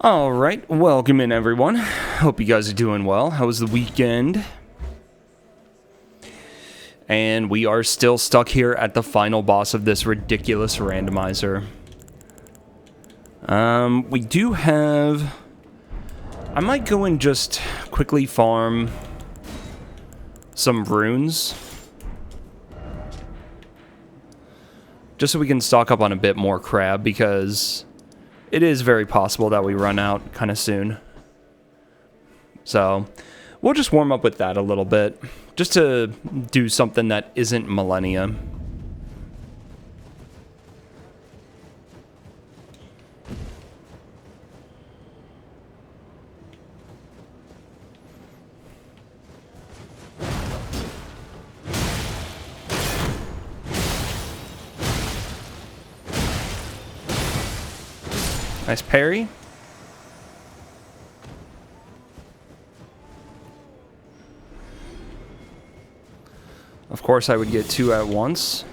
Alright, welcome in everyone. Hope you guys are doing well. How was the weekend? And we are still stuck here at the final boss of this ridiculous randomizer. We do have... I might go and just quickly farm some runes. Just so we can stock up on a bit more crab, because it is very possible that we run out kind of soon. So, we'll just warm up with that a little bit, just to do something that isn't Millennia. Nice parry. Of course, I would get two at once.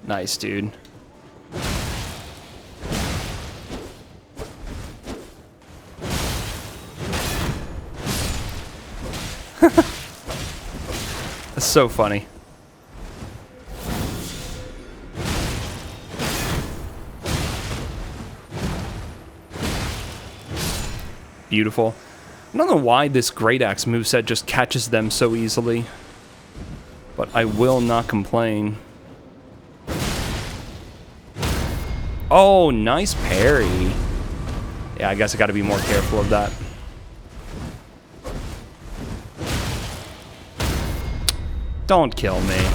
Nice, dude. That's so funny. Beautiful. I don't know why this Great Axe moveset just catches them so easily, but I will not complain. Oh, nice parry. Yeah, I guess I gotta be more careful of that. Don't kill me.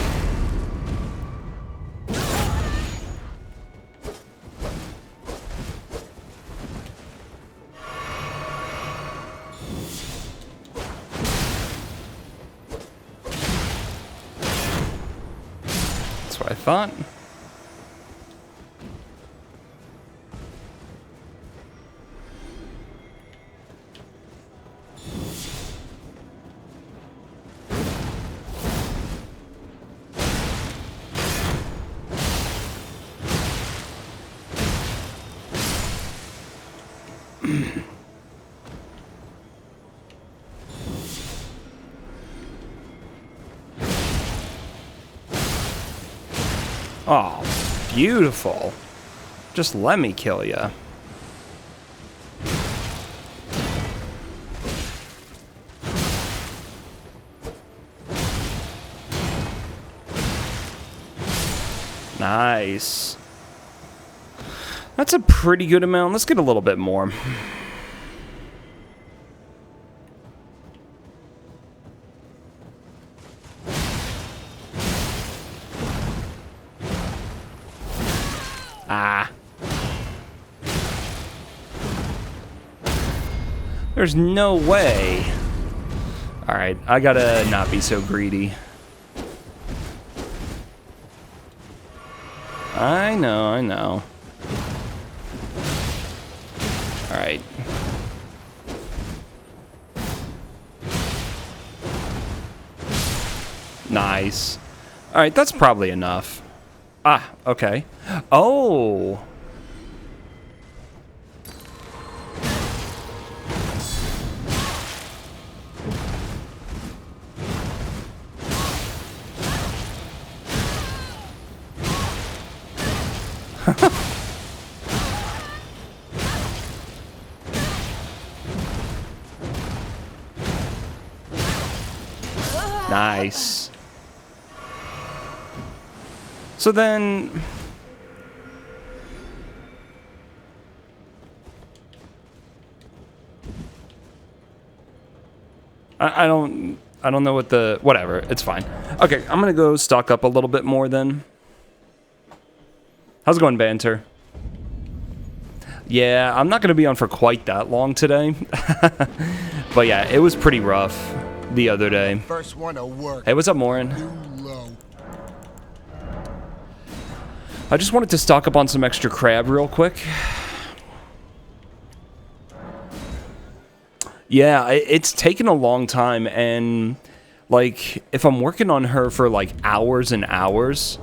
I thought. Oh, beautiful. Just let me kill ya. Nice. That's a pretty good amount. Let's get a little bit more. Ah. There's no way. Alright, I gotta not be so greedy. I know. Alright. Nice. Alright, that's probably enough. Ah, okay. Oh! Nice. So then... I don't know what the... Whatever, it's fine. Okay, I'm gonna go stock up a little bit more then. How's it going, Banter? Yeah, I'm not gonna be on for quite that long today. But yeah, it was pretty rough the other day. First one to work. Hey, what's up, Morin? I just wanted to stock up on some extra crab real quick. Yeah, it's taken a long time, and like if I'm working on her for like hours and hours,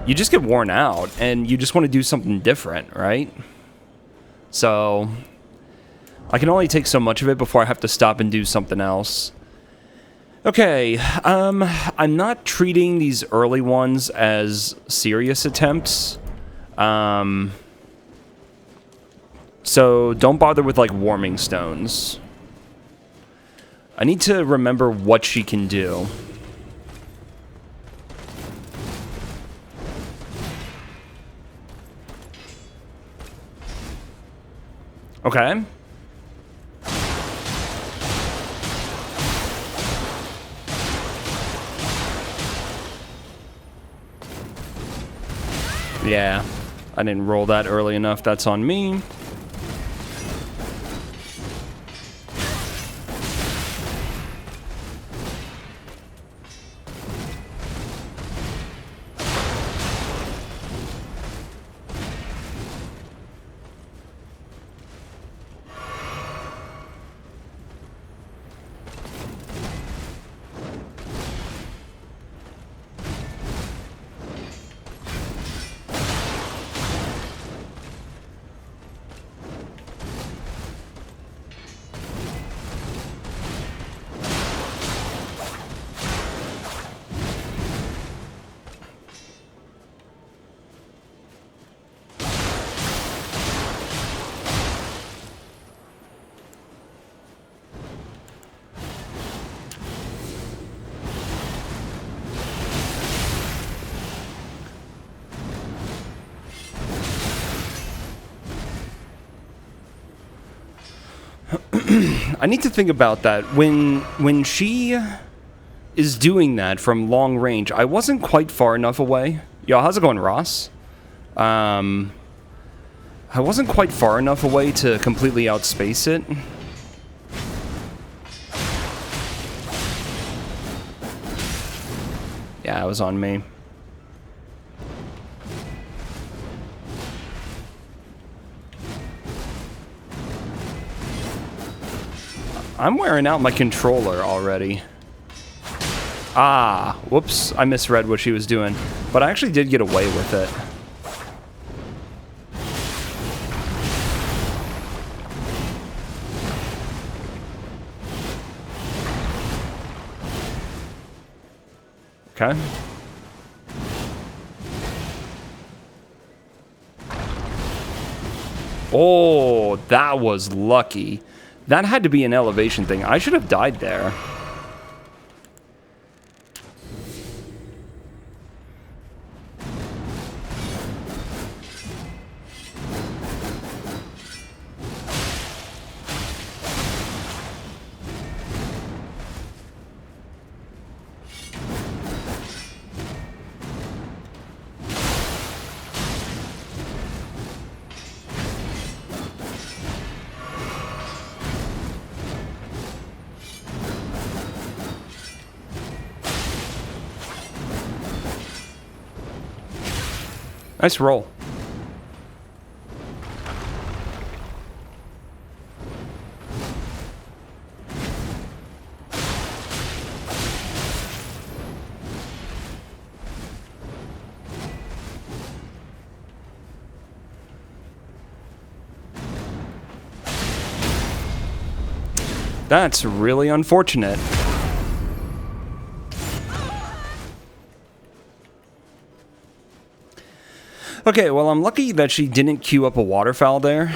you just get worn out and you just want to do something different, right? So I can only take so much of it before I have to stop and do something else. Okay, I'm not treating these early ones as serious attempts. So don't bother with, like, warming stones. I need to remember what she can do. Okay. Yeah, I didn't roll that early enough. That's on me. I need to think about that. When she is doing that from long range, I wasn't quite far enough away. Yo, how's it going, Ross? I wasn't quite far enough away to completely outspace it. Yeah, it was on me. I'm wearing out my controller already. Ah, whoops. I misread what she was doing. But I actually did get away with it. Okay. Oh, that was lucky. That had to be an elevation thing. I should have died there. Nice roll. That's really unfortunate. Okay, well, I'm lucky that she didn't queue up a waterfowl there.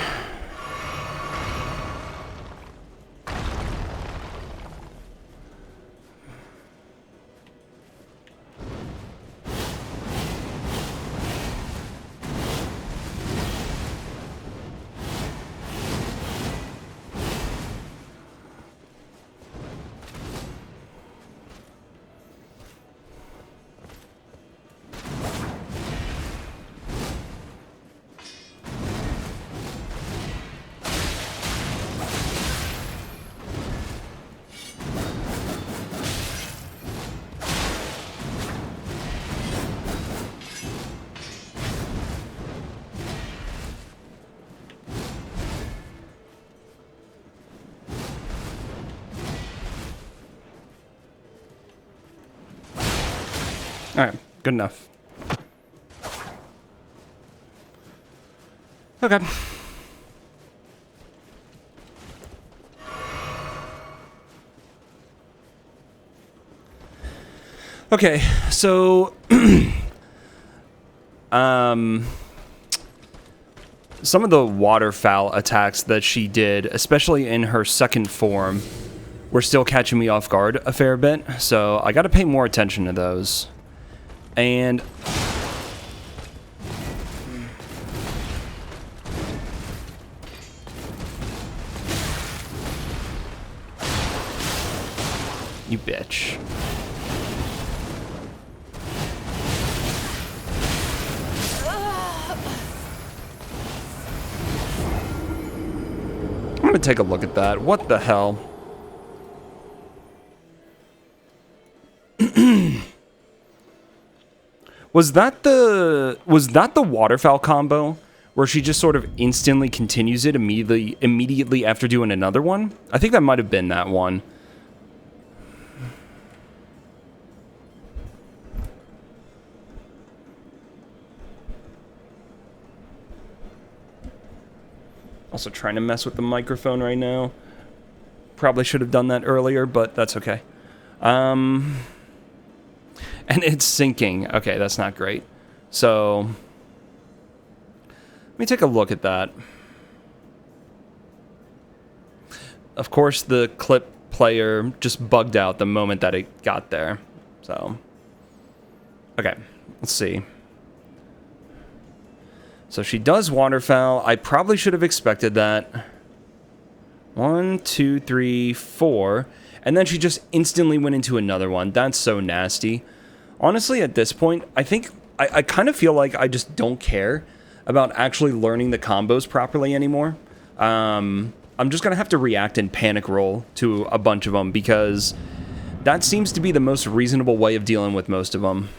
Alright, good enough. Okay. Okay, so some of the waterfowl attacks that she did, especially in her second form, were still catching me off guard a fair bit, so I gotta pay more attention to those. And you bitch. I'm gonna take a look at that. What the hell? Was that the waterfowl combo where she just sort of instantly continues it immediately after doing another one? I think that might have been that one. Also trying to mess with the microphone right now. Probably should have done that earlier, but that's okay. And it's syncing. Okay, that's not great. So let me take a look at that. Of course, the clip player just bugged out the moment that it got there. So, okay, let's see. So she does waterfowl. I probably should have expected that. 1, 2, 3, 4. And then she just instantly went into another one. That's so nasty. Honestly, at this point, I think I kind of feel like I just don't care about actually learning the combos properly anymore. I'm just going to have to react and panic roll to a bunch of them because that seems to be the most reasonable way of dealing with most of them.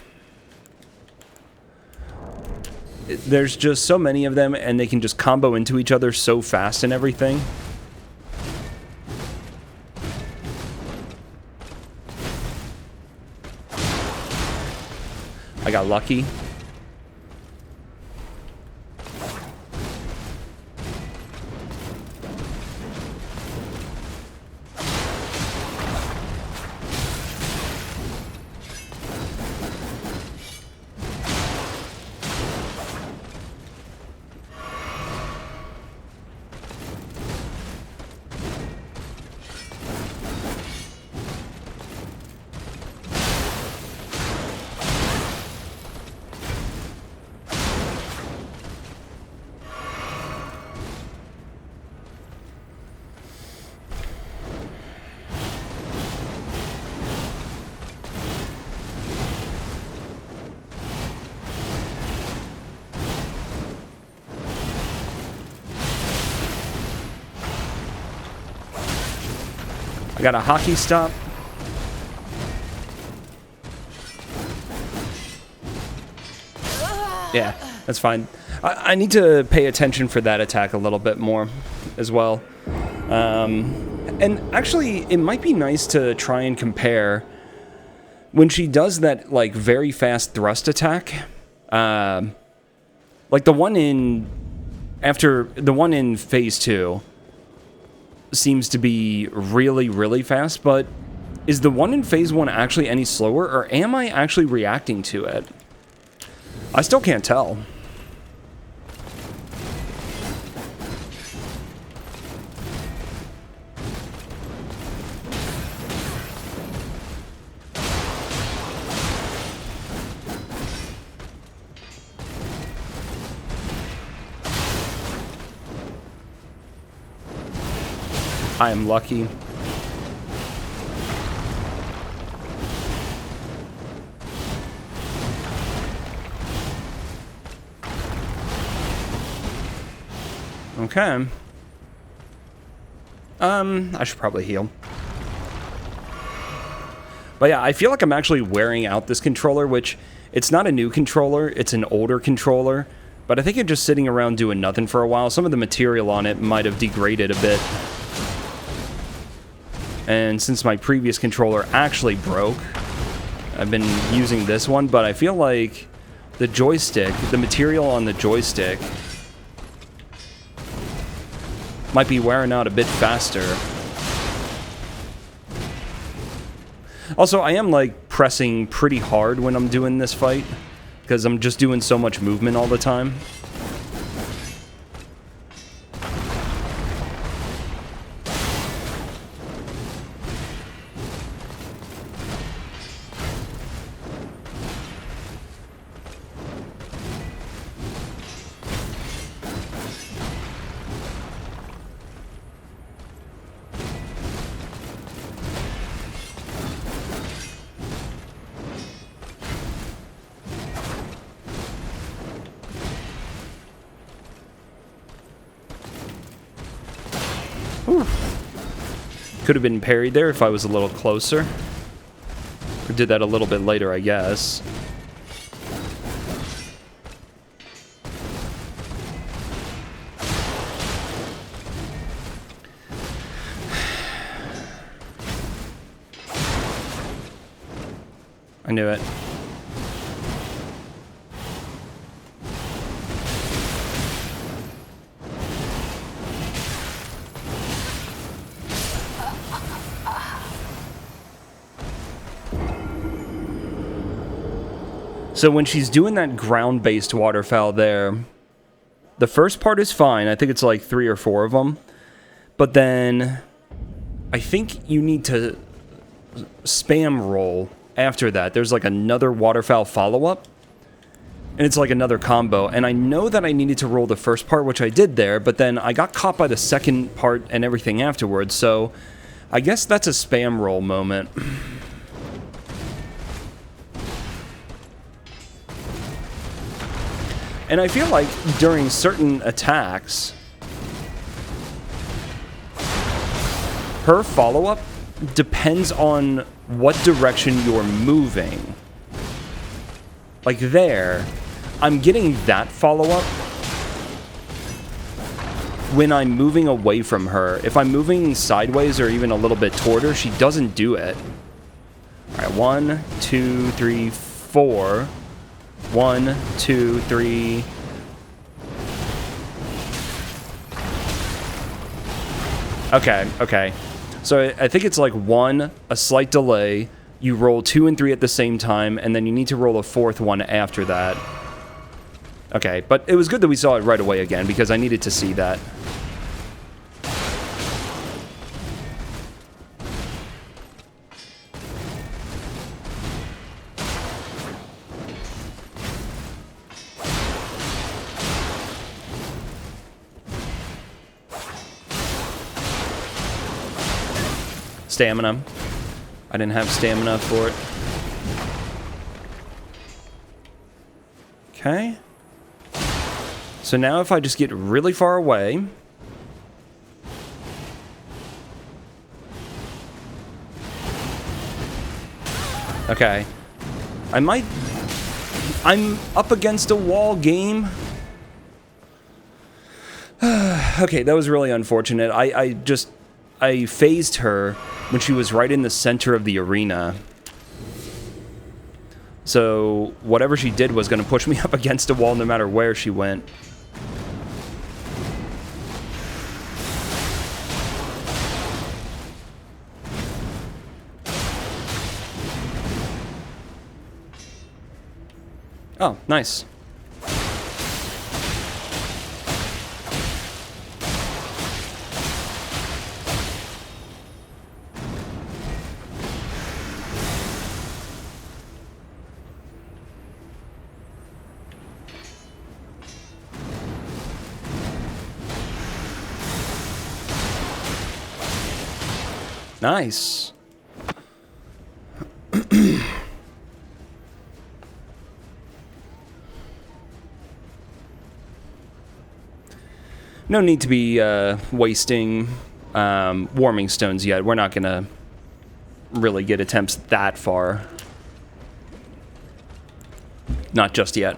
There's just so many of them, and they can just combo into each other so fast and everything. I got lucky. I got a hockey stop. Yeah, that's fine. I need to pay attention for that attack a little bit more as well. And actually, it might be nice to try and compare when she does that, like, very fast thrust attack. Like the one in... After the one in Phase 2 seems to be really, really fast, but is the one in Phase 1 actually any slower, or am I actually reacting to it? I still can't tell. I am lucky. Okay. I should probably heal. But yeah, I feel like I'm actually wearing out this controller, which it's not a new controller, it's an older controller. But I think it's just sitting around doing nothing for a while. Some of the material on it might have degraded a bit. And since my previous controller actually broke, I've been using this one, but I feel like the joystick, the material on the joystick might be wearing out a bit faster. Also, I am, like, pressing pretty hard when I'm doing this fight, because I'm just doing so much movement all the time. Could have been parried there if I was a little closer. Or did that a little bit later, I guess. I knew it. So when she's doing that ground-based waterfowl there, the first part is fine. I think it's like 3 or 4 of them. But then I think you need to spam roll after that. There's like another waterfowl follow-up. And it's like another combo. And I know that I needed to roll the first part, which I did there. But then I got caught by the second part and everything afterwards. So I guess that's a spam roll moment. And I feel like during certain attacks, her follow-up depends on what direction you're moving. Like there, I'm getting that follow-up when I'm moving away from her. If I'm moving sideways or even a little bit toward her, she doesn't do it. All right, 1, 2, 3, 4. 1, 2, 3. Okay. So I think it's like 1, a slight delay. You roll 2 and 3 at the same time, and then you need to roll a 4th one after that. Okay, but it was good that we saw it right away again, because I needed to see that. Stamina. I didn't have stamina for it. Okay. So now if I just get really far away. Okay. I'm up against a wall, game. Okay, that was really unfortunate. I phased her when she was right in the center of the arena. So whatever she did was going to push me up against a wall no matter where she went. Oh, nice. Nice. No need to be wasting warming stones yet. We're not going to really get attempts that far. Not just yet.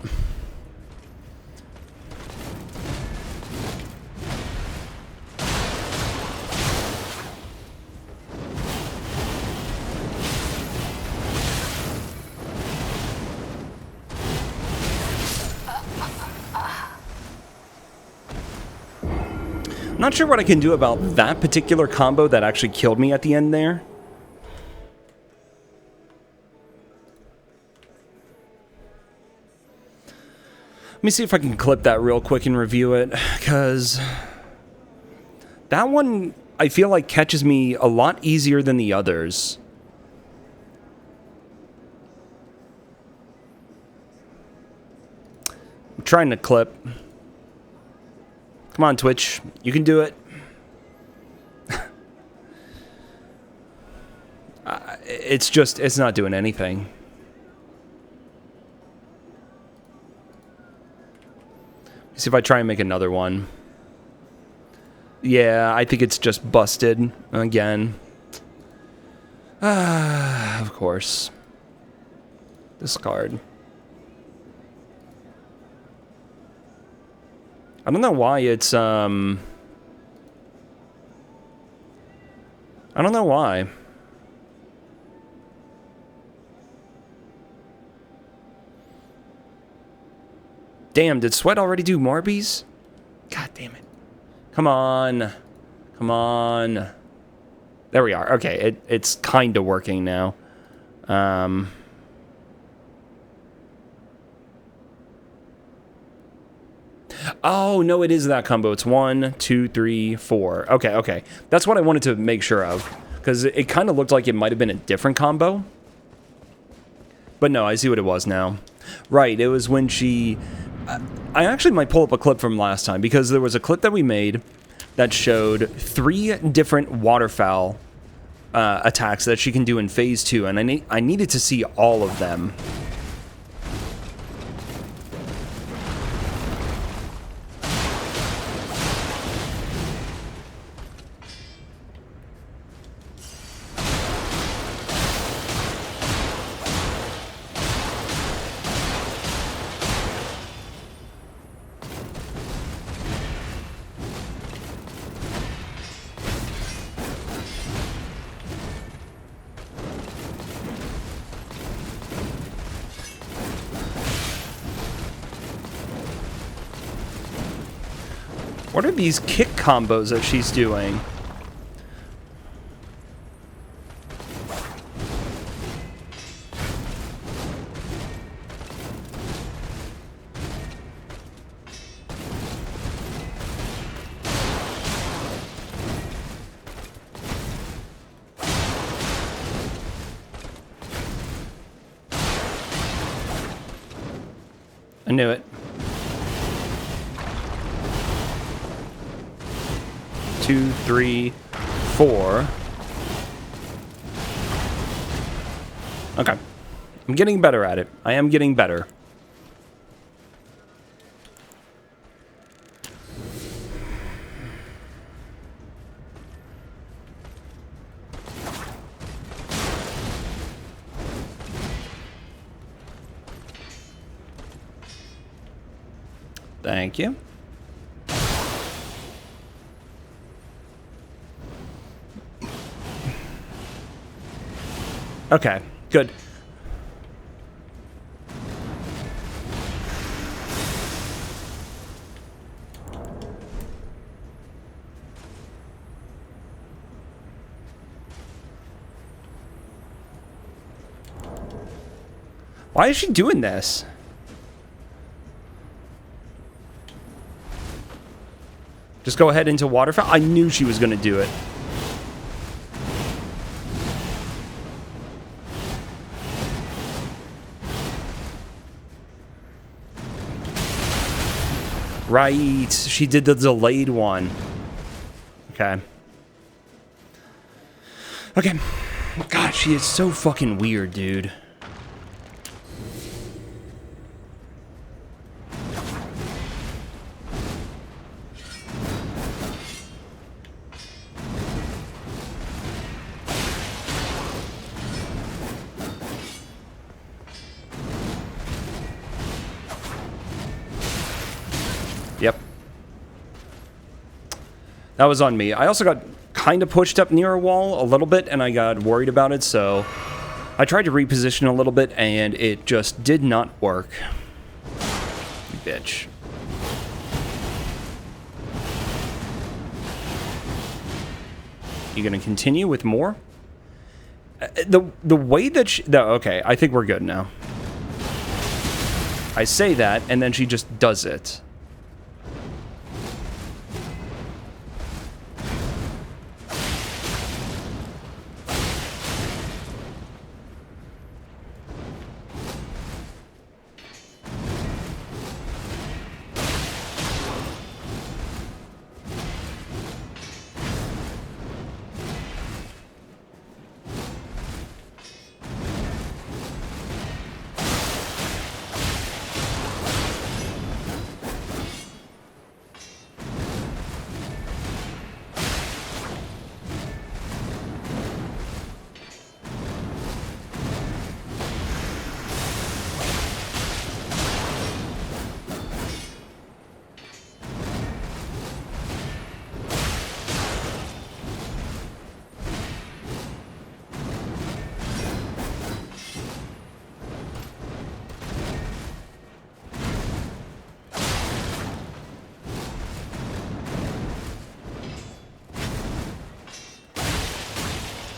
Not sure what I can do about that particular combo that actually killed me at the end there. Let me see if I can clip that real quick and review it, because that one I feel like catches me a lot easier than the others. I'm trying to clip. Come on, Twitch. You can do it. It's not doing anything. See if I try and make another one. Yeah, I think it's just busted again. Of course. Discard. I don't know why it's, I don't know why. Damn, did Sweat already do Morbies? God damn it. Come on. Come on. There we are. Okay, it's kind of working now. Oh, no, it is that combo. It's 1, 2, 3, 4. Okay, okay. That's what I wanted to make sure of, because it kind of looked like it might have been a different combo. But no, I see what it was now. Right, it was when she... I actually might pull up a clip from last time, because there was a clip that we made that showed 3 different waterfowl attacks that she can do in Phase 2, and I needed to see all of them. What are these kick combos that she's doing? I knew it. 2, 3, 4. Okay. I'm getting better at it. I am getting better. Thank you. Okay, good. Why is she doing this? Just go ahead into waterfowl? I knew she was going to do it. Right, she did the delayed one. Okay. Okay. God, she is so fucking weird, dude. Yep. That was on me. I also got kind of pushed up near a wall a little bit, and I got worried about it, so I tried to reposition a little bit, and it just did not work. You bitch. You gonna continue with more? The way that she... No, okay, I think we're good now. I say that, and then she just does it.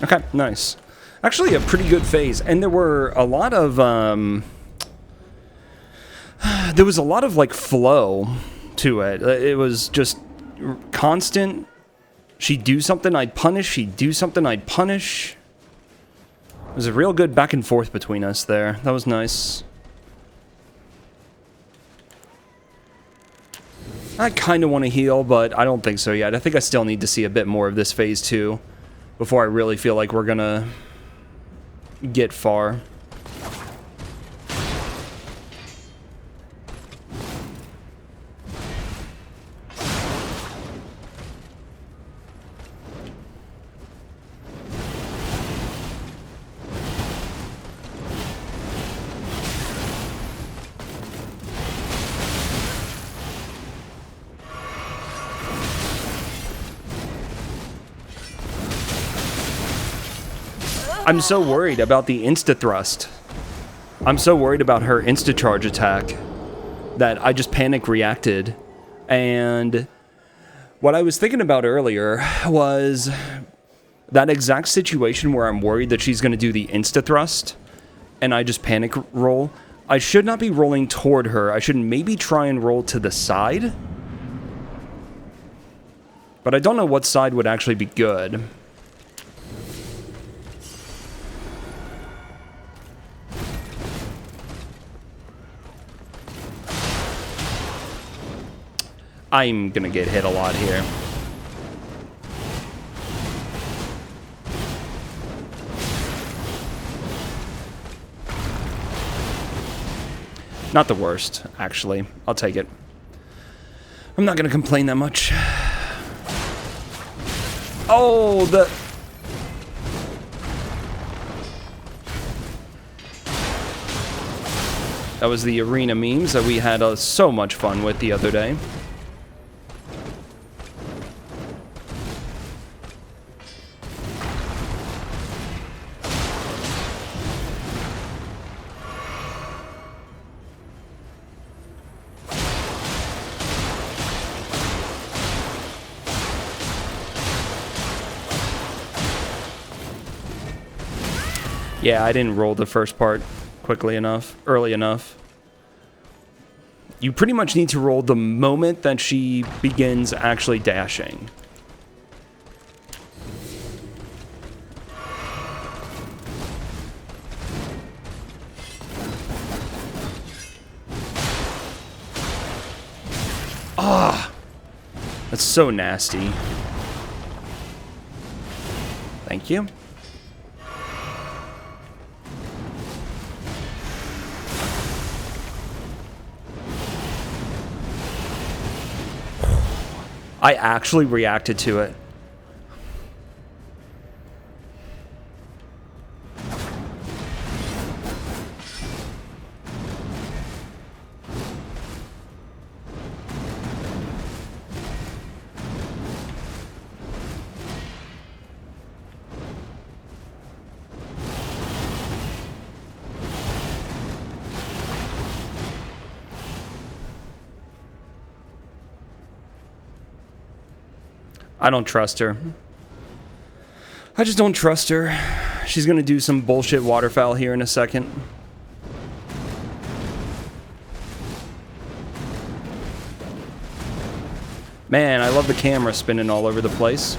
Okay, nice. Actually, a pretty good phase, and there were a lot of there was a lot of like flow to it. It was just constant. She'd do something, I'd punish. She'd do something, I'd punish. It was a real good back and forth between us there. That was nice. I kind of want to heal, but I don't think so yet. I think I still need to see a bit more of this phase 2 before I really feel like we're gonna get far. I'm so worried about the insta-thrust. I'm so worried about her insta-charge attack that I just panic reacted. And what I was thinking about earlier was that exact situation where I'm worried that she's going to do the insta-thrust and I just panic roll. I should not be rolling toward her. I should maybe try and roll to the side. But I don't know what side would actually be good. I'm gonna get hit a lot here. Not the worst, actually. I'll take it. I'm not gonna complain that much. Oh, that was the arena memes that we had so much fun with the other day. Yeah, I didn't roll the first part quickly enough, early enough. You pretty much need to roll the moment that she begins actually dashing. Ah, that's so nasty. Thank you. I actually reacted to it. I don't trust her. I just don't trust her. She's gonna do some bullshit waterfowl here in a second. Man, I love the camera spinning all over the place.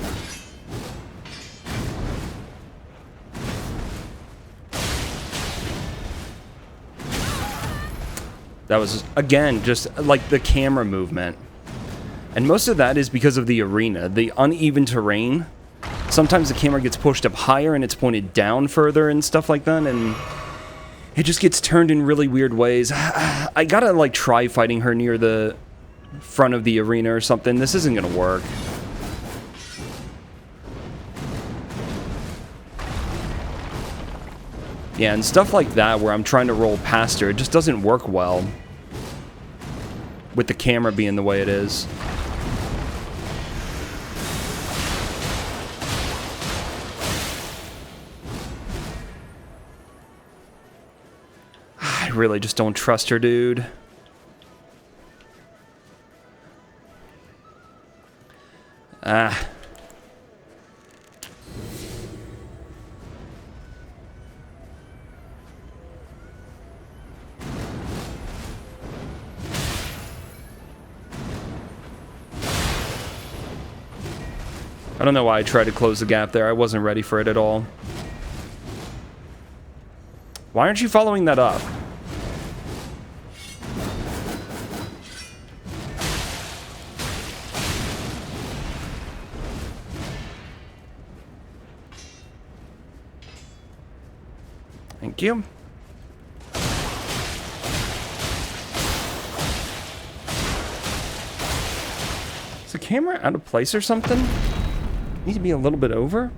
That was, again, just like the camera movement. And most of that is because of the arena. The uneven terrain. Sometimes the camera gets pushed up higher and it's pointed down further and stuff like that, and it just gets turned in really weird ways. I gotta, like, try fighting her near the front of the arena or something. This isn't gonna work. Yeah, and stuff like that where I'm trying to roll past her, it just doesn't work well with the camera being the way it is. I really just don't trust her, dude. Ah. I don't know why I tried to close the gap there. I wasn't ready for it at all. Why aren't you following that up? Thank you. Is the camera out of place or something? Need to be a little bit over?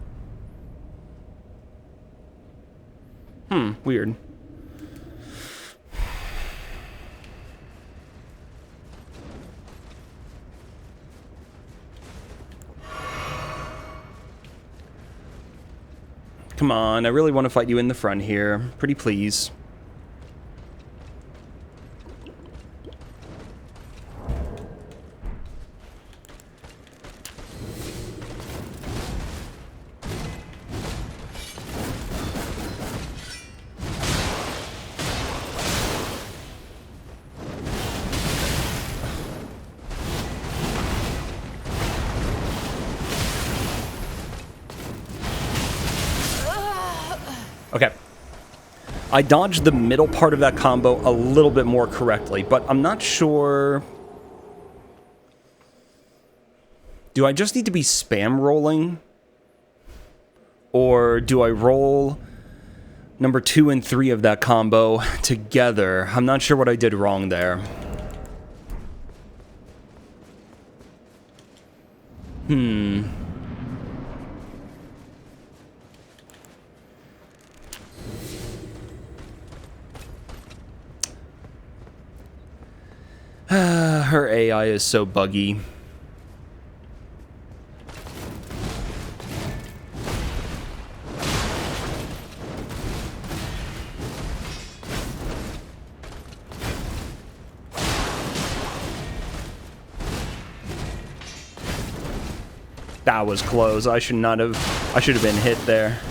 Weird. Come on, I really want to fight you in the front here. Pretty please. Okay. I dodged the middle part of that combo a little bit more correctly, but I'm not sure... Do I just need to be spam rolling? Or do I roll number 2 and 3 of that combo together? I'm not sure what I did wrong there. Her AI is so buggy. That was close. I should have been hit there.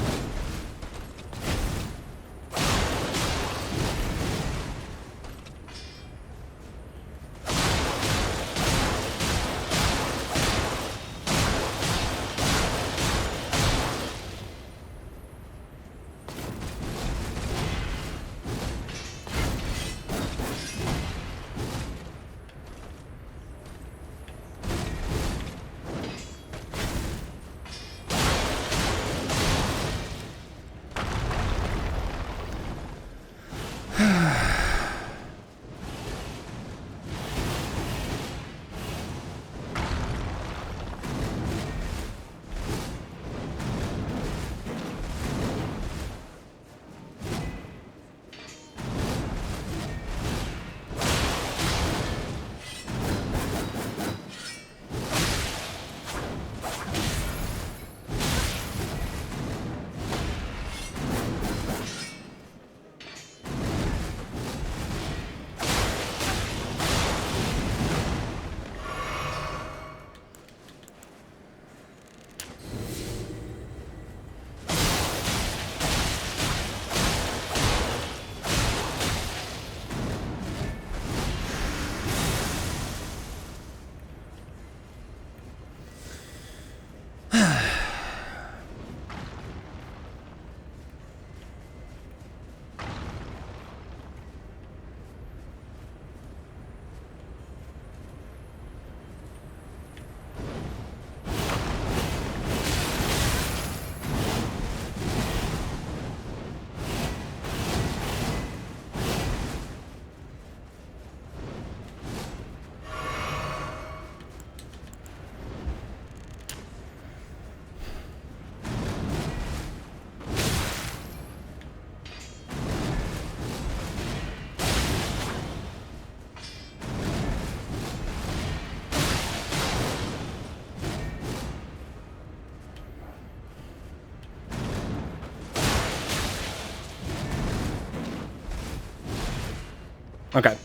Okay.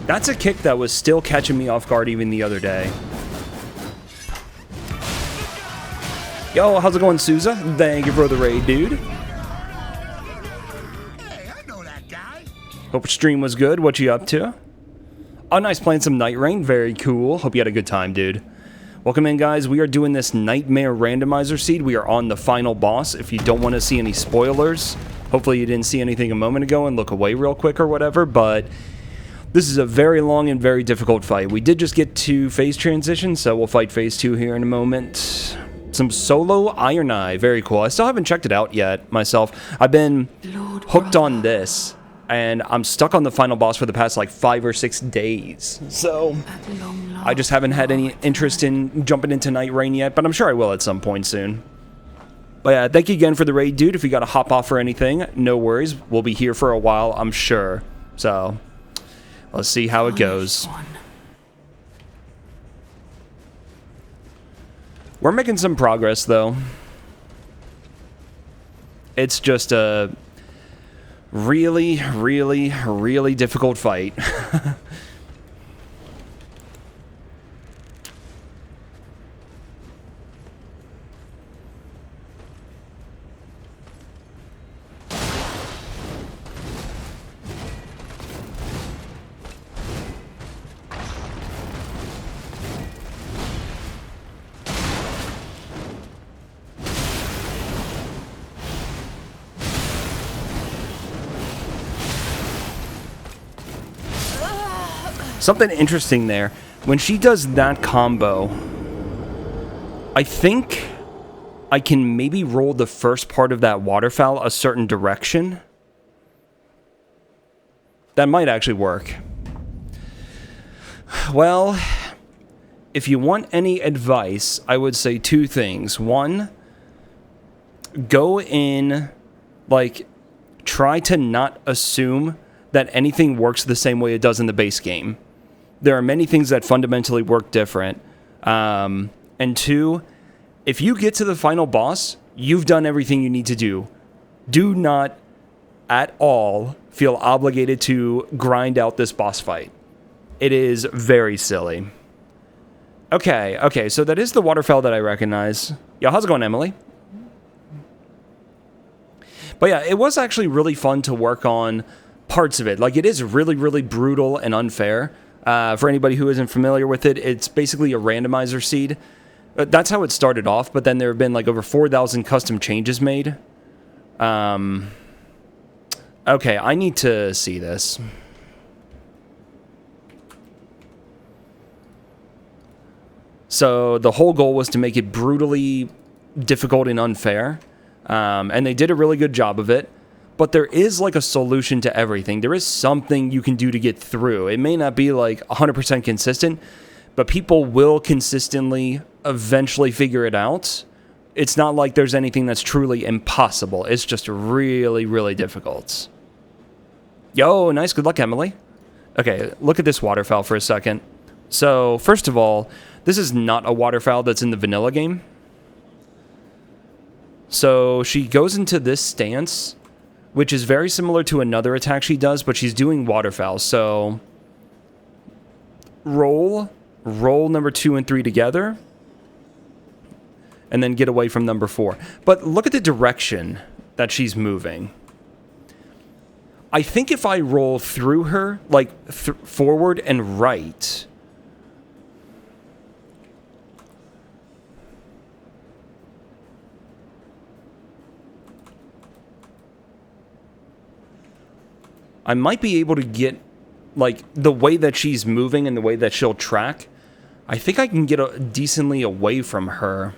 That's a kick that was still catching me off guard even the other day. Yo, how's it going, Souza? Thank you for the raid, dude. Hey, I know that guy. Hope your stream was good. What you up to? Oh, nice, playing some Night Rain. Very cool. Hope you had a good time, dude. Welcome in, guys. We are doing this Nightmare Randomizer seed. We are on the final boss. If you don't want to see any spoilers, hopefully you didn't see anything a moment ago and look away real quick or whatever, but this is a very long and very difficult fight. We did just get to phase transition, so we'll fight phase 2 here in a moment. Some solo Iron Eye. Very cool. I still haven't checked it out yet myself. I've been hooked on this, and I'm stuck on the final boss for the past like 5 or 6 days. So I just haven't had any interest in jumping into Night Rain yet, but I'm sure I will at some point soon. But yeah, thank you again for the raid, dude. If you got to hop off or anything, no worries. We'll be here for a while, I'm sure. So let's see how it goes. We're making some progress, though. It's just a really, really, really difficult fight. Something interesting there. When she does that combo, I think I can maybe roll the first part of that waterfowl a certain direction. That might actually work. Well, if you want any advice, I would say 2 things. 1, go in, like, try to not assume that anything works the same way it does in the base game. There are many things that fundamentally work different. And 2, if you get to the final boss, you've done everything you need to do. Do not at all feel obligated to grind out this boss fight. It is very silly. Okay, so that is the waterfowl that I recognize. Yo, how's it going, Emily? But yeah, it was actually really fun to work on parts of it. Like, it is really, really brutal and unfair. For anybody who isn't familiar with it, it's basically a randomizer seed. That's how it started off, but then there have been like over 4,000 custom changes made. Okay, I need to see this. So the whole goal was to make it brutally difficult and unfair. And they did a really good job of it. But there is like a solution to everything. There is something you can do to get through. It may not be like 100% consistent, but people will consistently eventually figure it out. It's not like there's anything that's truly impossible. It's just really, really difficult. Yo, nice. Good luck, Emily. Okay, look at this waterfowl for a second. So, first of all, this is not a waterfowl that's in the vanilla game. So, she goes into this stance, which is very similar to another attack she does, but she's doing waterfowl. So, roll number 2 and 3 together, and then get away from number 4. But look at the direction that she's moving. I think if I roll through her, like forward and right, I might be able to get, like, the way that she's moving and the way that she'll track. I think I can get decently away from her.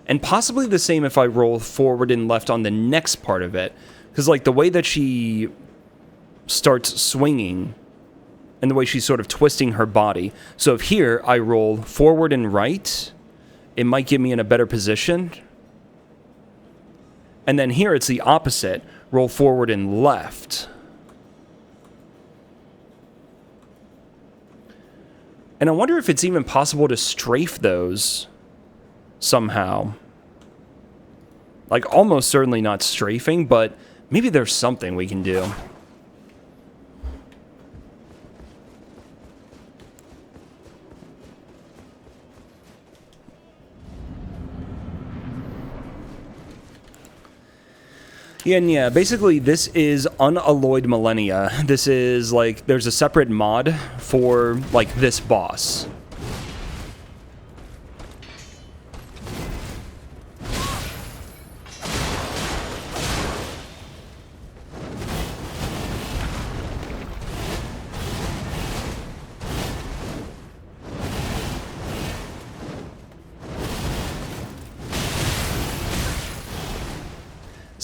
And possibly the same if I roll forward and left on the next part of it. Because, like, the way that she starts swinging and the way she's sort of twisting her body. So if here I roll forward and right, it might get me in a better position. And then here it's the opposite. Roll forward and left. And I wonder if it's even possible to strafe those somehow. Like, almost certainly not strafing, but Maybe there's something we can do. Yeah, and yeah, basically this is Unalloyed Millennia. This is like, there's a separate mod for like this boss.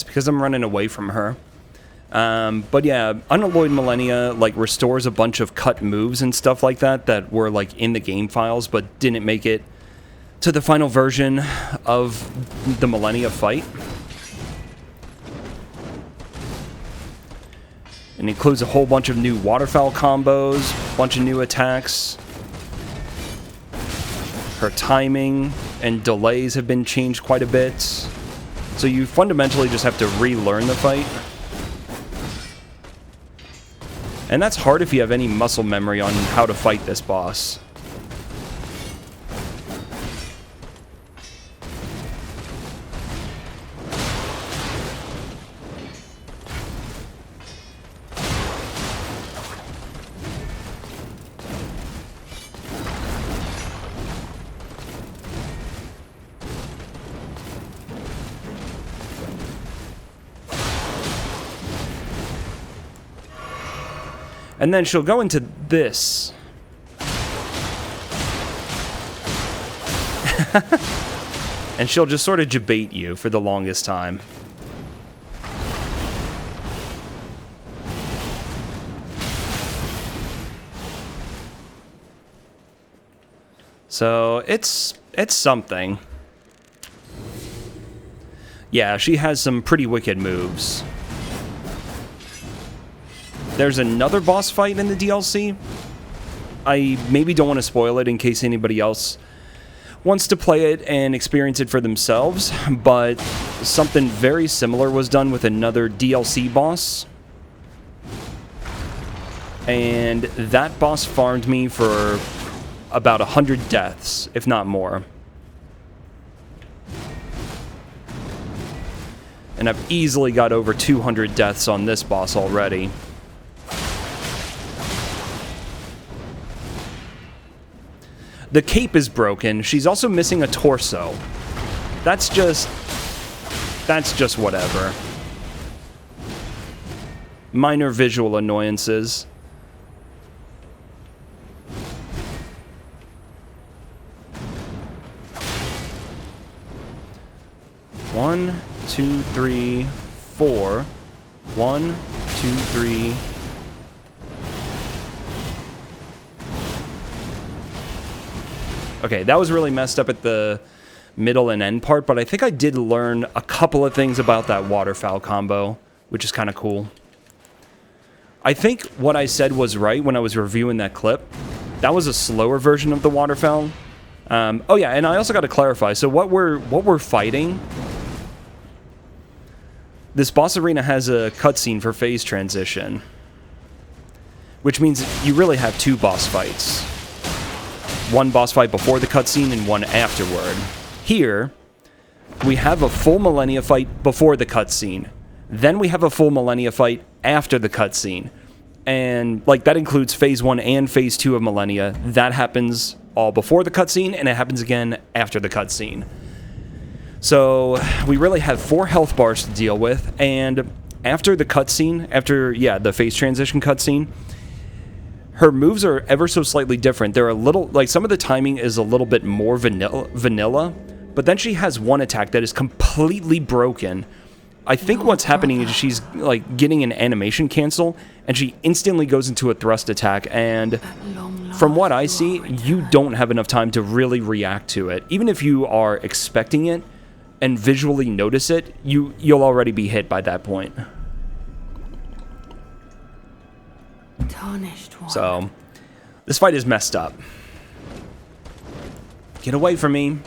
Because I'm running away from her. But yeah, Unalloyed Millennia like restores a bunch of cut moves and stuff like that that were like in the game files but didn't make it to the final version of the Millennia fight. And includes a whole bunch of new waterfowl combos, a bunch of new attacks. Her timing and delays have been changed quite a bit. So you fundamentally just have to relearn the fight. And that's hard if you have any muscle memory on how to fight this boss. And then she'll go into this. And she'll just sort of debate you for the longest time. So it's something. Yeah, she has some pretty wicked moves. There's another boss fight in the DLC. I maybe don't want to spoil it in case anybody else wants to play it and experience it for themselves, but something very similar was done with another DLC boss. And that boss farmed me for about 100 deaths, if not more. And I've easily got over 200 deaths on this boss already. The cape is broken. She's also missing a torso. That's just whatever. Minor visual annoyances. One, two, three, four. 1, 2, 3. Okay, that was really messed up at the middle and end part, but I think I did learn a couple of things about that waterfowl combo, which is kind of cool. I think what I said was right when I was reviewing that clip. That was a slower version of the waterfowl. Oh yeah, and I also got to clarify. So what we're fighting, this boss arena has a cutscene for phase transition, which means you really have two boss fights. One boss fight before the cutscene and one afterward. Here, we have a full Millennia fight before the cutscene. Then we have a full Millennia fight after the cutscene. And, like, that includes Phase 1 and Phase 2 of Millennia. That happens all before the cutscene, and it happens again after the cutscene. So, we really have 4 health bars to deal with, and after the cutscene, the phase transition cutscene, her moves are ever so slightly different. They're a little, like, some of the timing is a little bit more vanilla, but then she has one attack that is completely broken. I think what's happening is she's, like, getting an animation cancel, and she instantly goes into a thrust attack, and from what I see, you don't have enough time to really react to it. Even if you are expecting it and visually notice it, you'll already be hit by that point. Tarnished one. So, this fight is messed up. Get away from me.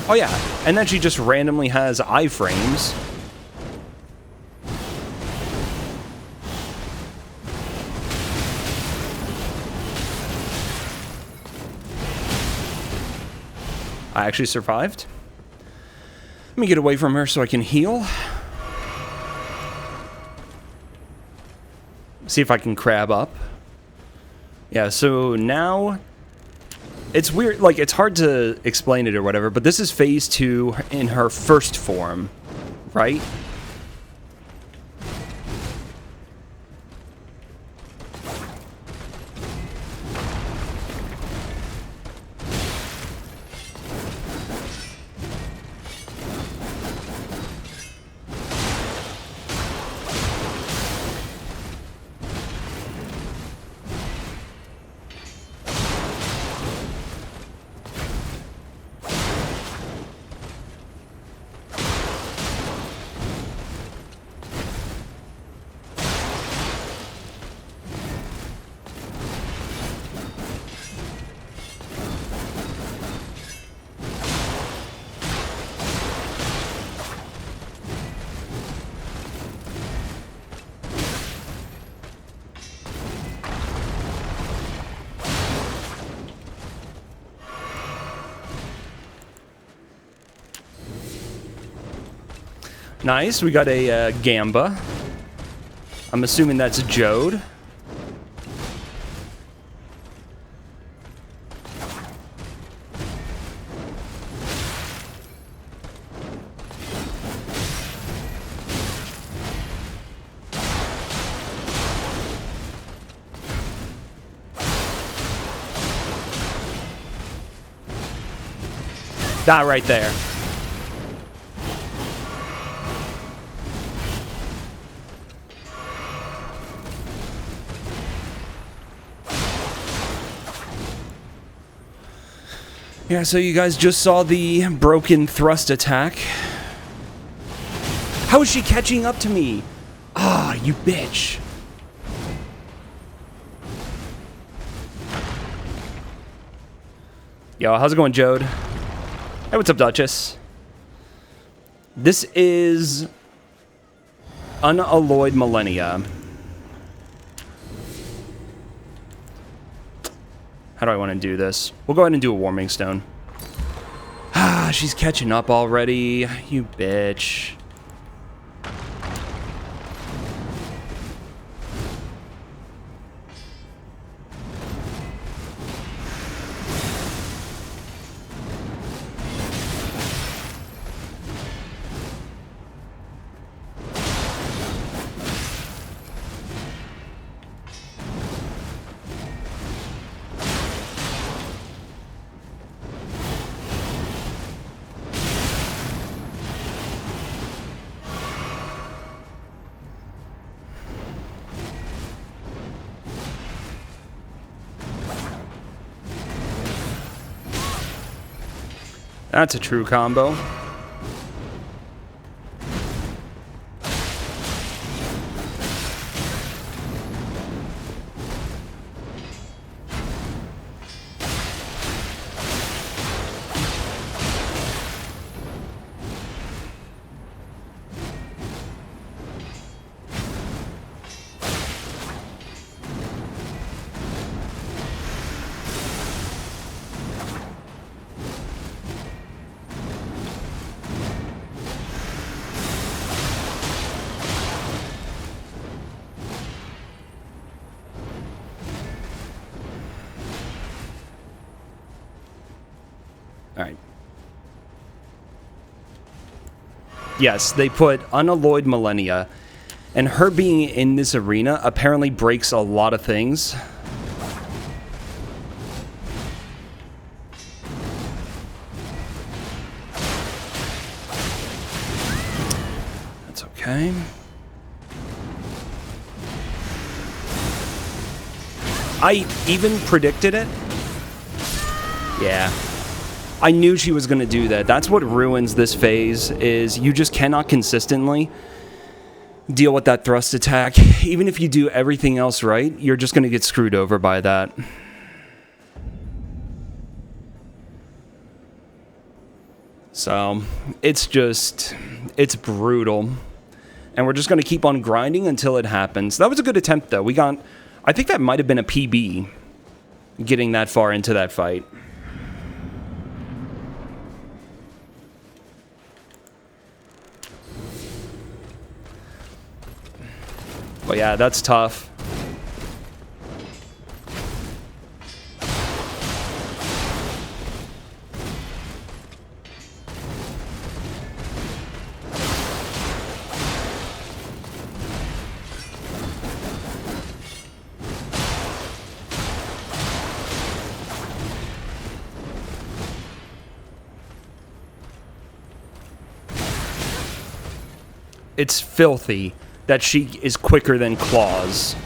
Oh yeah, and then she just randomly has iframes. I actually survived. Let me get away from her so I can heal. See if I can crab up. Yeah, so now... It's weird, like, it's hard to explain it or whatever, but this is phase 2 in her first form, right? Nice, we got a Gamba. I'm assuming that's a Jode. That right there. Yeah, so you guys just saw the broken thrust attack. How is she catching up to me? Ah, you bitch. Yo, how's it going, Jode? Hey, what's up, Duchess? This is Unalloyed Millennia. How do I want to do this? We'll go ahead and do a Warming Stone. Ah, she's catching up already. You bitch. That's a true combo. Alright. Yes, they put Unalloyed Millennia, and her being in this arena apparently breaks a lot of things. That's okay. I even predicted it. Yeah. I knew she was going to do that. That's what ruins this phase, is you just cannot consistently deal with that thrust attack. Even if you do everything else right, you're just going to get screwed over by that. So, it's brutal. And we're just going to keep on grinding until it happens. That was a good attempt, though. I think that might have been a PB, getting that far into that fight. But yeah, that's tough. It's filthy that she is quicker than Claws.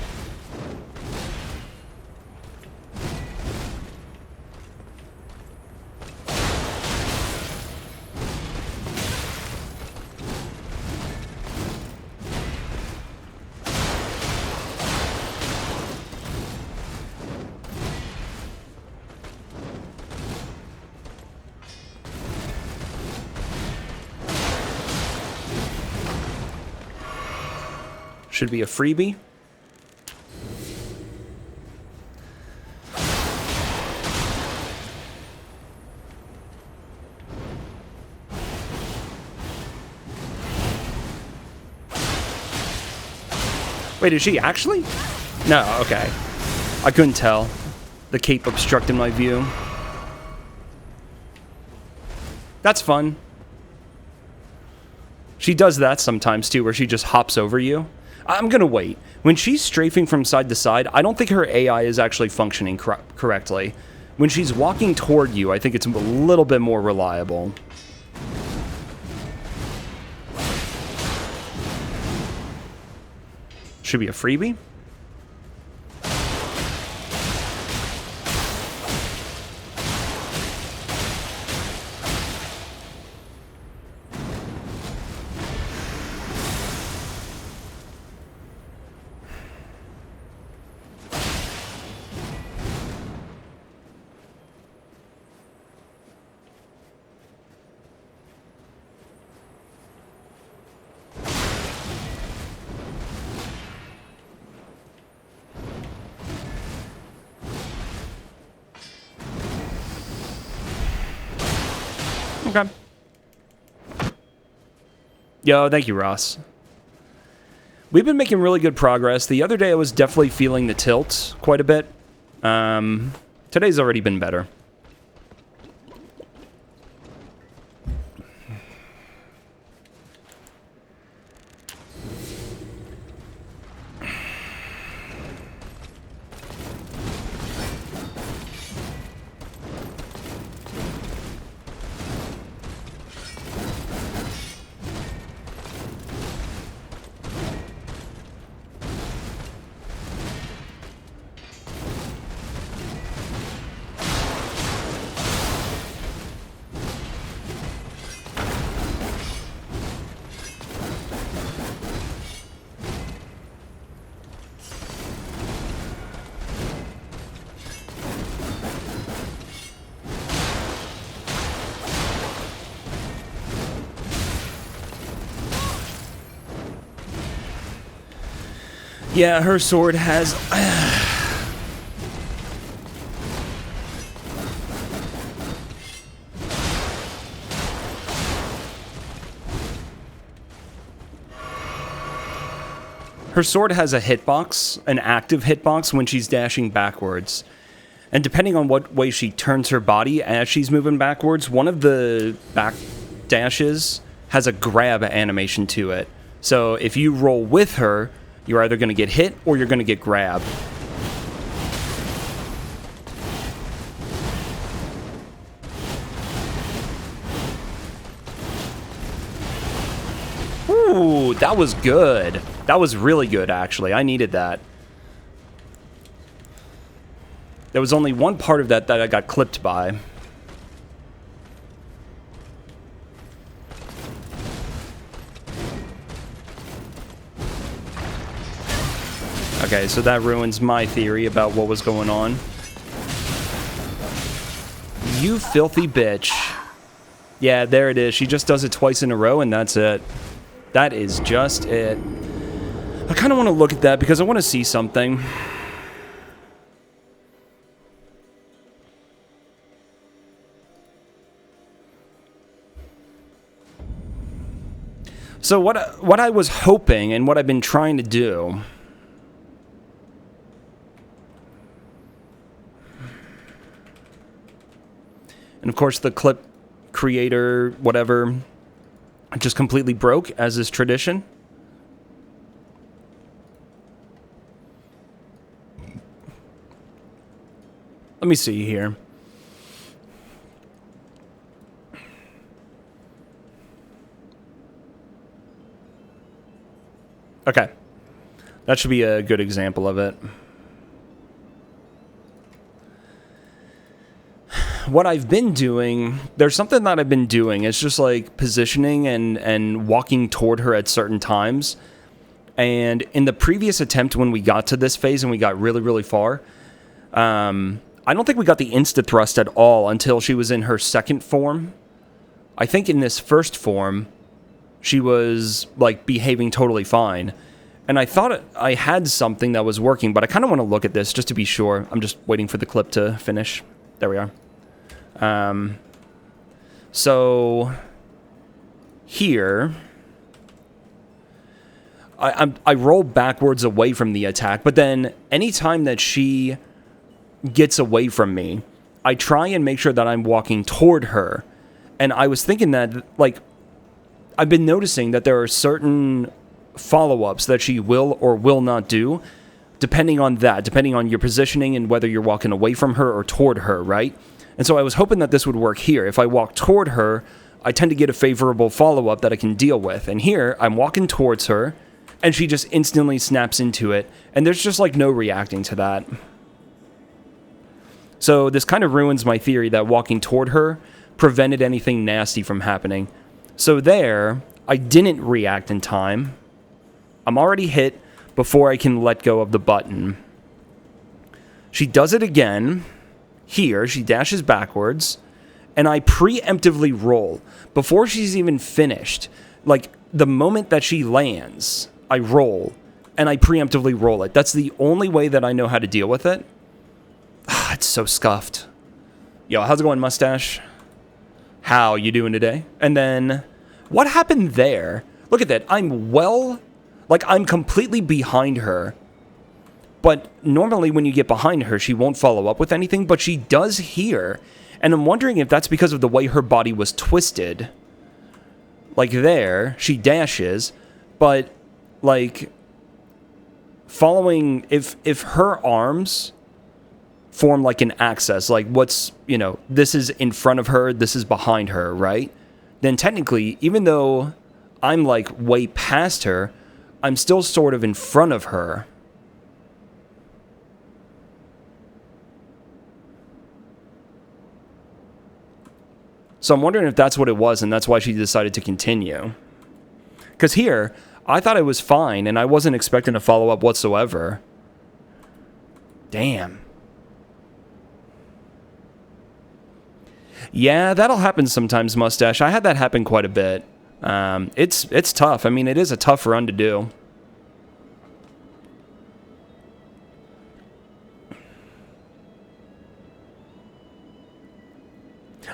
Should be a freebie. Wait, is she actually? No, okay. I couldn't tell. The cape obstructed my view. That's fun. She does that sometimes too, where she just hops over you. I'm gonna wait. When she's strafing from side to side, I don't think her AI is actually functioning correctly. When she's walking toward you, I think it's a little bit more reliable. Should be a freebie. Okay. Yo, thank you, Ross. We've been making really good progress. The other day I was definitely feeling the tilt quite a bit. Today's already been better. Yeah, her sword has... Her sword has a hitbox, an active hitbox, when she's dashing backwards. And depending on what way she turns her body as she's moving backwards, one of the back dashes has a grab animation to it. So if you roll with her, you're either going to get hit or you're going to get grabbed. Ooh, that was good. That was really good, actually. I needed that. There was only one part of that that I got clipped by. Okay, so that ruins my theory about what was going on. You filthy bitch. Yeah, there it is. She just does it twice in a row, and that's it. That is just it. I kind of want to look at that because I want to see something. So what I was hoping and what I've been trying to do... And of course the clip creator, whatever, just completely broke, as is tradition. Let me see here. Okay. That should be a good example of it. What I've been doing, there's something that I've been doing. It's just like positioning and walking toward her at certain times. And in the previous attempt when we got to this phase and we got really, really far, I don't think we got the insta-thrust at all until she was in her second form. I think in this first form, she was like behaving totally fine. And I thought I had something that was working, but I kind of want to look at this just to be sure. I'm just waiting for the clip to finish. There we are. So here, I roll backwards away from the attack, but then anytime that she gets away from me, I try and make sure that I'm walking toward her. And I was thinking that, like, I've been noticing that there are certain follow-ups that she will or will not do, depending on that, depending on your positioning and whether you're walking away from her or toward her, right? And so I was hoping that this would work here. If I walk toward her, I tend to get a favorable follow-up that I can deal with. And here, I'm walking towards her, and she just instantly snaps into it, and there's just, like, no reacting to that. So this kind of ruins my theory that walking toward her prevented anything nasty from happening. So there, I didn't react in time. I'm already hit before I can let go of the button. She does it again. Here, she dashes backwards, and I preemptively roll. Before she's even finished, like, the moment that she lands, I roll, and I preemptively roll it. That's the only way that I know how to deal with it. It's so scuffed. Yo, how's it going, Mustache? How you doing today? And then, what happened there? Look at that. I'm completely behind her. But normally when you get behind her, she won't follow up with anything, but she does here. And I'm wondering if that's because of the way her body was twisted. Like there, she dashes, but like following, if her arms form like an axis, like what's, you know, this is in front of her, this is behind her, right? Then technically, even though I'm like way past her, I'm still sort of in front of her. So I'm wondering if that's what it was, and that's why she decided to continue. Because here, I thought it was fine, and I wasn't expecting a follow-up whatsoever. Damn. Yeah, that'll happen sometimes, Mustache. I had that happen quite a bit. It's tough. I mean, it is a tough run to do.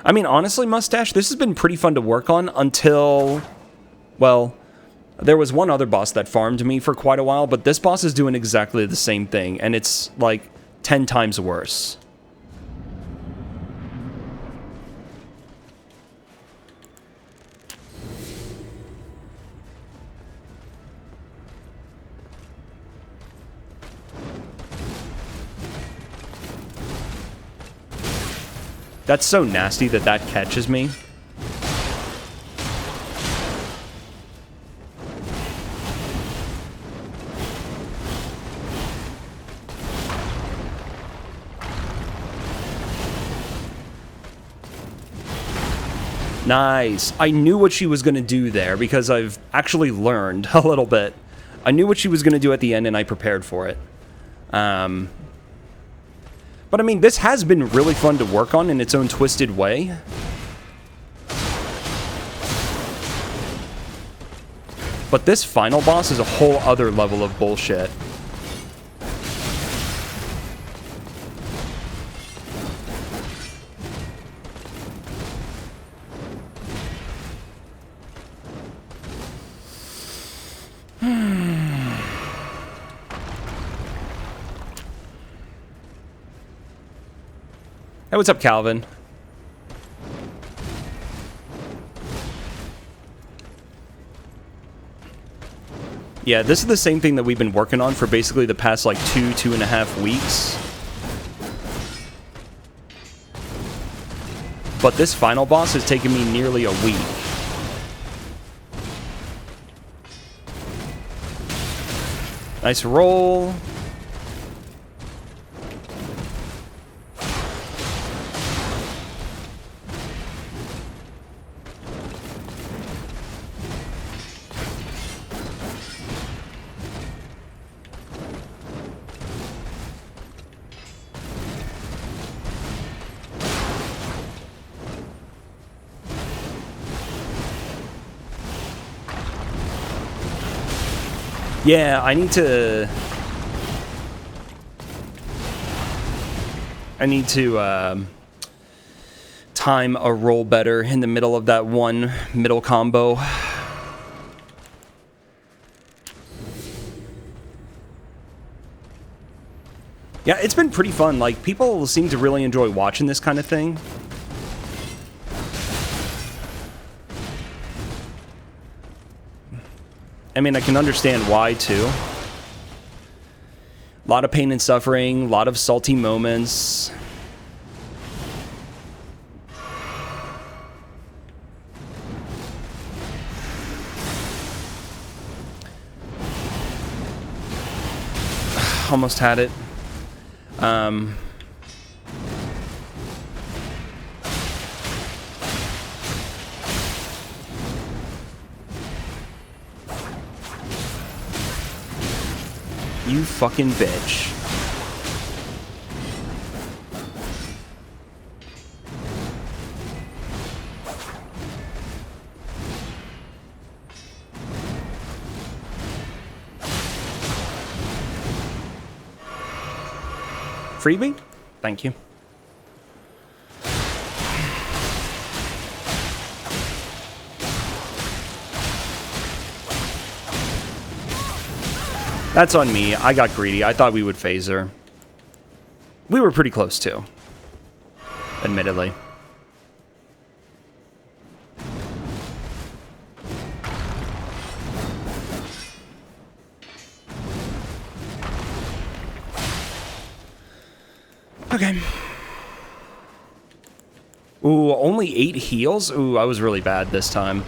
I mean, honestly, Mustache, this has been pretty fun to work on until, well, there was one other boss that farmed me for quite a while, but this boss is doing exactly the same thing, and it's like 10 times worse. That's so nasty that that catches me. Nice. I knew what she was going to do there because I've actually learned a little bit. I knew what she was going to do at the end and I prepared for it. But I mean, this has been really fun to work on in its own twisted way. But this final boss is a whole other level of bullshit. Hey, what's up, Calvin? Yeah, this is the same thing that we've been working on for basically the past, like, 2.5 weeks. But this final boss has taken me nearly a week. Nice roll. Yeah, I need to time a roll better in the middle of that one middle combo. Yeah, it's been pretty fun. Like, people seem to really enjoy watching this kind of thing. I mean, I can understand why, too. A lot of pain and suffering, a lot of salty moments. Almost had it. You fucking bitch. Freebie? Thank you. That's on me. I got greedy. I thought we would phase her. We were pretty close, too. Admittedly. Okay. Ooh, only 8 heals? Ooh, I was really bad this time.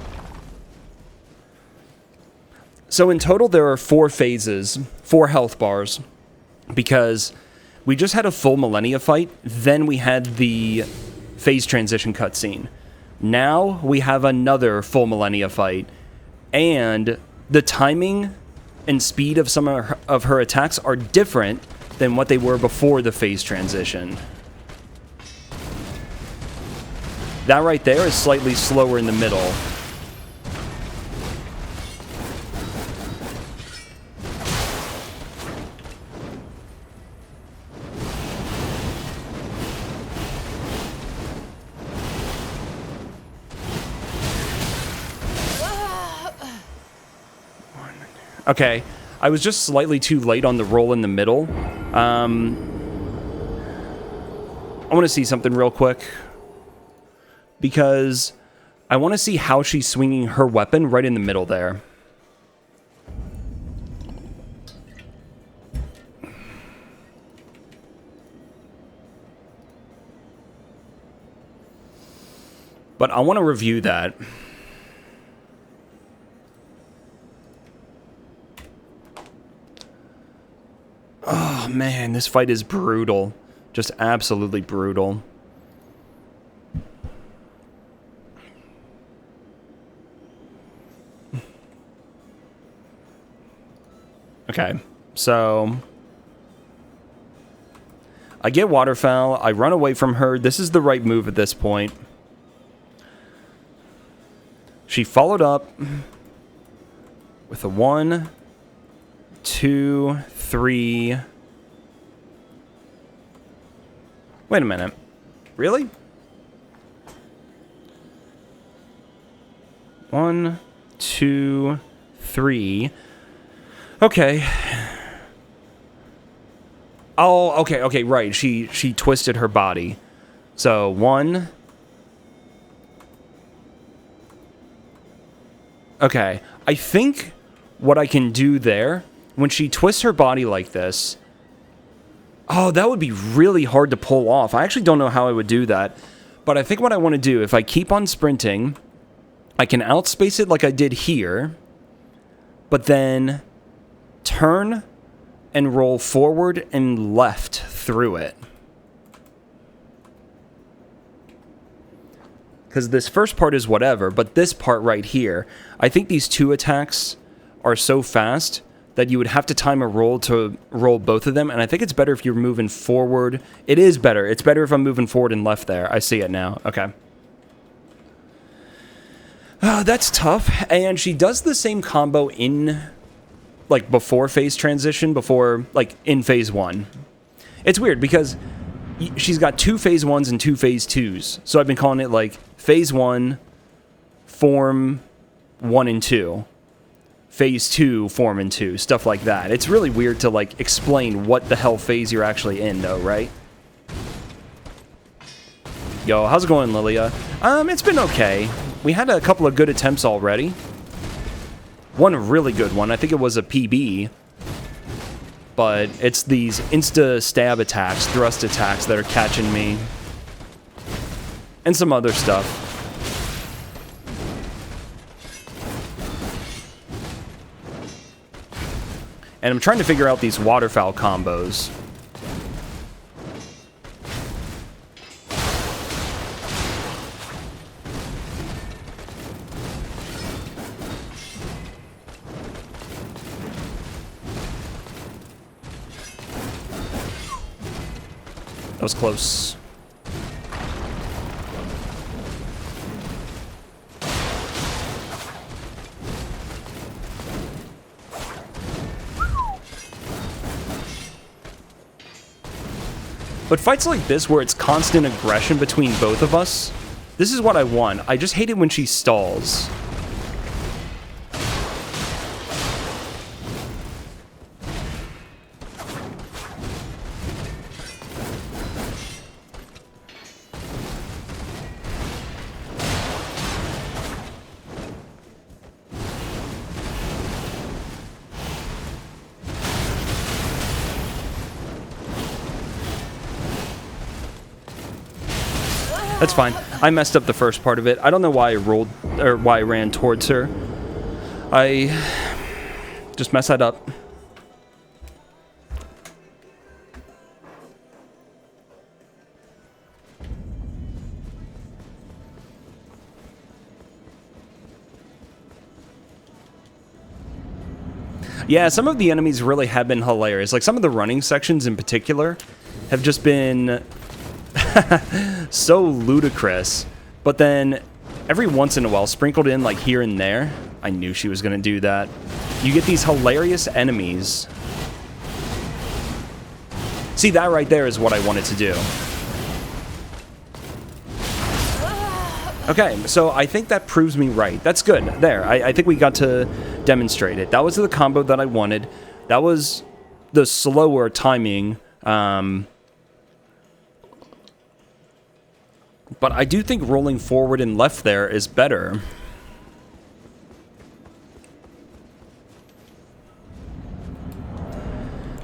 So in total, there are 4 phases, 4 health bars, because we just had a full Millennia fight, then we had the phase transition cutscene. Now we have another full Millennia fight, and the timing and speed of some of her attacks are different than what they were before the phase transition. That right there is slightly slower in the middle. Okay, I was just slightly too late on the roll in the middle. I want to see something real quick. Because I want to see how she's swinging her weapon right in the middle there. But I want to review that. Oh, man, this fight is brutal. Just absolutely brutal. Okay, so I get Waterfowl. I run away from her. This is the right move at this point. She followed up with a 1, 2, 3. Wait a minute. Really? 1, 2, 3. Okay. Oh, okay, right. She twisted her body. So 1. Okay. I think what I can do there, when she twists her body like this, oh, that would be really hard to pull off. I actually don't know how I would do that. But I think what I want to do, if I keep on sprinting, I can outspace it like I did here, but then turn and roll forward and left through it. Because this first part is whatever, but this part right here, I think these 2 attacks are so fast that you would have to time a roll to roll both of them, and I think it's better if you're moving forward. It is better. It's better if I'm moving forward and left there. I see it now. Okay. That's tough, and she does the same combo in, like, before phase transition, before, like, in phase 1. It's weird, because she's got 2 phase 1s and 2 phase 2s, so I've been calling it, like, phase 1, form 1 and 2. Phase 2, form and 2, stuff like that. It's really weird to, like, explain what the hell phase you're actually in, though, right? Yo, how's it going, Lilia? It's been okay. We had a couple of good attempts already. One really good one. I think it was a PB. But it's these insta-stab attacks, thrust attacks that are catching me. And some other stuff. And I'm trying to figure out these waterfowl combos. That was close. But fights like this, where it's constant aggression between both of us, this is what I want. I just hate it when she stalls. That's fine. I messed up the first part of it. I don't know why I rolled, or why I ran towards her. I just messed that up. Yeah, some of the enemies really have been hilarious. Like, some of the running sections in particular have just been so ludicrous. But then, every once in a while, sprinkled in, like, here and there, I knew she was going to do that. You get these hilarious enemies. See, that right there is what I wanted to do. Okay, so I think that proves me right. That's good. There, I think we got to demonstrate it. That was the combo that I wanted. That was the slower timing. But I do think rolling forward and left there is better.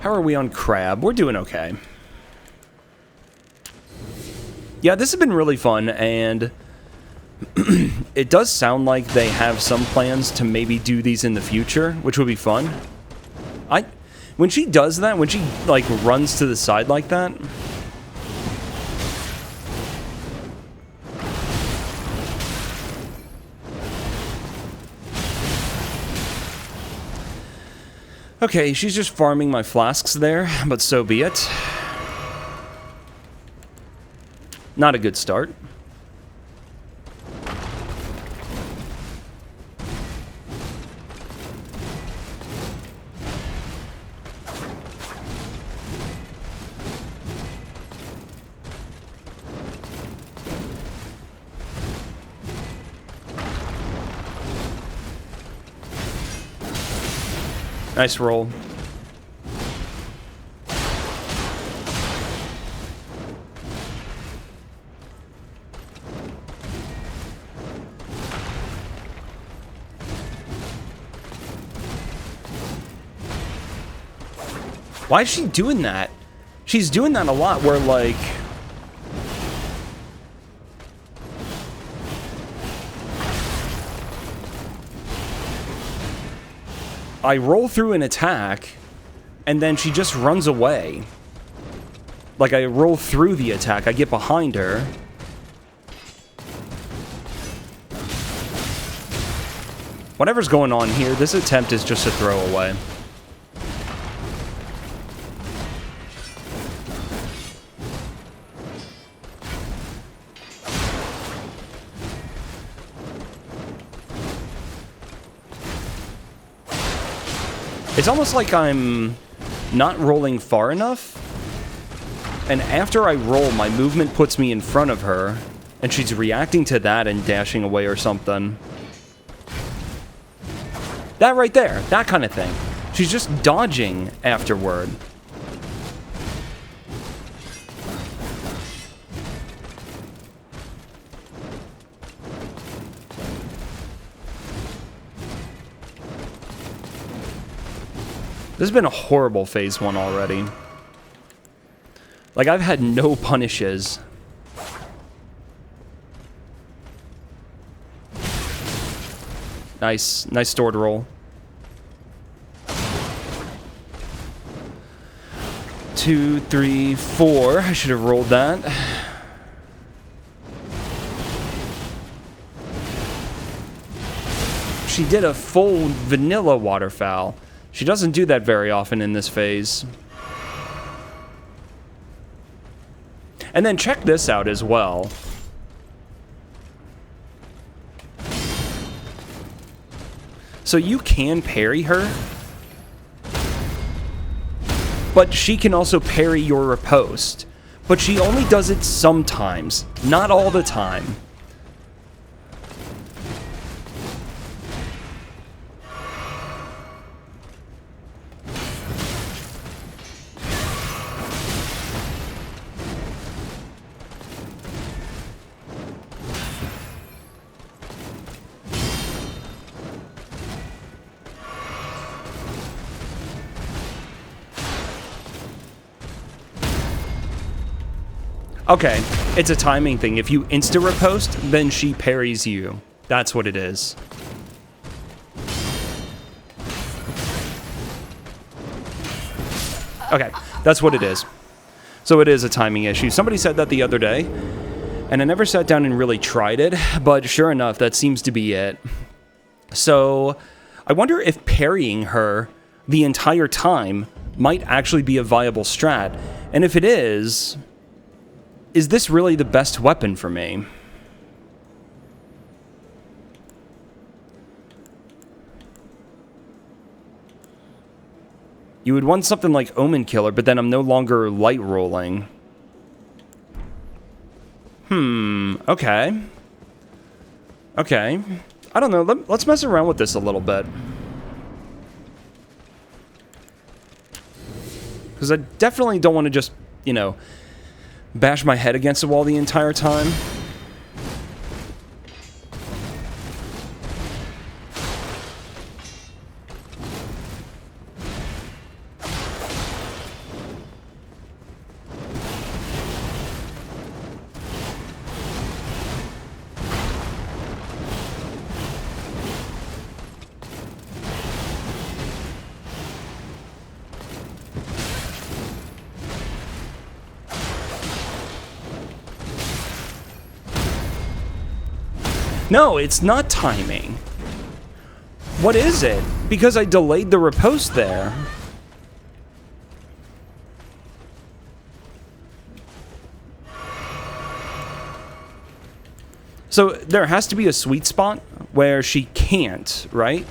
How are we on Crab? We're doing okay. Yeah, this has been really fun, and it does sound like they have some plans to maybe do these in the future, which would be fun. When she does that, when she, like, runs to the side like that... Okay, she's just farming my flasks there, but so be it. Not a good start. Nice roll. Why is she doing that? She's doing that a lot where, like... I roll through an attack, and then she just runs away. Like, I roll through the attack, I get behind her. Whatever's going on here, this attempt is just a throwaway. It's almost like I'm not rolling far enough, and after I roll, my movement puts me in front of her, and she's reacting to that and dashing away or something. That right there, that kind of thing. She's just dodging afterward. This has been a horrible phase 1 already. Like, I've had no punishes. Nice stored roll. 2, 3, 4. I should have rolled that. She did a full vanilla waterfowl. She doesn't do that very often in this phase. And then check this out as well. So you can parry her, but she can also parry your riposte. But she only does it sometimes, not all the time. Okay, it's a timing thing. If you insta-riposte, then she parries you. That's what it is. Okay, that's what it is. So it is a timing issue. Somebody said that the other day, and I never sat down and really tried it, but sure enough, that seems to be it. So I wonder if parrying her the entire time might actually be a viable strat. And if it is this really the best weapon for me? You would want something like Omen Killer, but then I'm no longer light rolling. Okay. Okay. I don't know, let's mess around with this a little bit. Because I definitely don't want to just, you know, bash my head against the wall the entire time. No, it's not timing. What is it? Because I delayed the riposte there. So there has to be a sweet spot where she can't, right?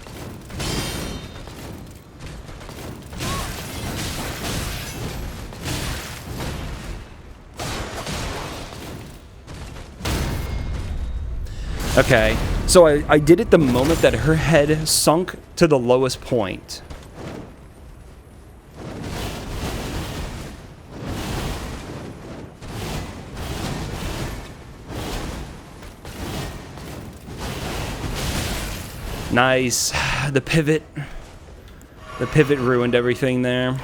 Okay, so I did it the moment that her head sunk to the lowest point. Nice. The pivot. The pivot ruined everything there.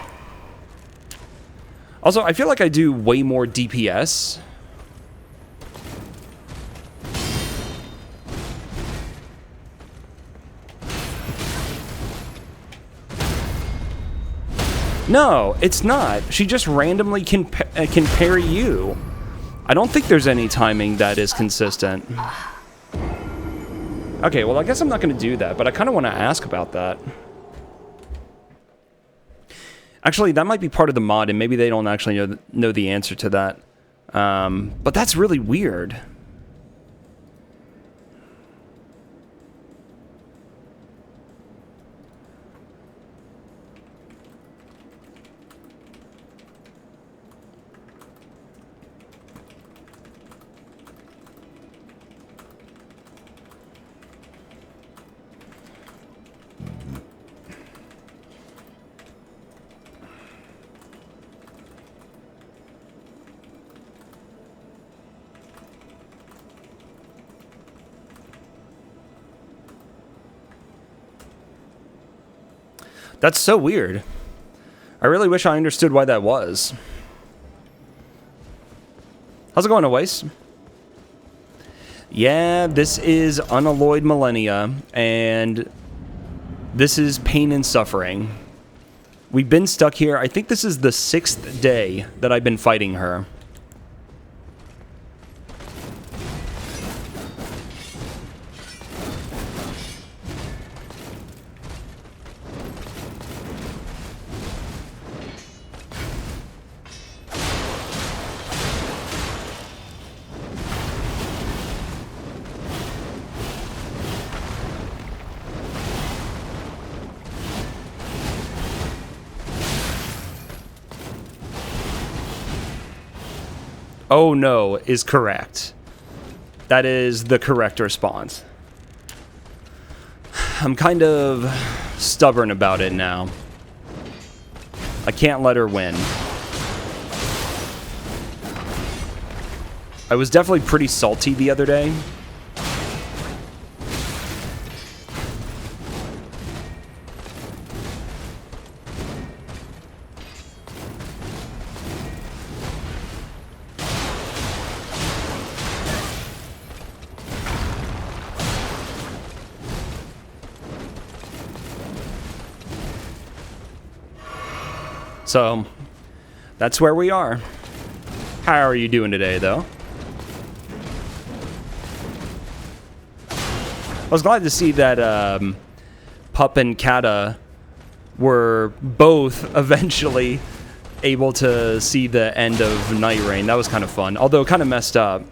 Also, I feel like I do way more DPS. No, it's not. She just randomly can parry you. I don't think there's any timing that is consistent. Okay, well, I guess I'm not going to do that, but I kind of want to ask about that. Actually, that might be part of the mod, and maybe they don't actually know the answer to that. But that's really weird. That's so weird. I really wish I understood why that was. How's it going, Awais? Yeah, this is Unalloyed Millennia, and this is pain and suffering. We've been stuck here. I think this is the 6th day that I've been fighting her. Oh no is correct. That is the correct response. I'm kind of stubborn about it now. I can't let her win. I was definitely pretty salty the other day. So, that's where we are. How are you doing today, though? I was glad to see that Pup and Kata were both eventually able to see the end of Night Rain. That was kind of fun, although kind of messed up.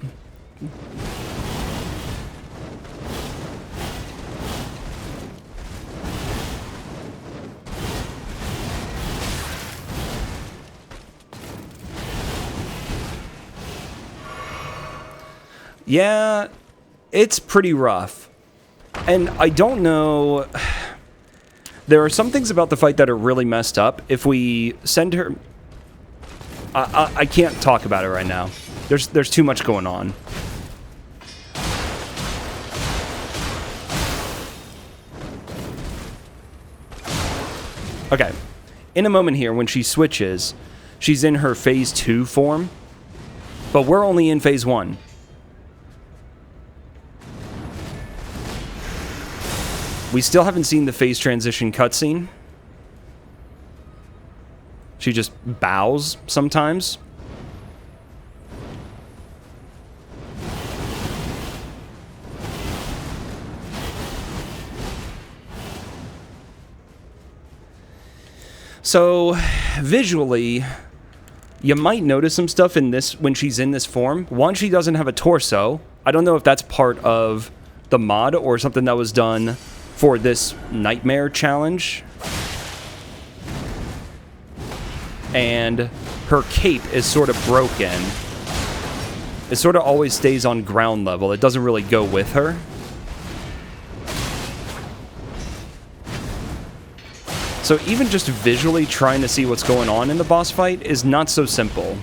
Yeah, it's pretty rough. And I don't know... There are some things about the fight that are really messed up. If we send her... I can't talk about it right now. There's too much going on. Okay. In a moment here, when she switches, she's in her Phase 2 form. But we're only in Phase 1. We still haven't seen the phase transition cutscene. She just bows sometimes. So, visually, you might notice some stuff in this when she's in this form. One, she doesn't have a torso. I don't know if that's part of the mod or something that was done for this Nightmare challenge. And her cape is sort of broken. It sort of always stays on ground level. It doesn't really go with her. So even just visually trying to see what's going on in the boss fight is not so simple.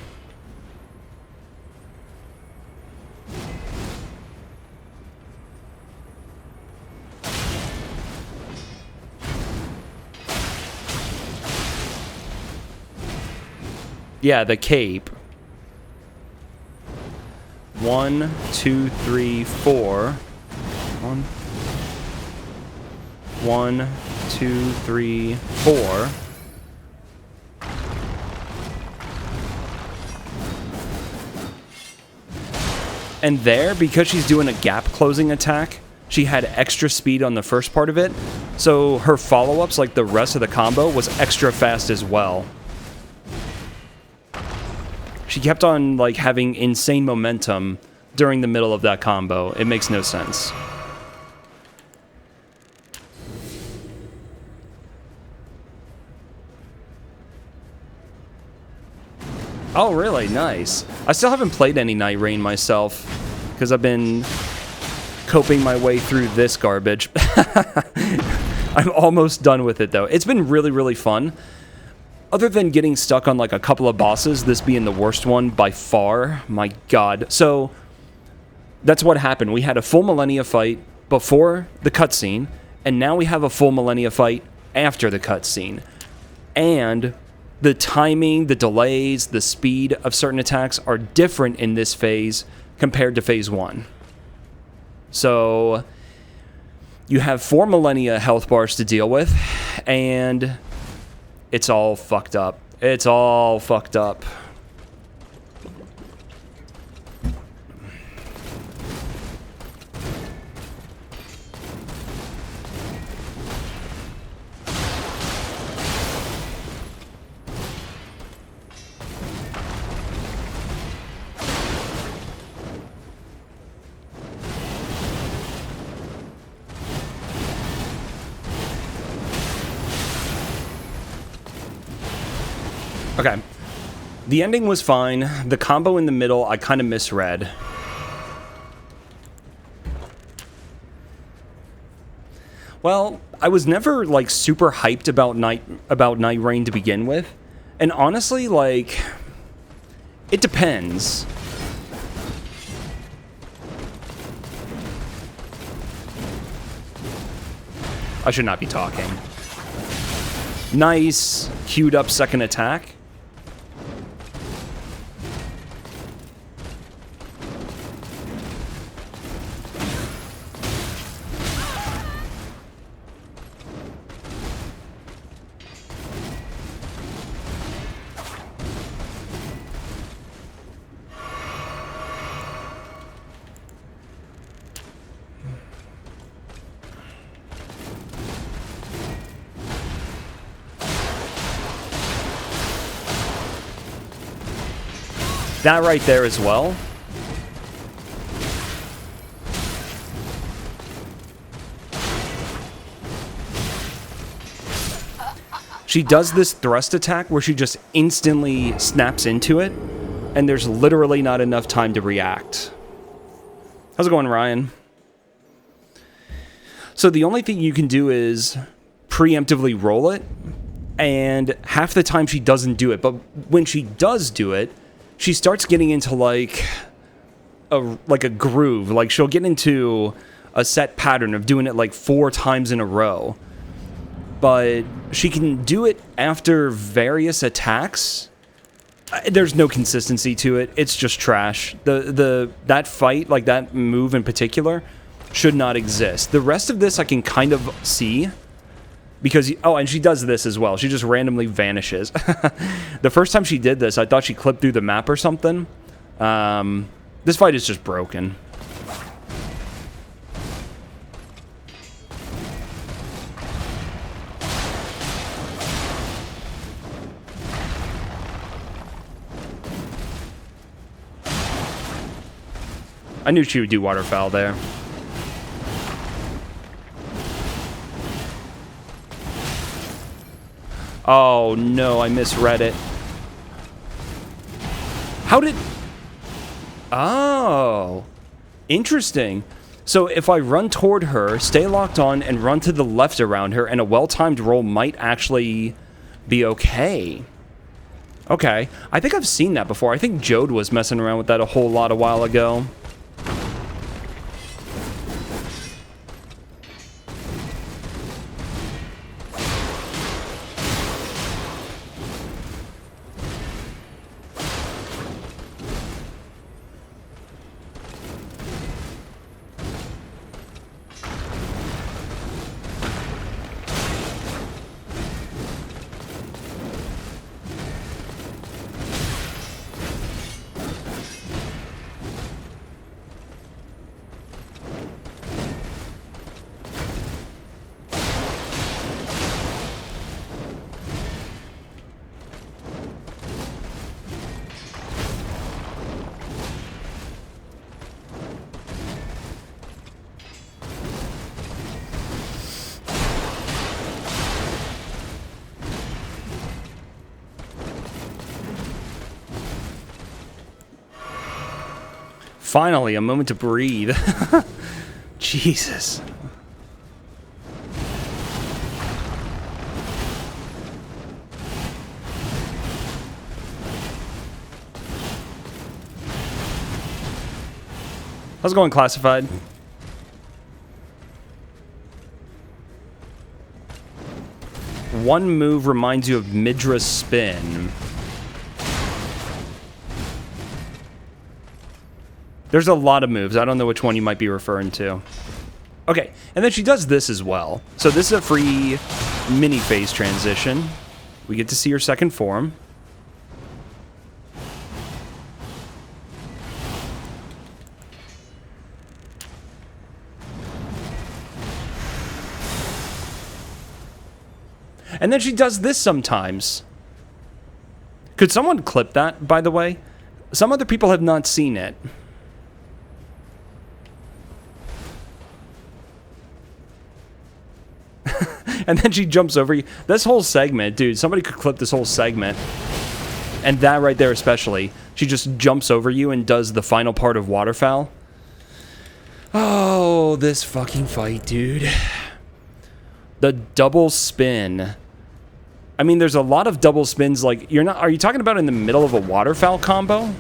Yeah, the cape. 1, 2, 3, 4. 1, 2, 3, 4. And there, because she's doing a gap closing attack, she had extra speed on the first part of it. So her follow-ups, like the rest of the combo, was extra fast as well. She kept on like having insane momentum during the middle of that combo. It makes no sense. Oh, really? Nice. I still haven't played any Night Rain myself, because I've been coping my way through this garbage. I'm almost done with it, though. It's been really, really fun. Other than getting stuck on, like, a couple of bosses, this being the worst one by far. My god. So, that's what happened. We had a full Millennia fight before the cutscene, and now we have a full Millennia fight after the cutscene. And the timing, the delays, the speed of certain attacks are different in this phase compared to phase 1. So, you have 4 Millennia health bars to deal with, and it's all fucked up. It's all fucked up. Okay. The ending was fine. The combo in the middle, I kind of misread. Well, I was never, like, super hyped about Night Rain to begin with. And honestly, like, it depends. I should not be talking. Nice, queued up second attack. That right there as well. She does this thrust attack where she just instantly snaps into it, and there's literally not enough time to react. How's it going, Ryan? So the only thing you can do is preemptively roll it, and half the time she doesn't do it, but when she does do it, she starts getting into like a groove. Like she'll get into a set pattern of doing it like 4 times in a row. But she can do it after various attacks. There's no consistency to it. It's just trash. That fight, like that move in particular, should not exist. The rest of this I can kind of see. Because, oh, and she does this as well. She just randomly vanishes. The first time she did this, I thought she clipped through the map or something. This fight is just broken. I knew she would do waterfowl there. Oh, no, I misread it. How did... Oh. Interesting. So if I run toward her, stay locked on, and run to the left around her, and a well-timed roll might actually be okay. Okay. I think I've seen that before. I think Jode was messing around with that a whole lot a while ago. Finally, a moment to breathe. Jesus. How's it going, Classified? One move reminds you of Mydra's spin. There's a lot of moves. I don't know which one you might be referring to. Okay, and then she does this as well. So this is a free mini phase transition. We get to see her second form. And then she does this sometimes. Could someone clip that, by the way? Some other people have not seen it. And then she jumps over you. This whole segment, dude, somebody could clip this whole segment. And that right there especially. She just jumps over you and does the final part of Waterfowl. Oh, this fucking fight, dude. The double spin. I mean, there's a lot of double spins, like, you're not... Are you talking about in the middle of a Waterfowl combo?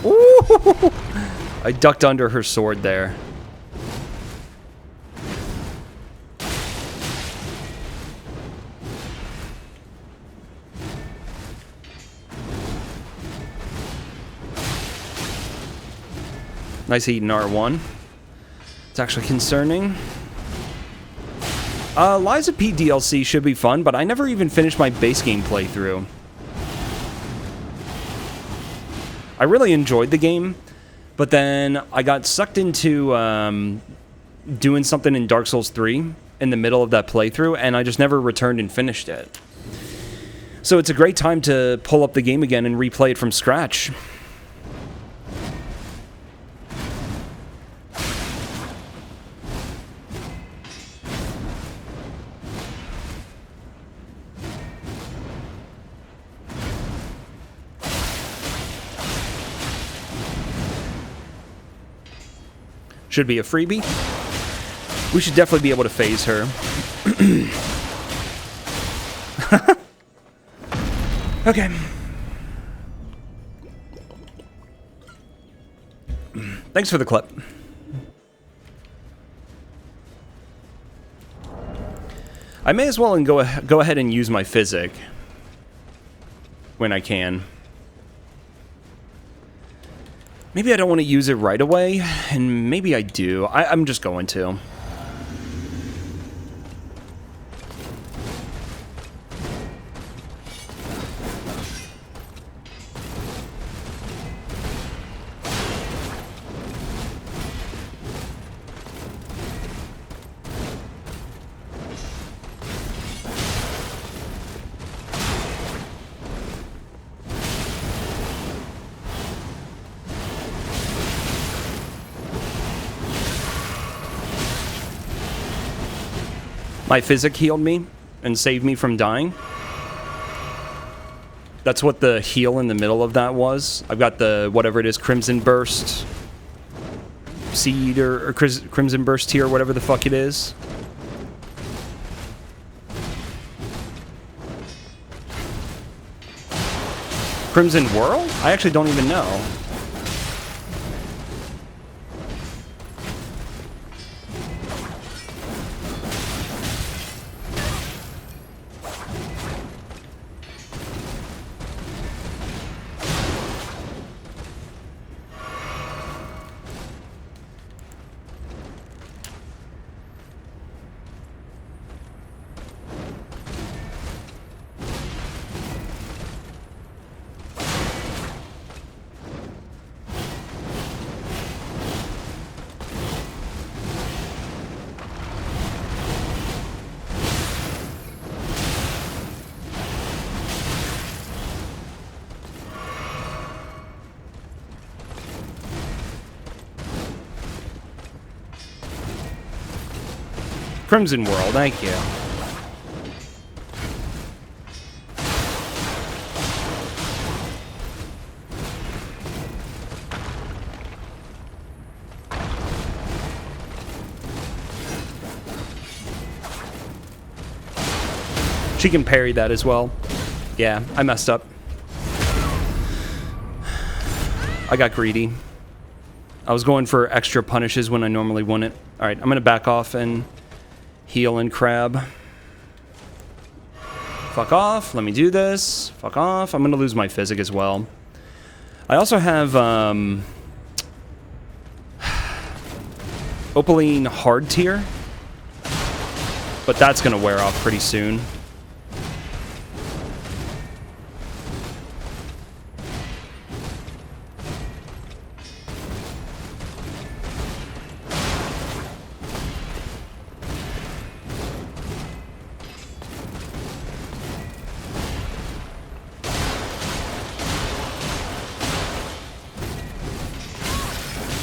Ooh! I ducked under her sword there. Nice heat in R1. It's actually concerning. Lies of P DLC should be fun, but I never even finished my base game playthrough. I really enjoyed the game, but then I got sucked into doing something in Dark Souls 3 in the middle of that playthrough, and I just never returned and finished it. So it's a great time to pull up the game again and replay it from scratch. Should be a freebie. We should definitely be able to phase her. Okay. Thanks for the clip. I may as well go ahead and use my physic when I can. Maybe I don't want to use it right away, and maybe I do. I'm just going to. My physic healed me and saved me from dying. That's what the heal in the middle of that was. I've got the, whatever it is, Crimson Burst Seed or Crimson Burst Tear, whatever the fuck it is. Crimson Whirl? I actually don't even know. Crimson World, thank you. She can parry that as well. Yeah, I messed up. I got greedy. I was going for extra punishes when I normally wouldn't. Alright, I'm going to back off and heal and crab. Fuck off. Let me do this. Fuck off. I'm going to lose my physic as well. I also have Opaline hard tier. But that's going to wear off pretty soon.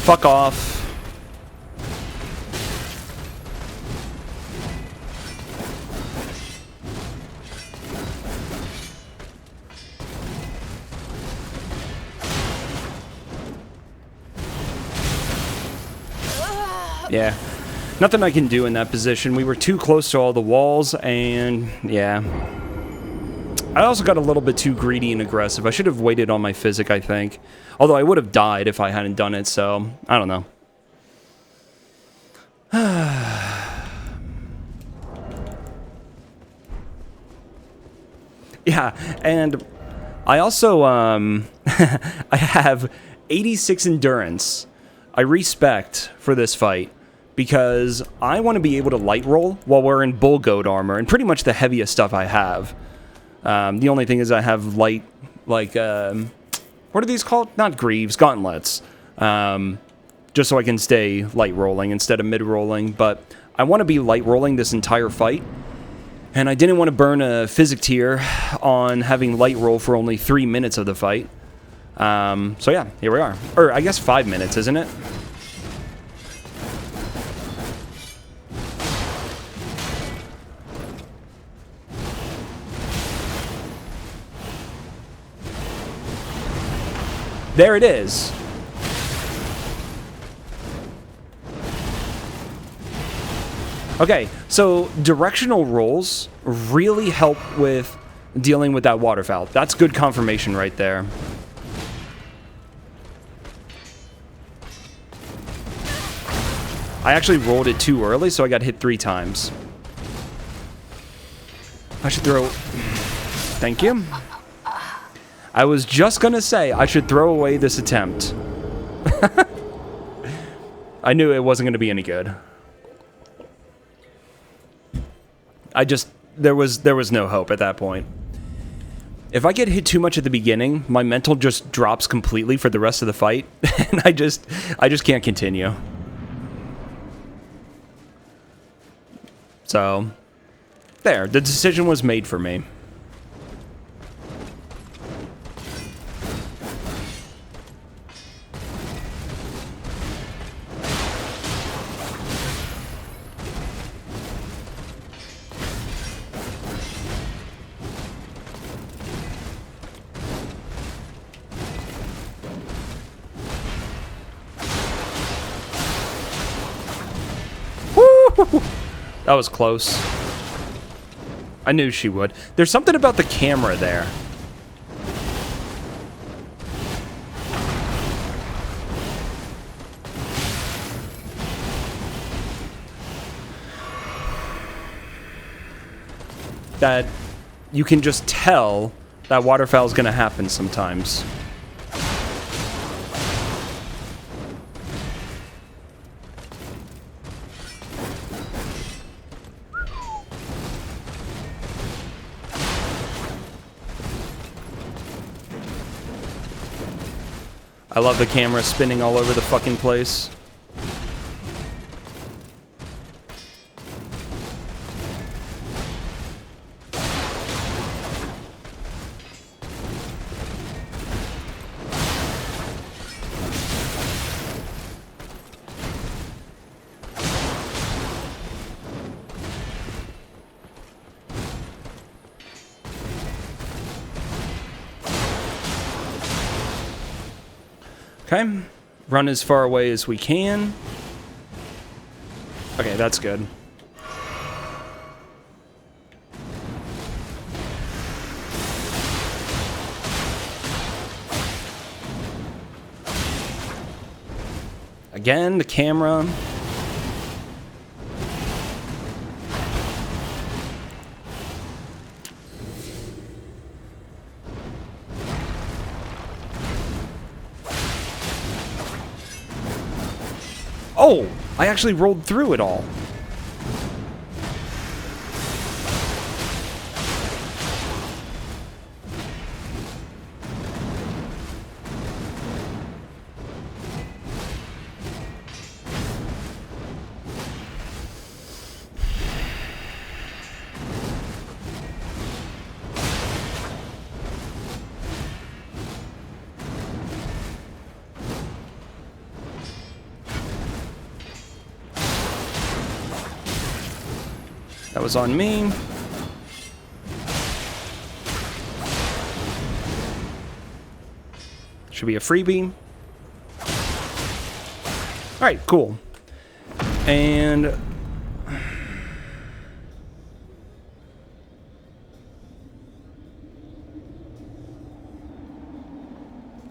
Fuck off. Yeah. Nothing I can do in that position. We were too close to all the walls, and yeah. I also got a little bit too greedy and aggressive. I should have waited on my physic, I think. Although I would have died if I hadn't done it, so I don't know. Yeah, and I also, I have 86 endurance. I respect for this fight because I want to be able to light roll while wearing bull goat armor and pretty much the heaviest stuff I have. The only thing is I have light, like, what are these called? Not greaves, gauntlets. Just so I can stay light rolling instead of mid rolling. But I want to be light rolling this entire fight. And I didn't want to burn a physic tier on having light roll for only 3 minutes of the fight. So yeah, here we are. Or I guess 5 minutes, isn't it? There it is. Okay, so directional rolls really help with dealing with that waterfowl. That's good confirmation right there. I actually rolled it too early, so I got hit 3 times. I should throw... Thank you. I was just gonna say I should throw away this attempt. I knew it wasn't gonna be any good. There was no hope at that point. If I get hit too much at the beginning, my mental just drops completely for the rest of the fight, and I just can't continue. So, there, the decision was made for me. That was close. I knew she would. There's something about the camera there. That you can just tell that waterfowl is going to happen sometimes. I love the camera spinning all over the fucking place. Okay. Run as far away as we can. Okay, that's good. Again, the camera. Oh, I actually rolled through it all. That was on me. Should be a freebie. Alright, cool. And...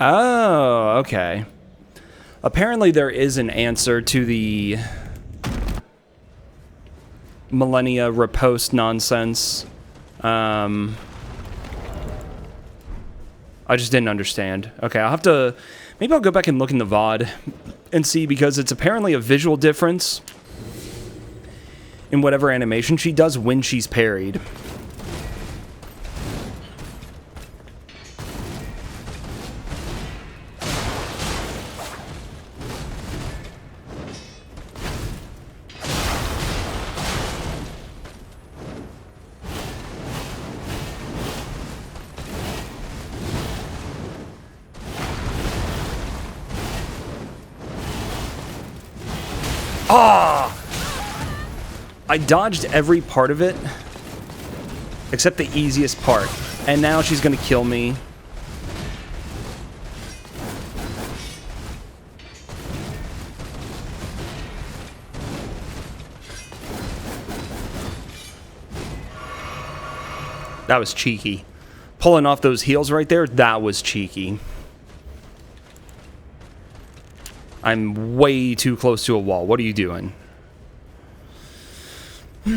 oh, okay. Apparently there is an answer to the millennia riposte nonsense. I just didn't understand. Okay, I'll have to... maybe I'll go back and look in the VOD and see, because it's apparently a visual difference in whatever animation she does when she's parried. Ah! I dodged every part of it except the easiest part, and now she's gonna kill me. That was cheeky. Pulling off those heels right there, that was cheeky. I'm way too close to a wall. What are you doing? That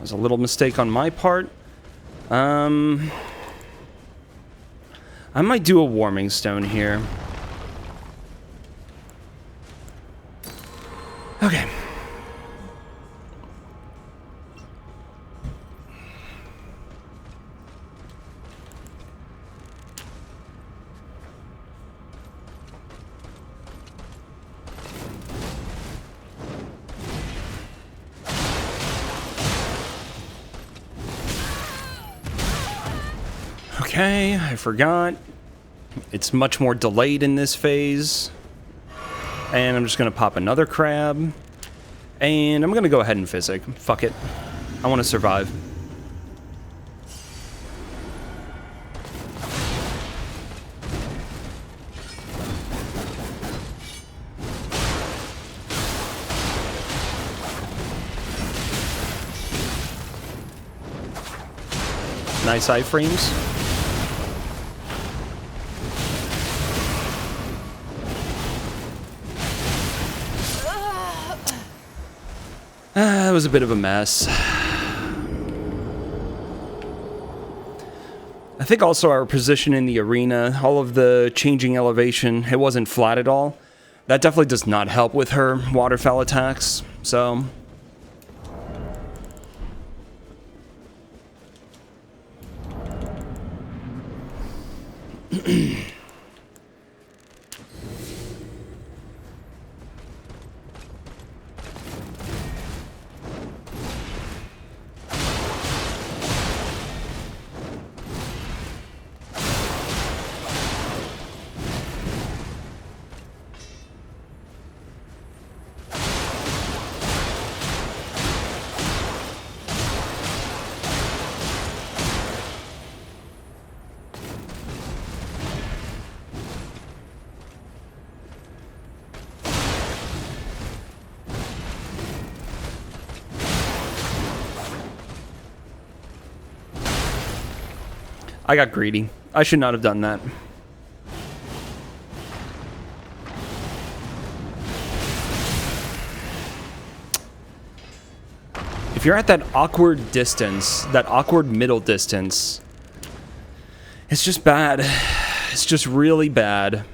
was a little mistake on my part. I might do a warming stone here. Okay. Okay, I forgot. It's much more delayed in this phase. And I'm just gonna pop another crab. And I'm gonna go ahead and physic. Fuck it. I wanna survive. Nice iframes. That was a bit of a mess. I think also our position in the arena, all of the changing elevation, it wasn't flat at all. That definitely does not help with her waterfowl attacks, so... I got greedy. I should not have done that. If you're at that awkward distance, that awkward middle distance, it's just bad. It's just really bad.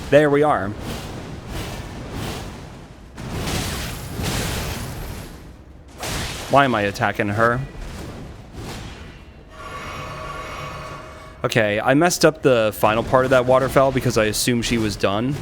There we are. Why am I attacking her? Okay, I messed up the final part of that waterfall because I assumed she was done.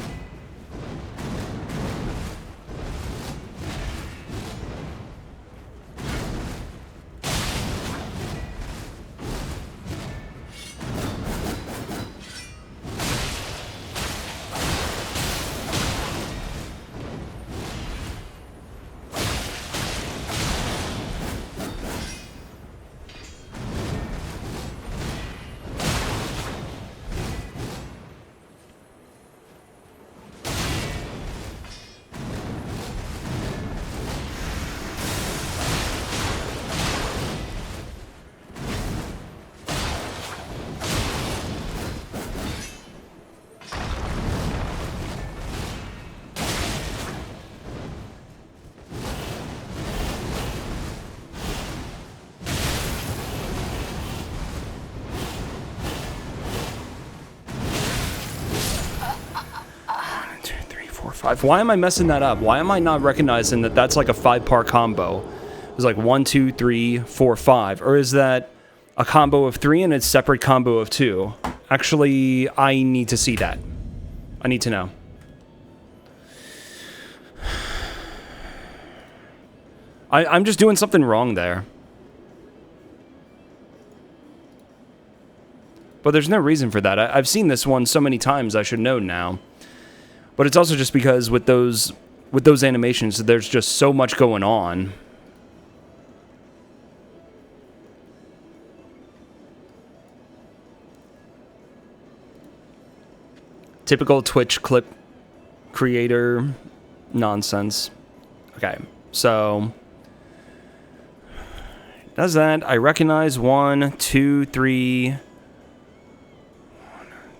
Why am I messing that up? Why am I not recognizing that that's like a 5-part combo? It's like 1, 2, 3, 4, 5. Or is that a combo of 3 and a separate combo of 2? Actually, I need to see that. I need to know. I'm just doing something wrong there. But there's no reason for that. I've seen this one so many times, I should know now. But it's also just because with those animations, there's just so much going on. Typical Twitch clip creator nonsense. Okay, so does that. I recognize 1, 2, 3. 1,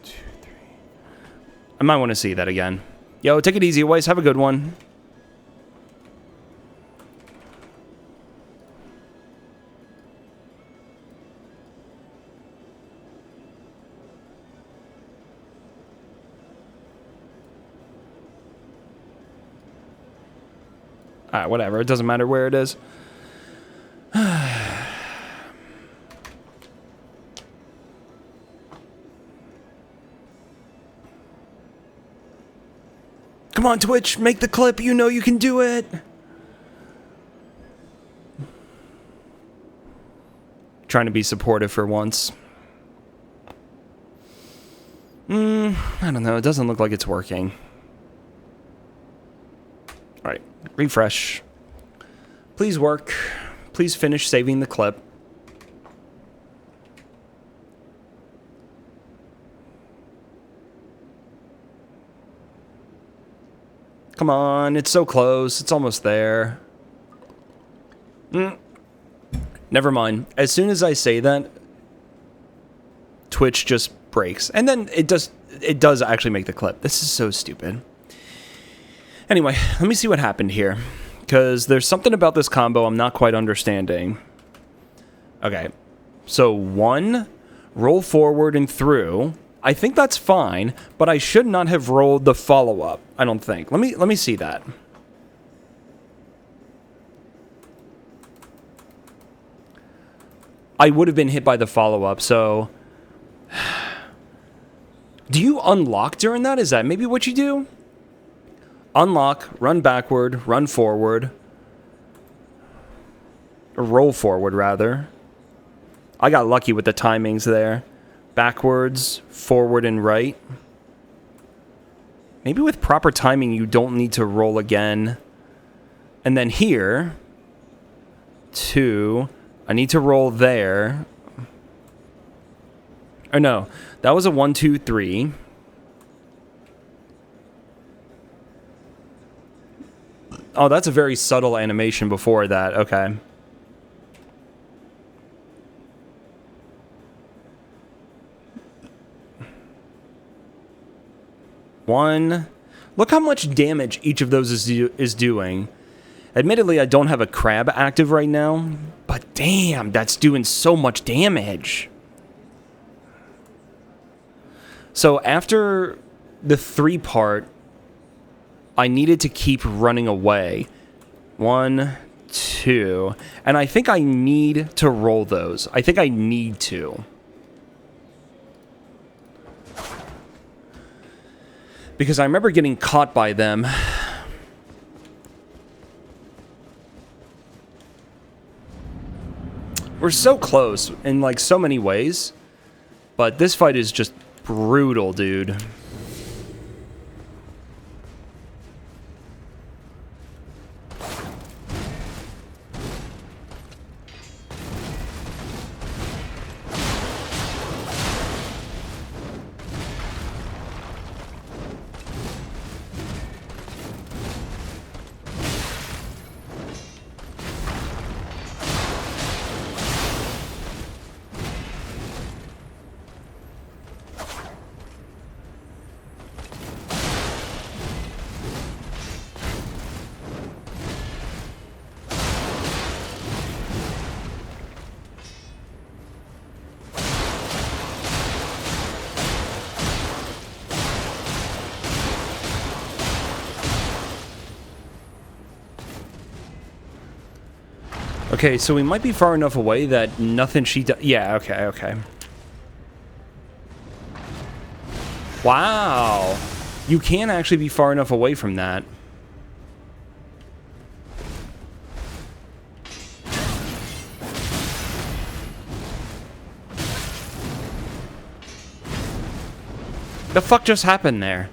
2, 3. I might want to see that again. Yo, take it easy, Weiss. Have a good one. Alright, whatever. It doesn't matter where it is. Come on, Twitch, make the clip. You know you can do it. Trying to be supportive for once. I don't know. It doesn't look like it's working. All right, refresh. Please work. Please finish saving the clip. Come on, it's so close. It's almost there. Never mind. As soon as I say that, Twitch just breaks. And then it does actually make the clip. This is so stupid. Anyway, let me see what happened here. Because there's something about this combo I'm not quite understanding. Okay. So 1, roll forward and through. I think that's fine, but I should not have rolled the follow-up. I don't think. Let me see that. I would have been hit by the follow-up, so... Do you unlock during that? Is that maybe what you do? Unlock, run backward, run forward. Or roll forward, rather. I got lucky with the timings there. Backwards, forward, and right. Maybe with proper timing, you don't need to roll again. And then here, 2, I need to roll there. Or no, that was a 1, 2, 3. Oh, that's a very subtle animation before that. Okay. One. Look how much damage each of those is doing. Admittedly, I don't have a crab active right now, but damn, that's doing so much damage. So after the 3 part, I needed to keep running away. 1, 2, and I think I need to roll those. I think I need to. Because I remember getting caught by them. We're so close in, like, so many ways. But this fight is just brutal, dude. Okay, so we might be far enough away that nothing she does... Yeah, okay, okay. Wow. You can actually be far enough away from that. The fuck just happened there?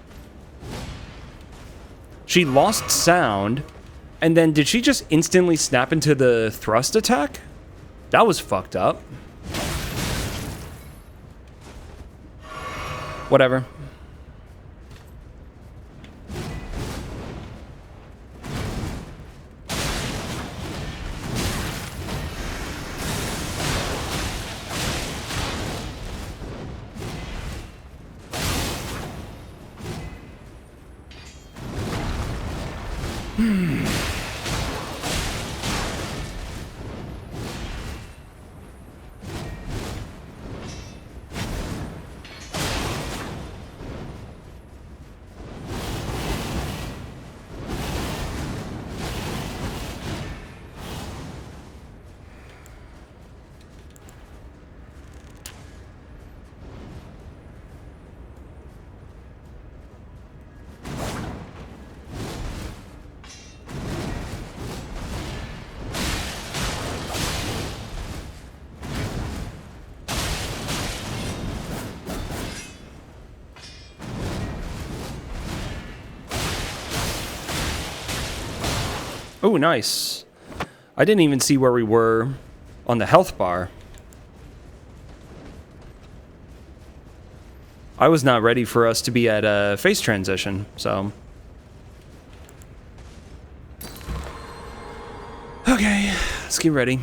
She lost sound... And then, did she just instantly snap into the thrust attack? That was fucked up. Whatever. Oh, nice. I didn't even see where we were on the health bar. I was not ready for us to be at a face transition, so... Okay, let's get ready.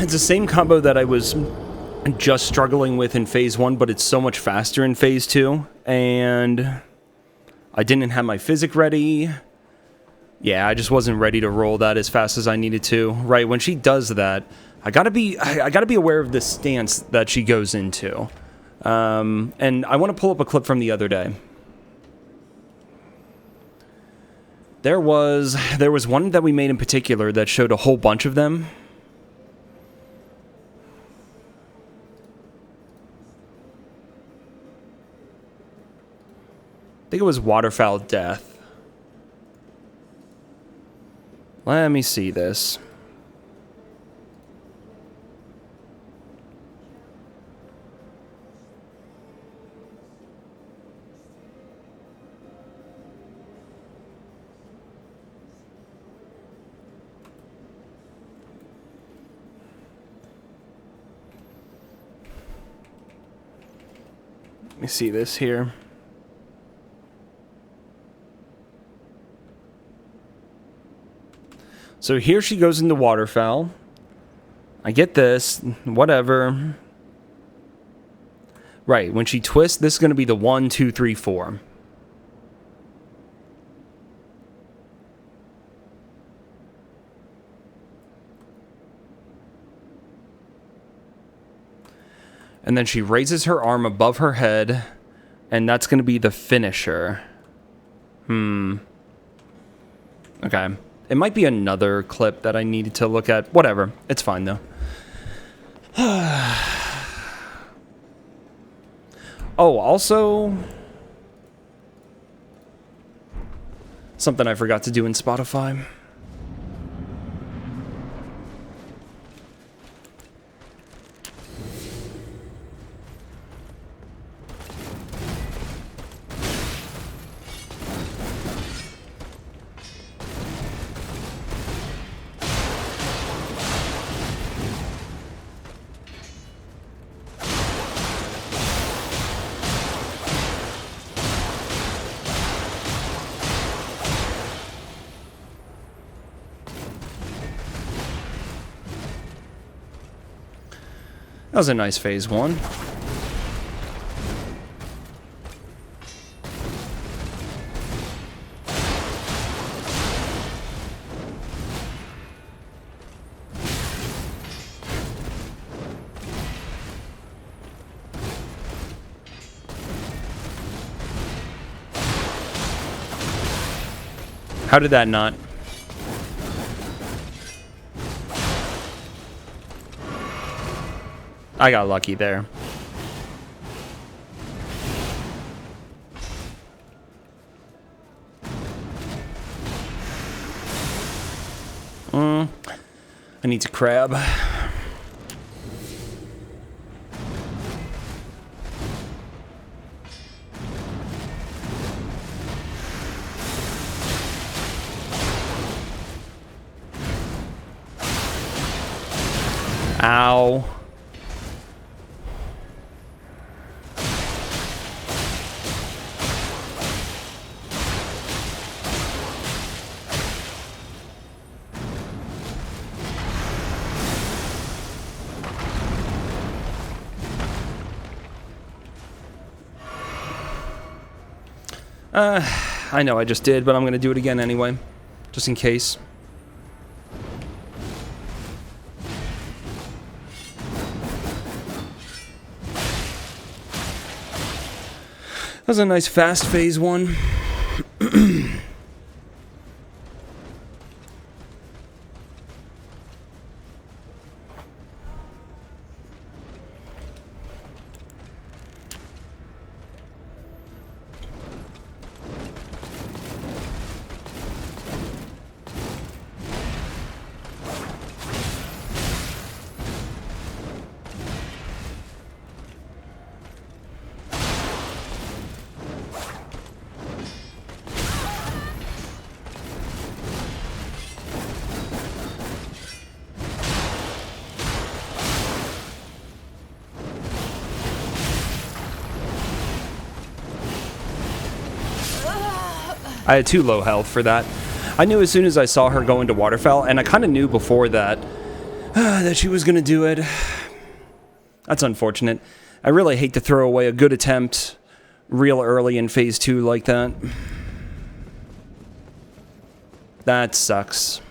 It's the same combo that I was just struggling with in Phase 1, but it's so much faster in Phase 2. And I didn't have my physic ready. Yeah, I just wasn't ready to roll that as fast as I needed to. Right, when she does that, I gotta be aware of the stance that she goes into. And I want to pull up a clip from the other day. There was one that we made in particular that showed a whole bunch of them. I think it was Waterfowl Death. Let me see this. Let me see this here. So here she goes into Waterfowl. I get this. Whatever. Right, when she twists, this is going to be the 1, 2, 3, 4. And then she raises her arm above her head, and that's going to be the finisher. Okay. It might be another clip that I needed to look at. Whatever. It's fine, though. Oh, also... something I forgot to do in Spotify. That was a nice phase 1. How did that not? I got lucky there. I need to crab. Ow. I know I just did, but I'm going to do it again anyway, just in case. That was a nice fast phase 1. I had too low health for that. I knew as soon as I saw her go into Waterfowl, and I kind of knew before that that she was going to do it. That's unfortunate. I really hate to throw away a good attempt real early in phase 2 like that. That sucks.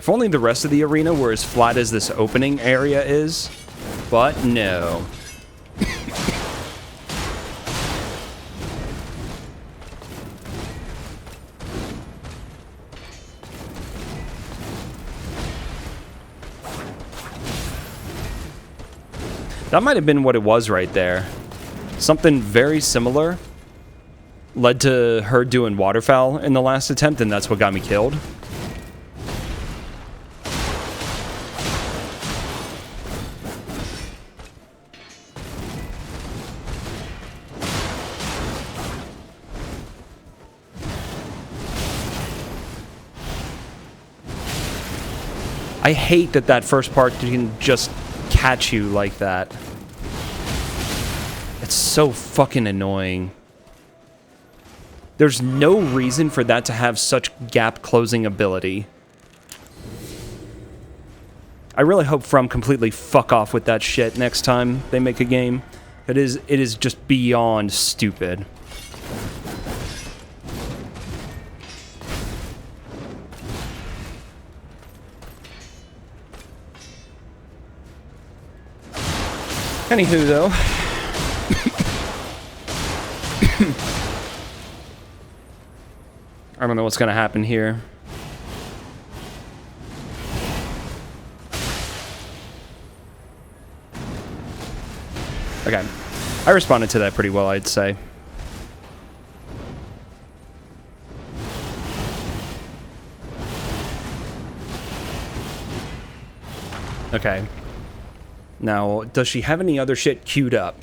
If only the rest of the arena were as flat as this opening area is, but no. That might have been what it was right there. Something very similar led to her doing waterfowl in the last attempt, and that's what got me killed. I hate that that first part can just catch you like that. It's so fucking annoying. There's no reason for that to have such gap closing ability. I really hope From completely fuck off with that shit next time they make a game. It is just beyond stupid. Anywho, though. I don't know what's gonna happen here. Okay. I responded to that pretty well, I'd say. Okay. Now, does she have any other shit queued up?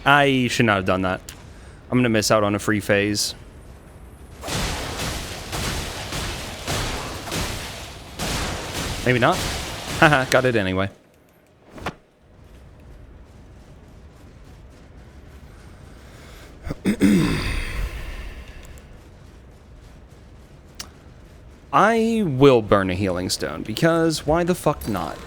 I should not have done that. I'm gonna miss out on a free phase. Maybe not. Haha, got it anyway. I will burn a healing stone, because why the fuck not?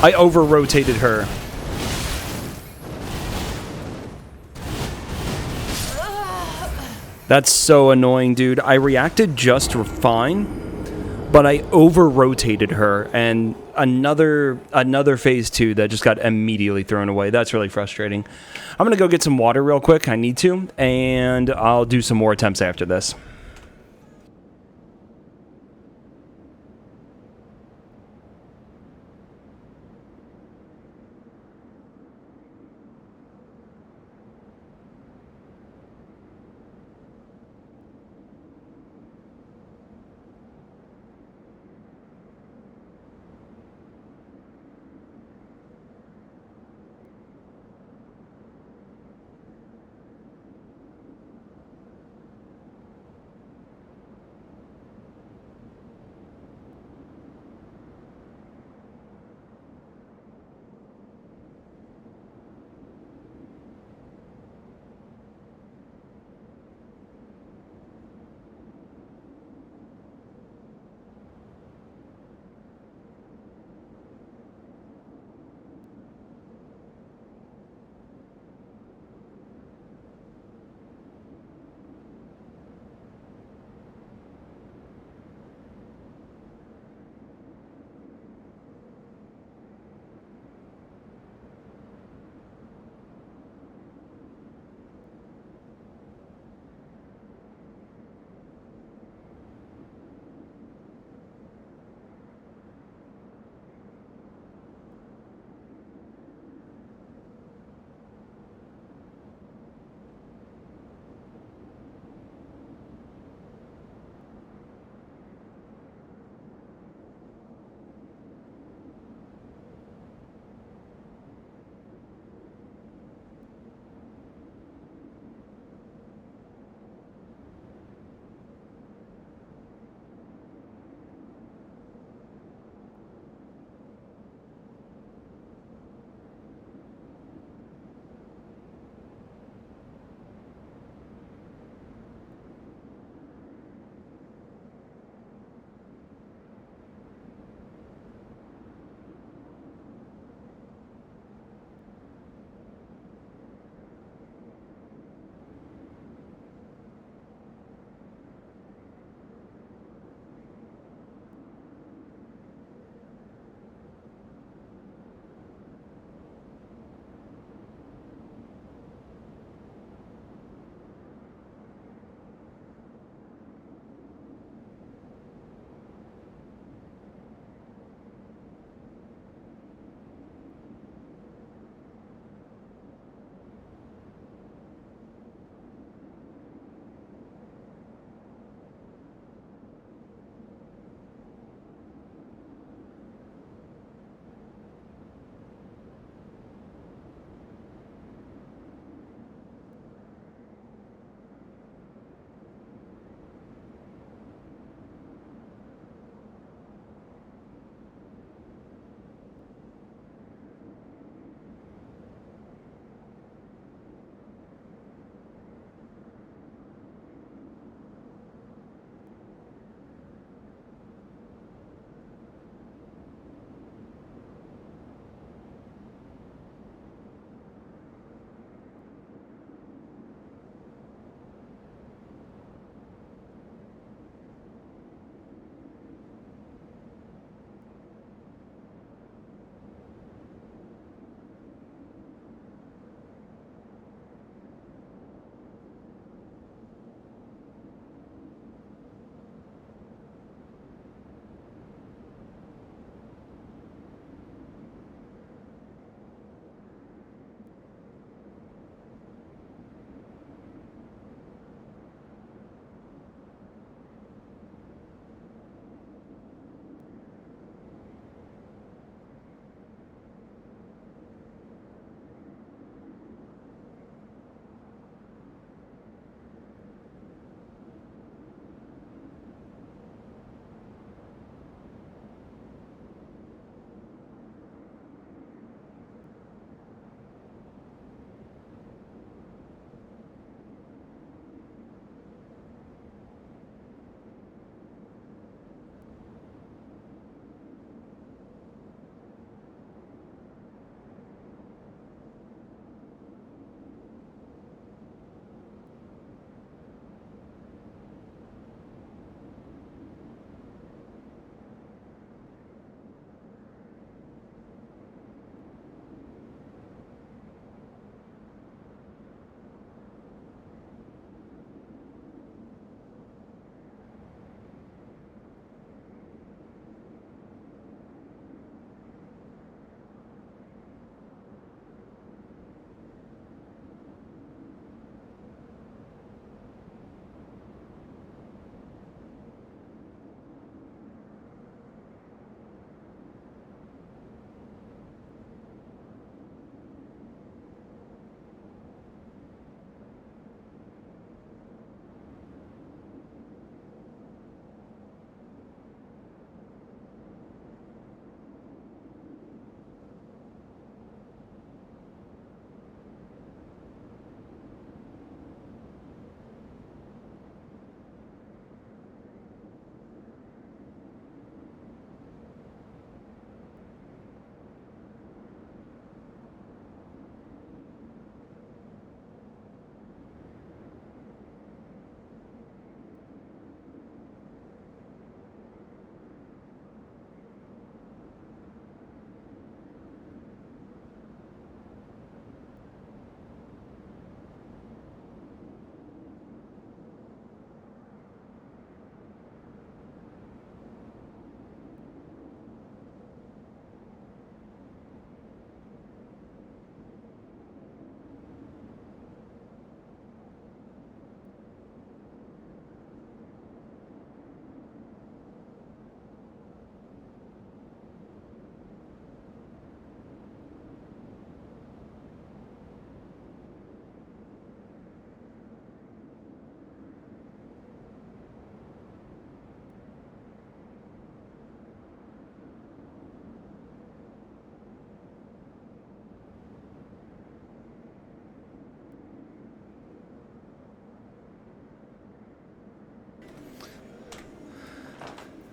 I over-rotated her. That's so annoying, dude. I reacted just fine, but I over-rotated her, and another phase 2 that just got immediately thrown away. That's really frustrating. I'm gonna go get some water real quick. I need to, and I'll do some more attempts after this.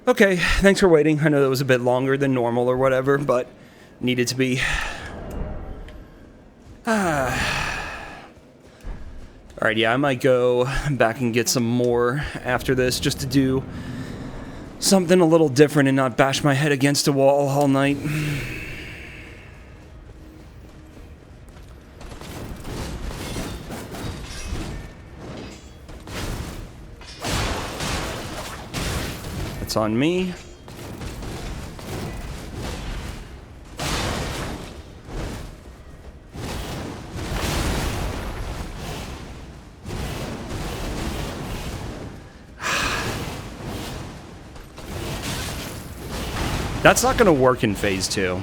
Okay, thanks for waiting. I know that was a bit longer than normal or whatever, but needed to be. Alright, yeah, I might go back and get some more after this just to do something a little different and not bash my head against a wall all night. That's on me. That's not going to work in phase 2.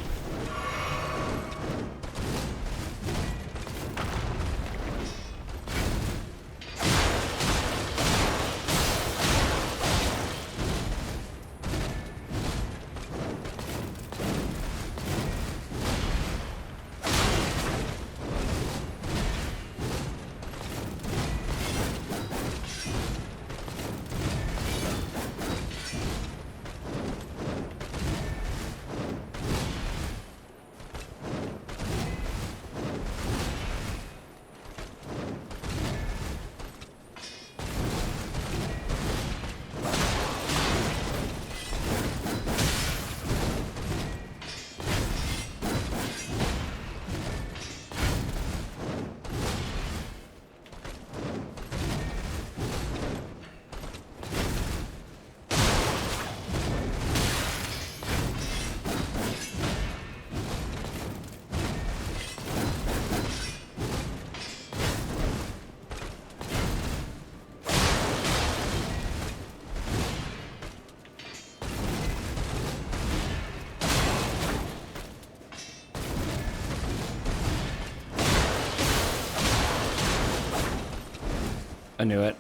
I knew it.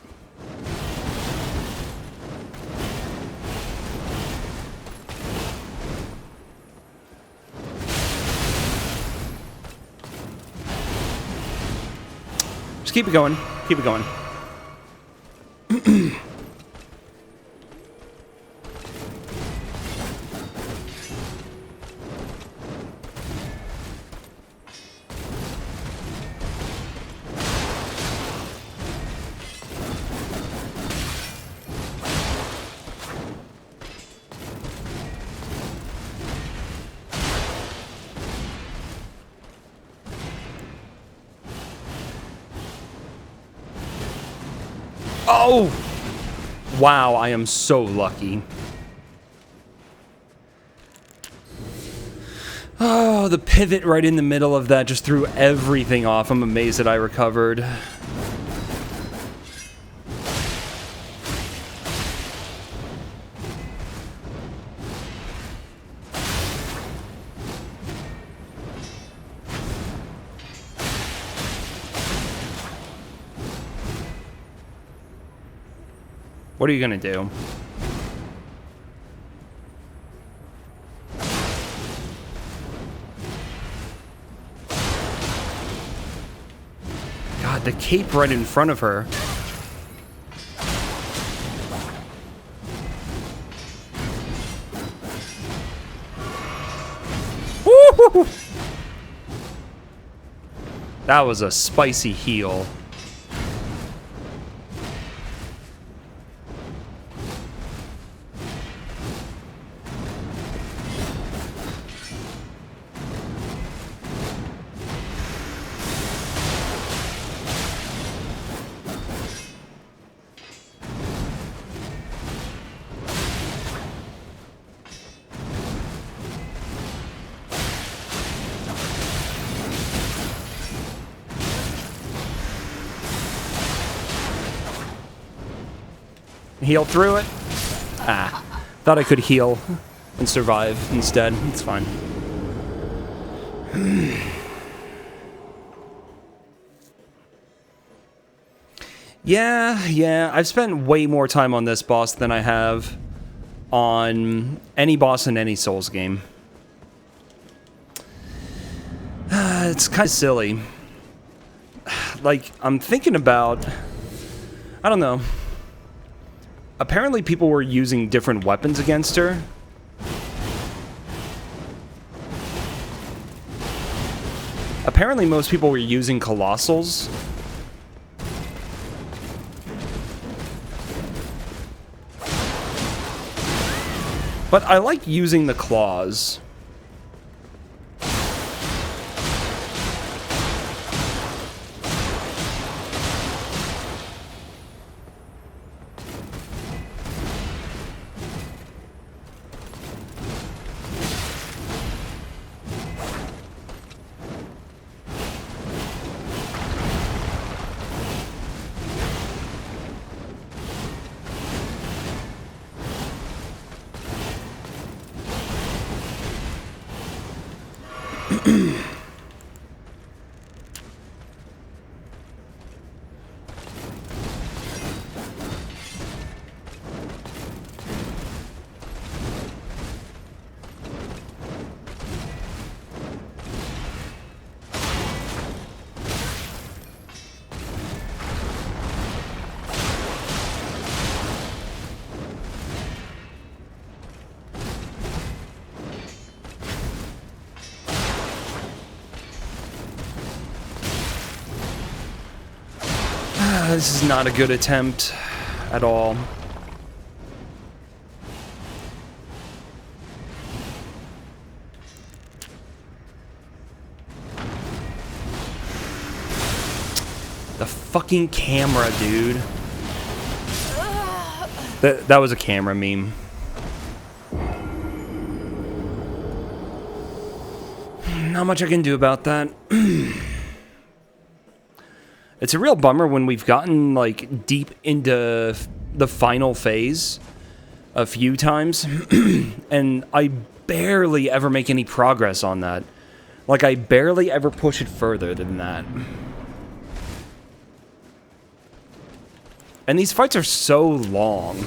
Just keep it going. Keep it going. Oh! Wow, I am so lucky. Oh, the pivot right in the middle of that just threw everything off. I'm amazed that I recovered. What are you gonna do? God, the cape right in front of her. Woo-hoo-hoo. That was a spicy heal. Heal through it. Ah, thought I could heal and survive instead. It's fine. Yeah, I've spent way more time on this boss than I have on any boss in any Souls game. It's kind of silly. Like, I'm thinking about, I don't know, apparently people were using different weapons against her. Apparently most people were using Colossals. But I like using the claws. This is not a good attempt at all. The fucking camera, dude. That was a camera meme. Not much I can do about that. It's a real bummer when we've gotten, like, deep into the final phase a few times, and I barely ever make any progress on that. Like, I barely ever push it further than that. And these fights are so long.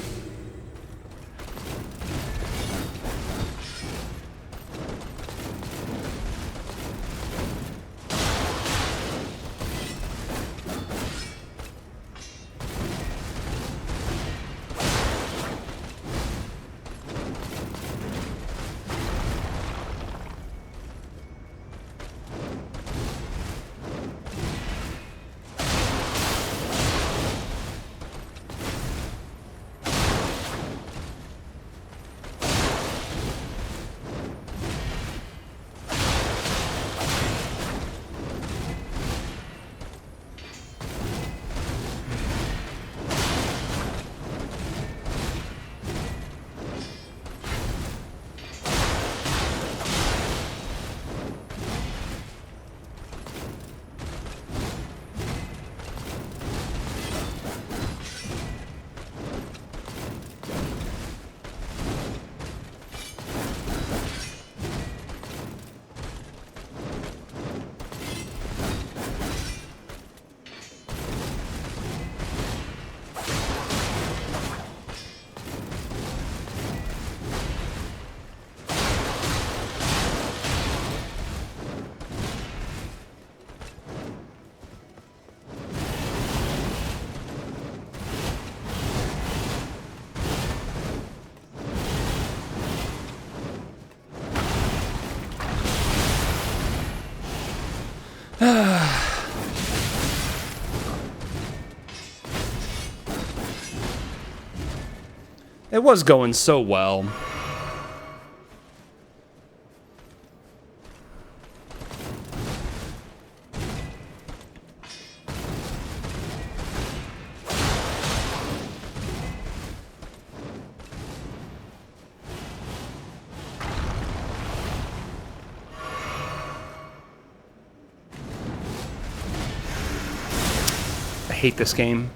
It was going so well. I hate this game.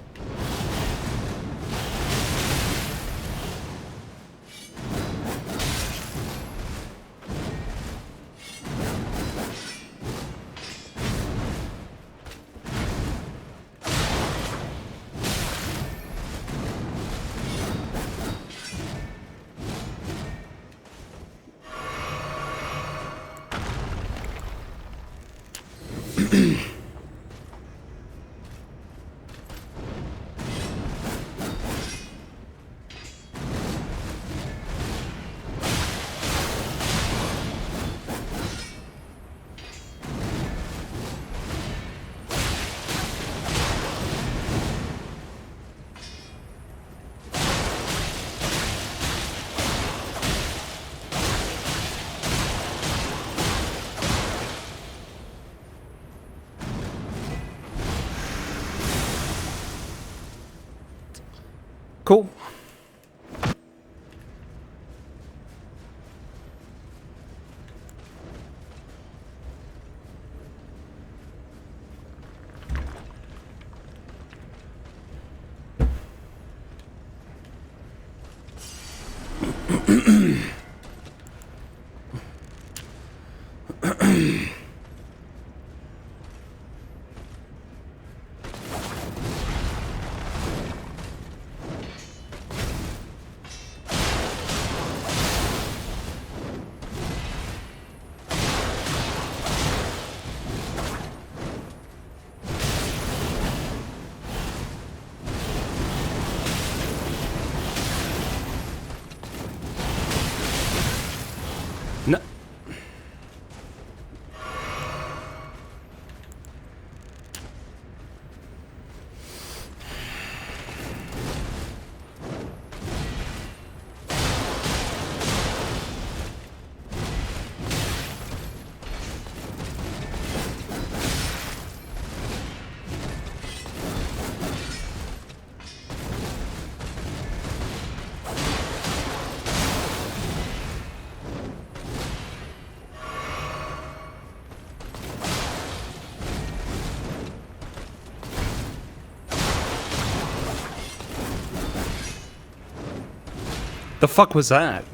No. The fuck was that?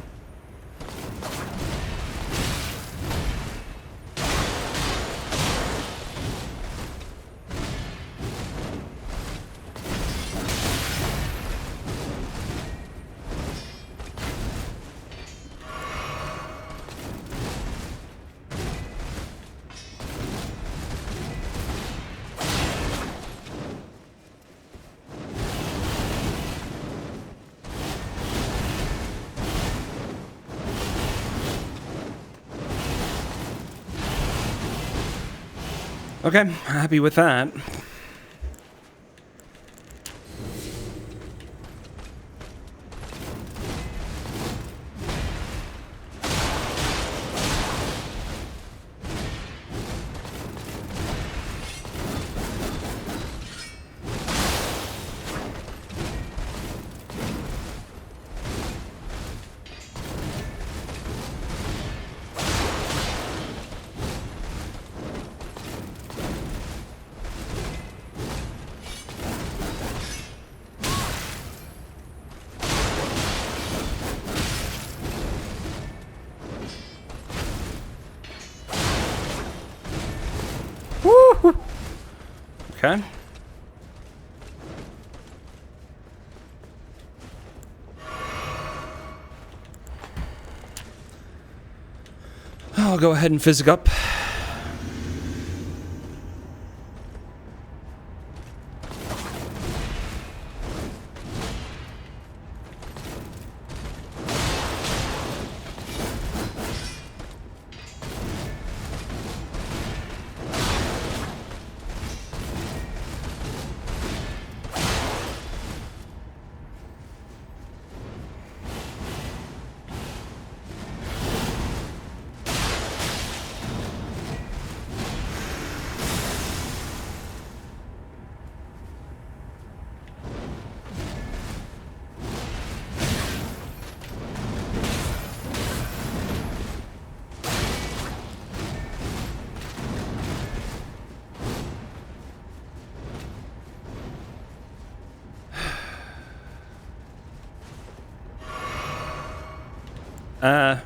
Okay, happy with that. Woo! Okay. I'll go ahead and physic up.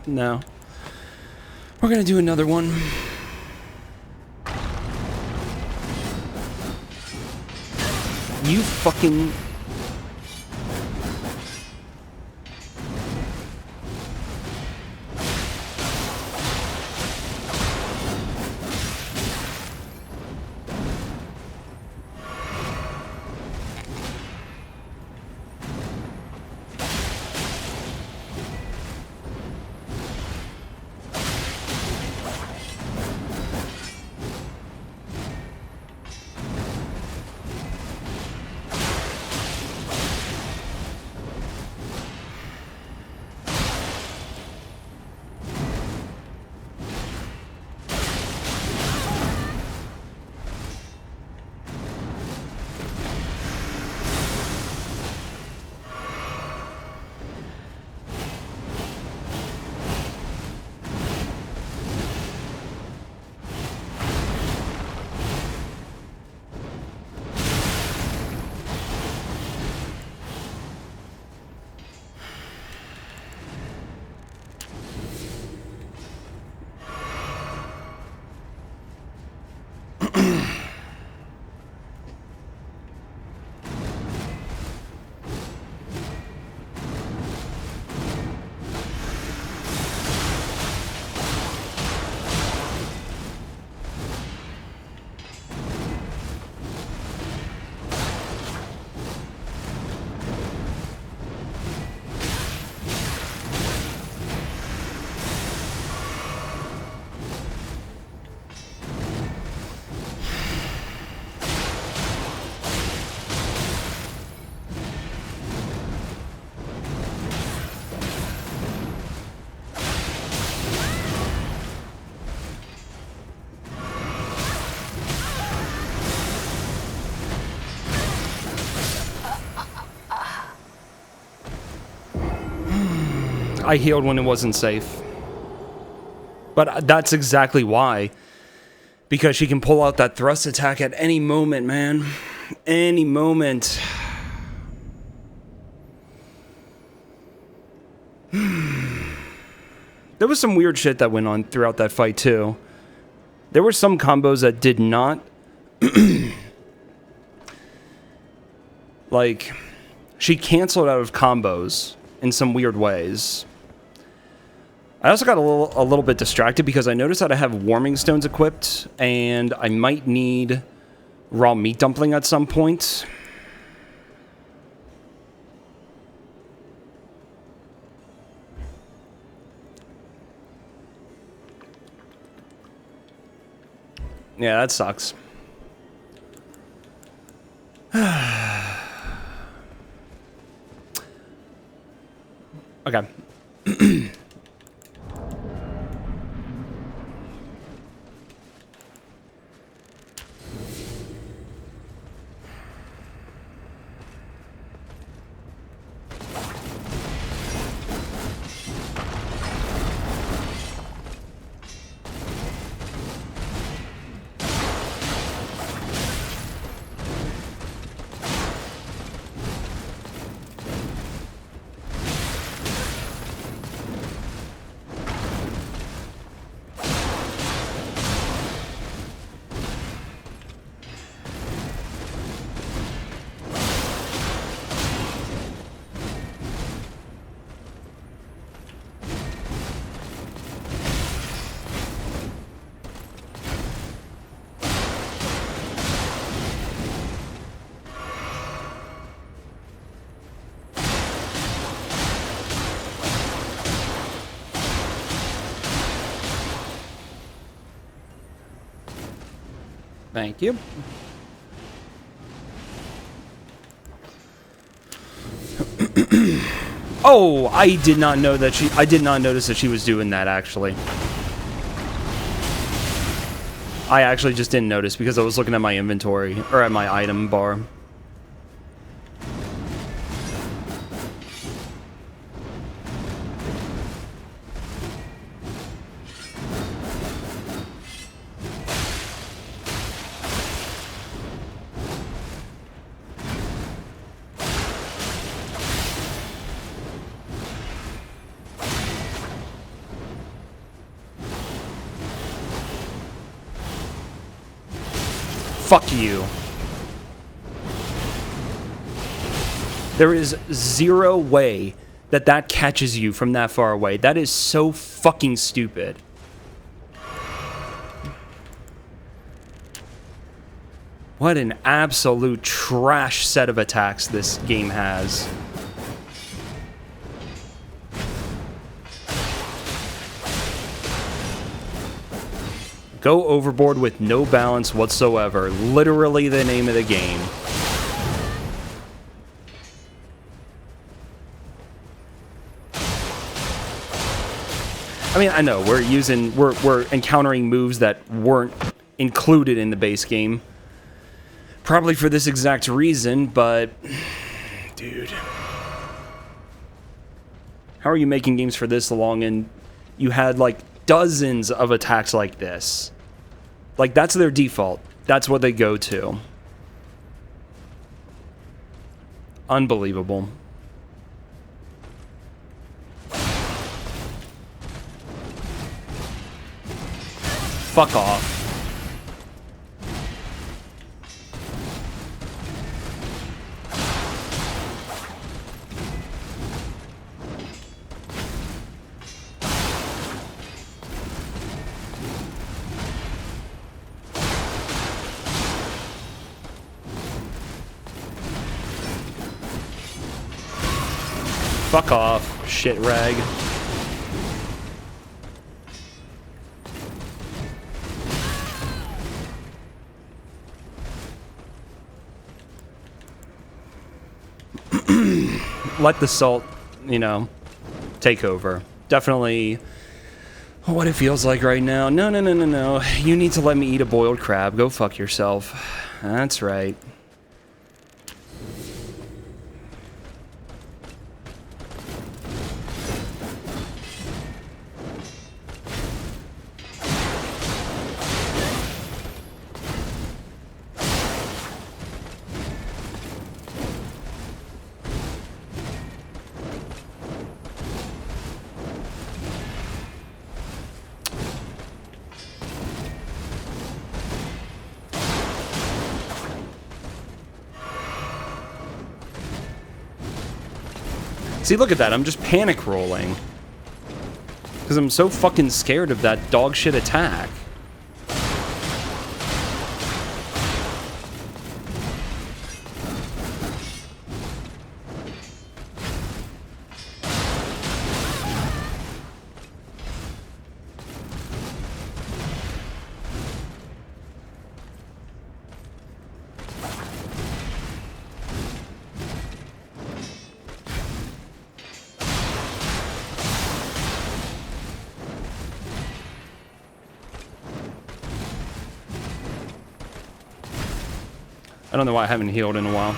No. We're gonna do another one. You fucking... I healed when it wasn't safe. But that's exactly why. Because she can pull out that thrust attack at any moment, man. Any moment. There was some weird shit that went on throughout that fight, too. There were some combos that did not... like, she canceled out of combos in some weird ways. I also got a little bit distracted because I noticed that I have warming stones equipped, and I might need raw meat dumpling at some point. Yeah, that sucks. Okay. Thank you. Oh, I did not know that I did not notice that she was doing that, actually. I actually just didn't notice because I was looking at my inventory, or at my item bar. Fuck you. There is zero way that that catches you from that far away. That is so fucking stupid. What an absolute trash set of attacks this game has. Go overboard with no balance whatsoever. Literally the name of the game. I mean, I know we're encountering moves that weren't included in the base game. Probably for this exact reason, but dude. How are you making games for this long and you had like dozens of attacks like this? Like, that's their default. That's what they go to. Unbelievable. Fuck off. Fuck off, shit rag. Let the salt, you know, take over. Definitely what it feels like right now. No, no, no, no, no. You need to let me eat a boiled crab. Go fuck yourself. That's right. See, look at that. I'm just panic rolling. Because I'm so fucking scared of that dog shit attack. I don't know why I haven't healed in a while.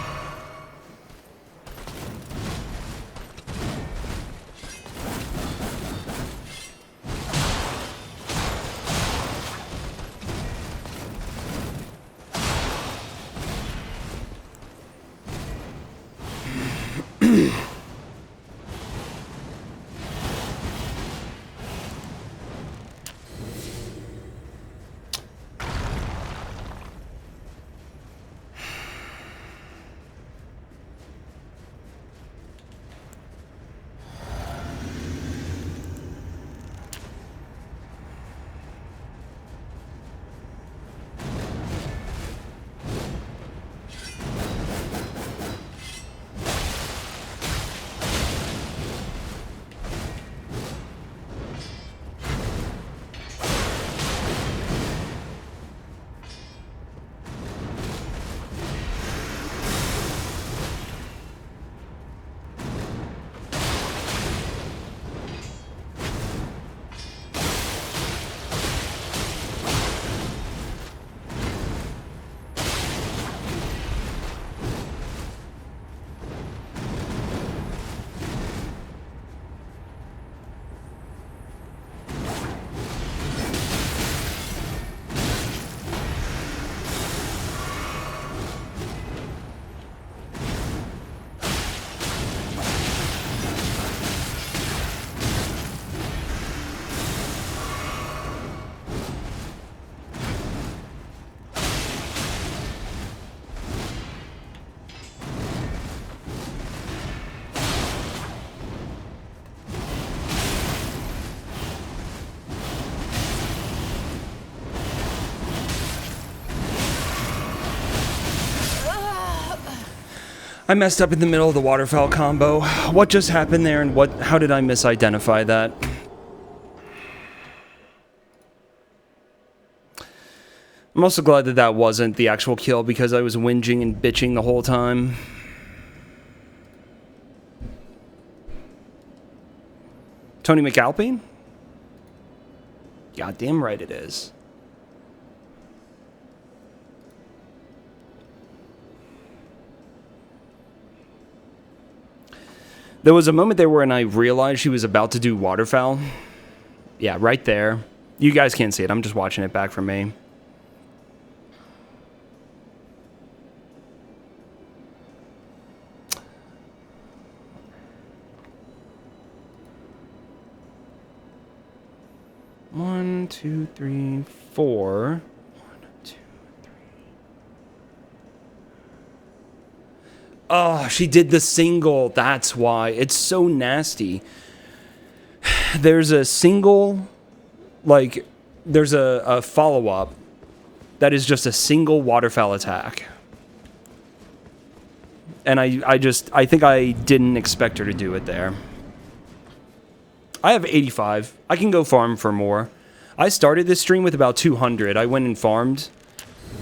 I messed up in the middle of the waterfowl combo. What just happened there, and how did I misidentify that? I'm also glad that that wasn't the actual kill because I was whinging and bitching the whole time. Tony McAlpine? Goddamn right it is. There was a moment there when I realized she was about to do waterfowl. Yeah, right there. You guys can't see it. I'm just watching it back from me. One, two, three, four. Oh, she did the single. That's why. It's so nasty. There's a single, like, there's a follow-up that is just a single waterfowl attack. And I think I didn't expect her to do it there. I have 85. I can go farm for more. I started this stream with about 200. I went and farmed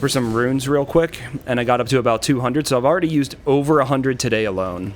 for some runes real quick, and I got up to about 200, so I've already used over 100 today alone.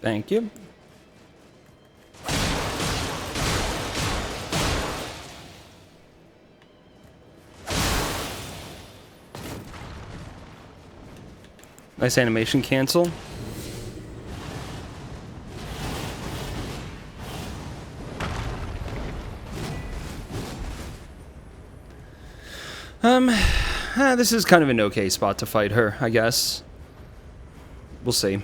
Thank you. Nice animation cancel. This is kind of an okay spot to fight her, I guess. We'll see.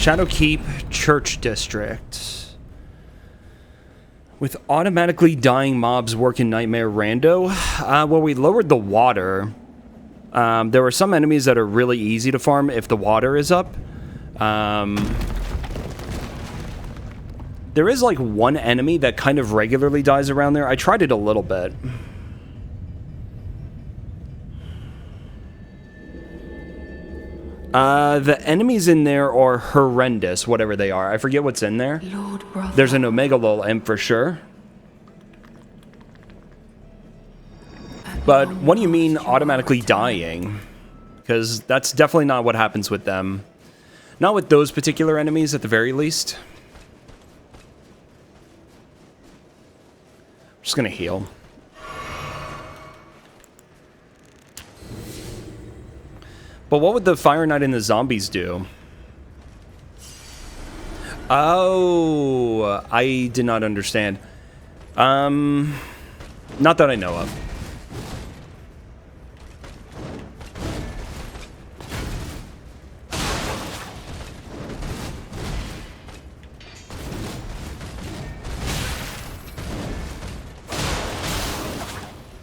Shadowkeep Church District. With automatically dying mobs work in Nightmare Rando. Well, we lowered the water. There were some enemies that are really easy to farm if the water is up. There is like one enemy that kind of regularly dies around there. I tried it a little bit. The enemies in there are horrendous, whatever they are. I forget what's in there. There's an Omega Lol imp for sure. But what do you mean automatically dying? Because that's definitely not what happens with them. Not with those particular enemies, at the very least. I'm just gonna heal. But what would the Fire Knight and the zombies do? Oh, I did not understand. Not that I know of.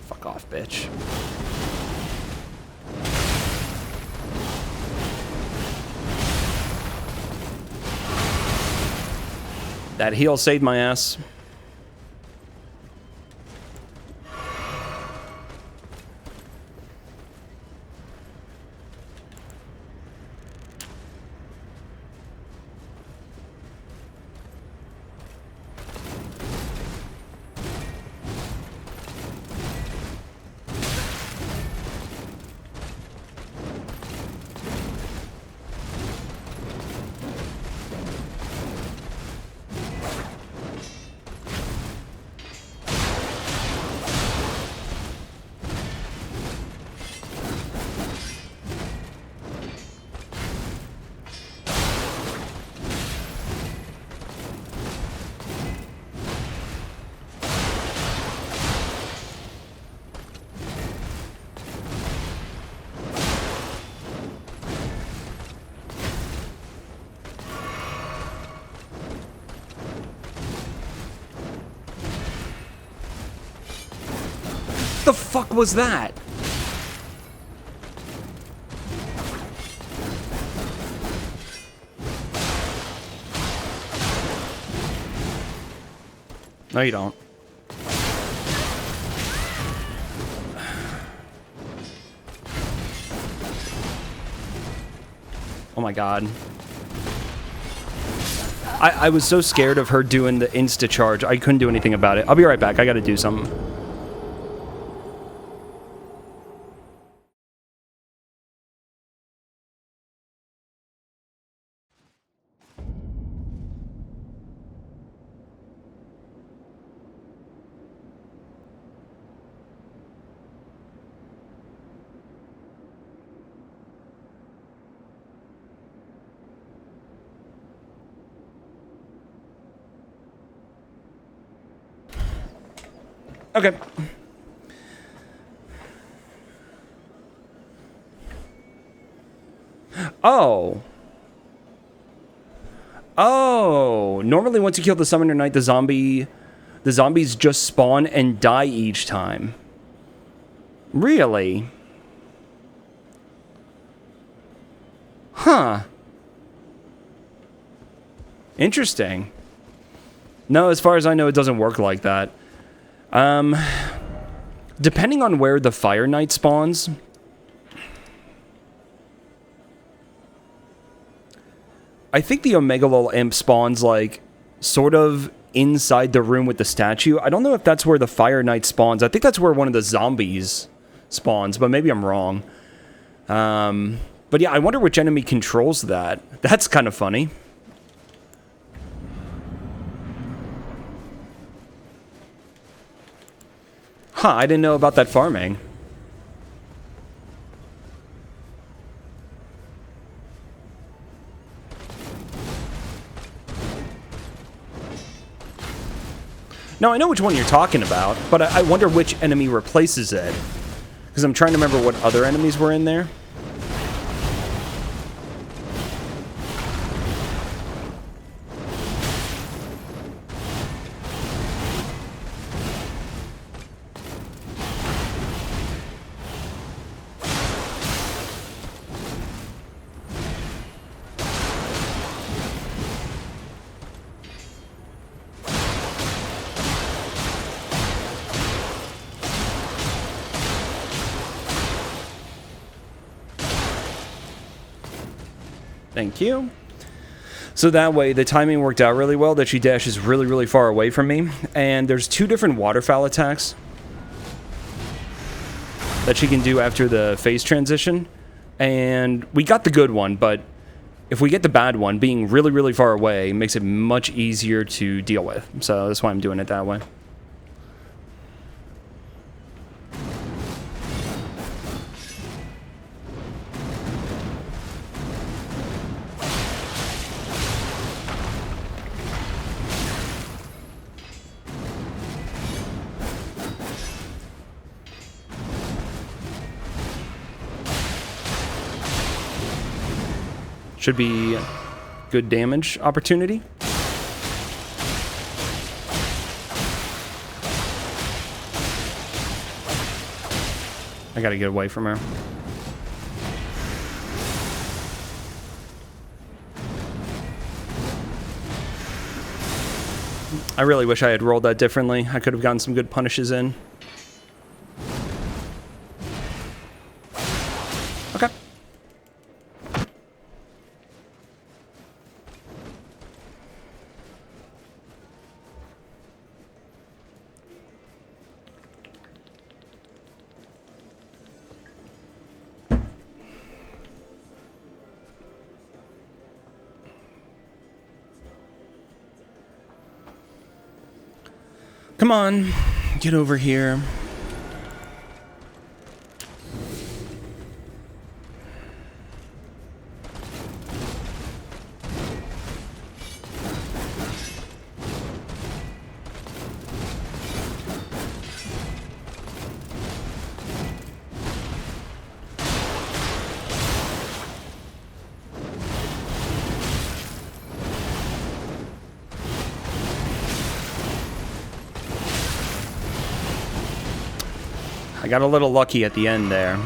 Fuck off, bitch. That heal saved my ass. The fuck was that? No, you don't. Oh my god. I was so scared of her doing the insta-charge, I couldn't do anything about it. I'll be right back, I gotta do something. Okay. Oh. Oh. Normally once you kill the Summoner Knight, the zombies just spawn and die each time. Really? Huh. Interesting. No, as far as I know, it doesn't work like that. Depending on where the Fire Knight spawns, I think the Omega Lol Imp spawns, like, sort of inside the room with the statue. I don't know if that's where the Fire Knight spawns. I think that's where one of the zombies spawns, but maybe I'm wrong. But yeah, I wonder which enemy controls that. That's kind of funny. Huh, I didn't know about that farming. Now, I know which one you're talking about, but I wonder which enemy replaces it. Because I'm trying to remember what other enemies were in there. Thank you. So that way, the timing worked out really well that she dashes really, really far away from me. And there's 2 different waterfowl attacks that she can do after the phase transition. And we got the good one, but if we get the bad one, being really, really far away makes it much easier to deal with. So that's why I'm doing it that way. Should be good damage opportunity. I gotta get away from her. I really wish I had rolled that differently. I could have gotten some good punishes in. Okay. Come on, get over here. I got a little lucky at the end there.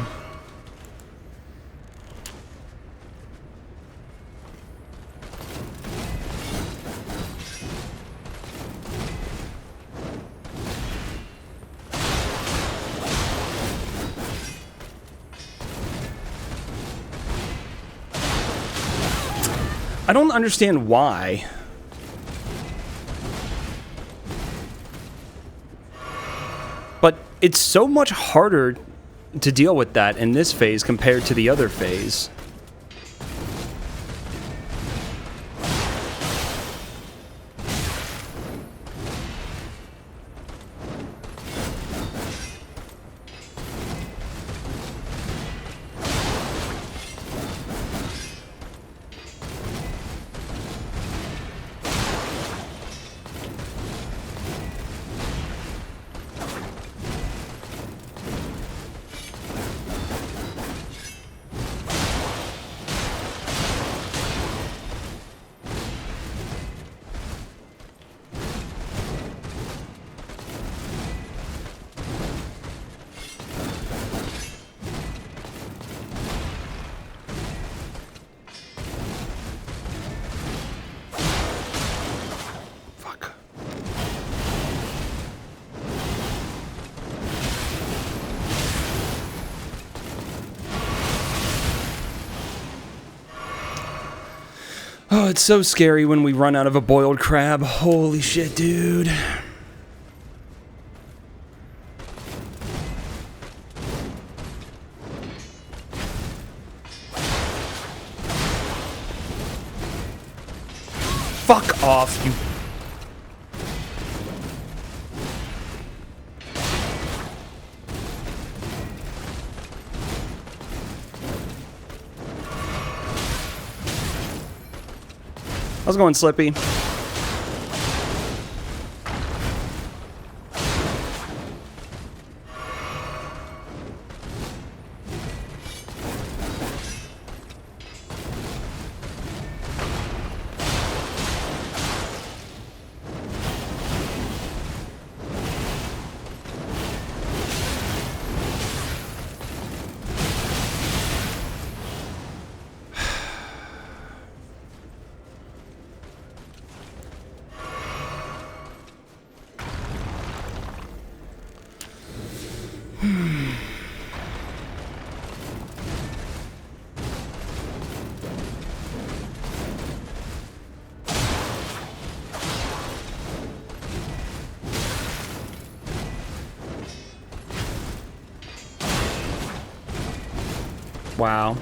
I don't understand why. But it's so much harder to deal with that in this phase compared to the other phase. Oh, it's so scary when we run out of a boiled crab. Holy shit, dude. Fuck off, you... How's it going, Slippy? Wow.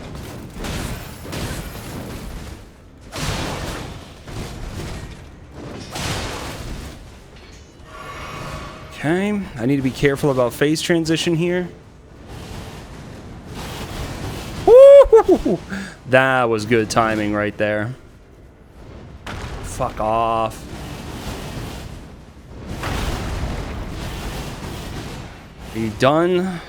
Okay, I need to be careful about phase transition here. Woo! That was good timing right there. Fuck off. Are you done?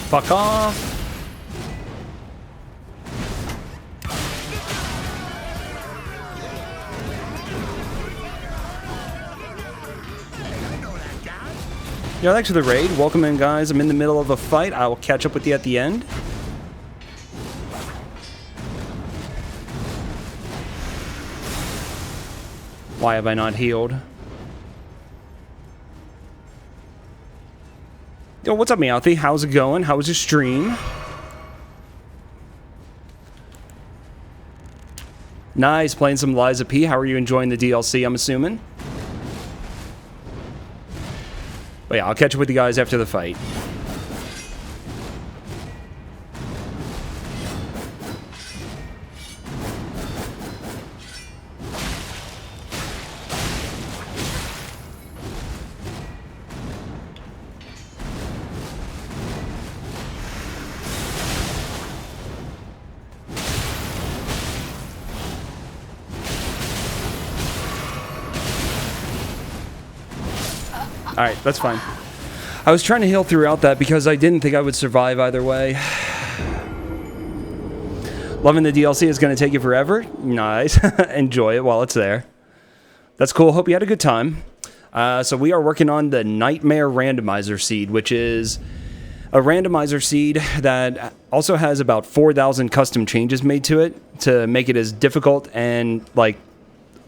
Fuck off. Yo, thanks for the raid. Welcome in, guys. I'm in the middle of a fight. I will catch up with you at the end. Why have I not healed? Yo, what's up, Meowthy? How's it going? How was your stream? Nice, playing some Liza P. How are you enjoying the DLC, I'm assuming? But yeah, I'll catch up with you guys after the fight. Alright, that's fine. I was trying to heal throughout that because I didn't think I would survive either way. Loving the DLC is going to take you forever. Nice. Enjoy it while it's there. That's cool. Hope you had a good time. So we are working on the Nightmare Randomizer Seed, which is a randomizer seed that also has about 4,000 custom changes made to it to make it as difficult and, like,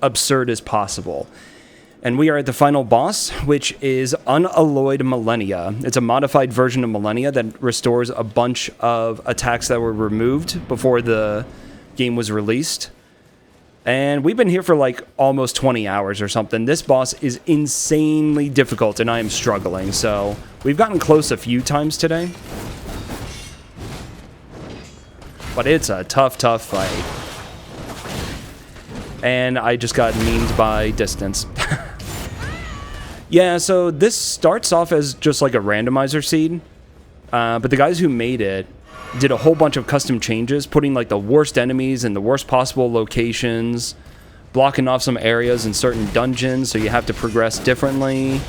absurd as possible. And we are at the final boss, which is Unalloyed Millennia. It's a modified version of Millennia that restores a bunch of attacks that were removed before the game was released. And we've been here for like almost 20 hours or something. This boss is insanely difficult, and I am struggling. So we've gotten close a few times today. But it's a tough, tough fight. And I just got memed by distance. Yeah, so this starts off as just like a randomizer seed. But the guys who made it did a whole bunch of custom changes, putting like the worst enemies in the worst possible locations, blocking off some areas in certain dungeons so you have to progress differently,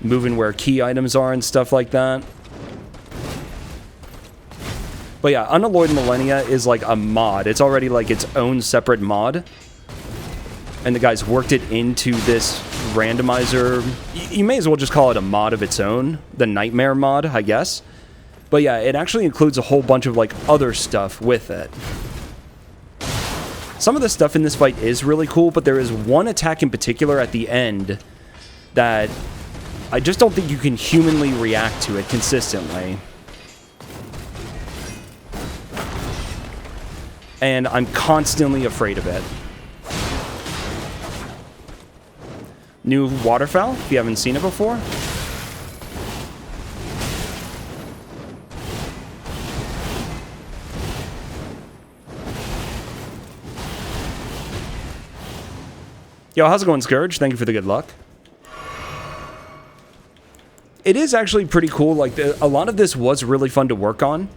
moving where key items are and stuff like that. But yeah, Unalloyed Millennia is like a mod. It's already like its own separate mod. And the guys worked it into this randomizer. You may as well just call it a mod of its own. The Nightmare mod, I guess. But yeah, it actually includes a whole bunch of like other stuff with it. Some of the stuff in this fight is really cool, but there is one attack in particular at the end that I just don't think you can humanly react to it consistently. And I'm constantly afraid of it. New waterfowl, if you haven't seen it before. Yo, how's it going, Scourge? Thank you for the good luck. It is actually pretty cool. Like, a lot of this was really fun to work on.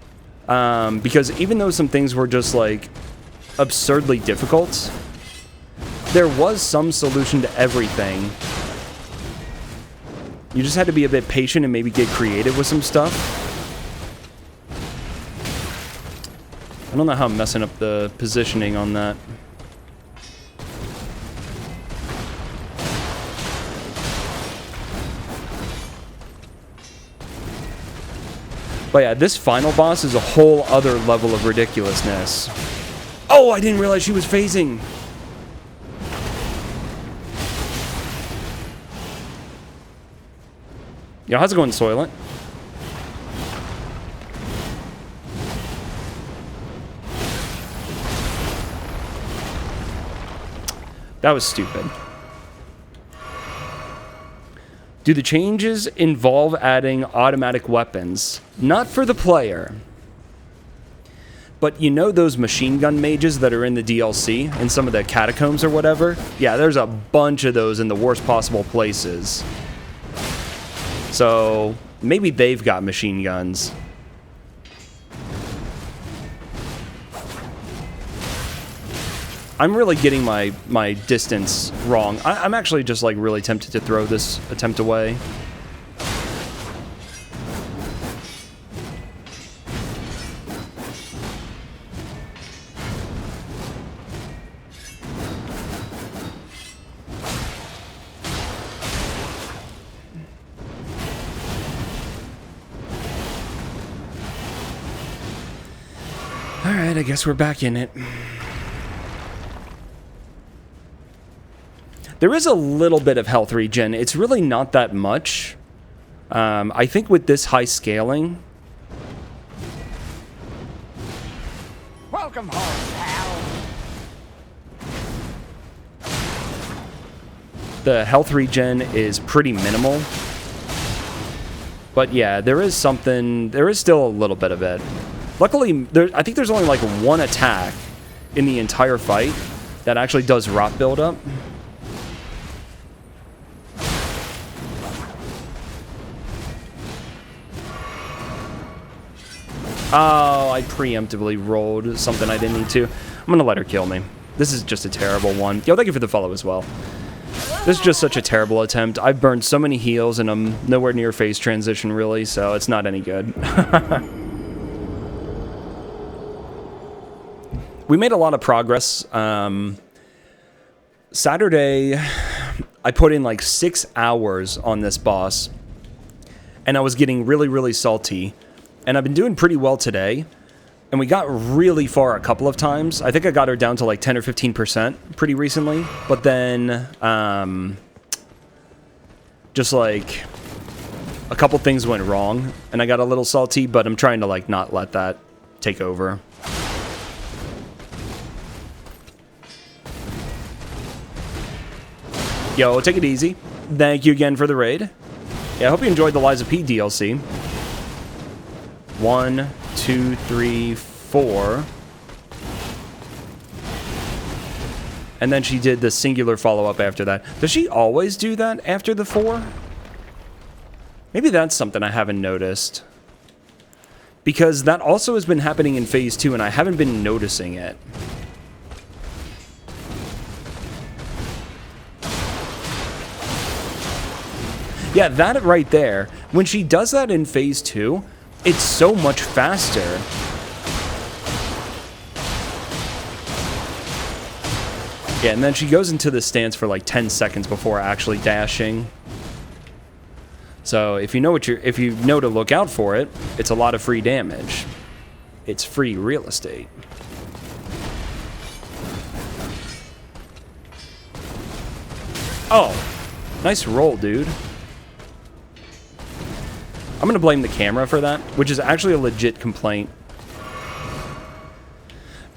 Because even though some things were just, like, absurdly difficult, there was some solution to everything. You just had to be a bit patient and maybe get creative with some stuff. I don't know how I'm messing up the positioning on that. But yeah, this final boss is a whole other level of ridiculousness. Oh, I didn't realize she was phasing. Yo, how's it going, Soylent? That was stupid. Do the changes involve adding automatic weapons? Not for the player. But you know those machine gun mages that are in the DLC, in some of the catacombs or whatever? Yeah, there's a bunch of those in the worst possible places. So, maybe they've got machine guns. I'm really getting my distance wrong. I'm actually just like really tempted to throw this attempt away. Alright, I guess we're back in it. There is a little bit of health regen. It's really not that much. I think with this high scaling... Welcome home, pal. The health regen is pretty minimal. But yeah, there is something... There is still a little bit of it. Luckily, I think there's only like one attack in the entire fight that actually does rot buildup. Oh, I preemptively rolled something I didn't need to. I'm gonna let her kill me. This is just a terrible one. Yo, thank you for the follow as well. This is just such a terrible attempt. I've burned so many heals and I'm nowhere near phase transition really, so it's not any good. We made a lot of progress. Saturday, I put in like 6 hours on this boss, and I was getting really, really salty. And I've been doing pretty well today, and we got really far a couple of times. I think I got her down to like 10 or 15% pretty recently, but then Just like a couple things went wrong and I got a little salty, but I'm trying to like not let that take over. Yo, take it easy. Thank you again for the raid. Yeah, I hope you enjoyed the Liza P DLC. 1, 2, 3, 4. And then she did the singular follow-up after that. Does she always do that after the 4? Maybe that's something I haven't noticed. Because that also has been happening in Phase 2, and I haven't been noticing it. Yeah, that right there. When she does that in Phase 2, it's so much faster. Yeah, and then she goes into the stance for like 10 seconds before actually dashing. So if you know to look out for it, it's a lot of free damage. It's free real estate. Oh, nice roll, dude. I'm gonna blame the camera for that, which is actually a legit complaint.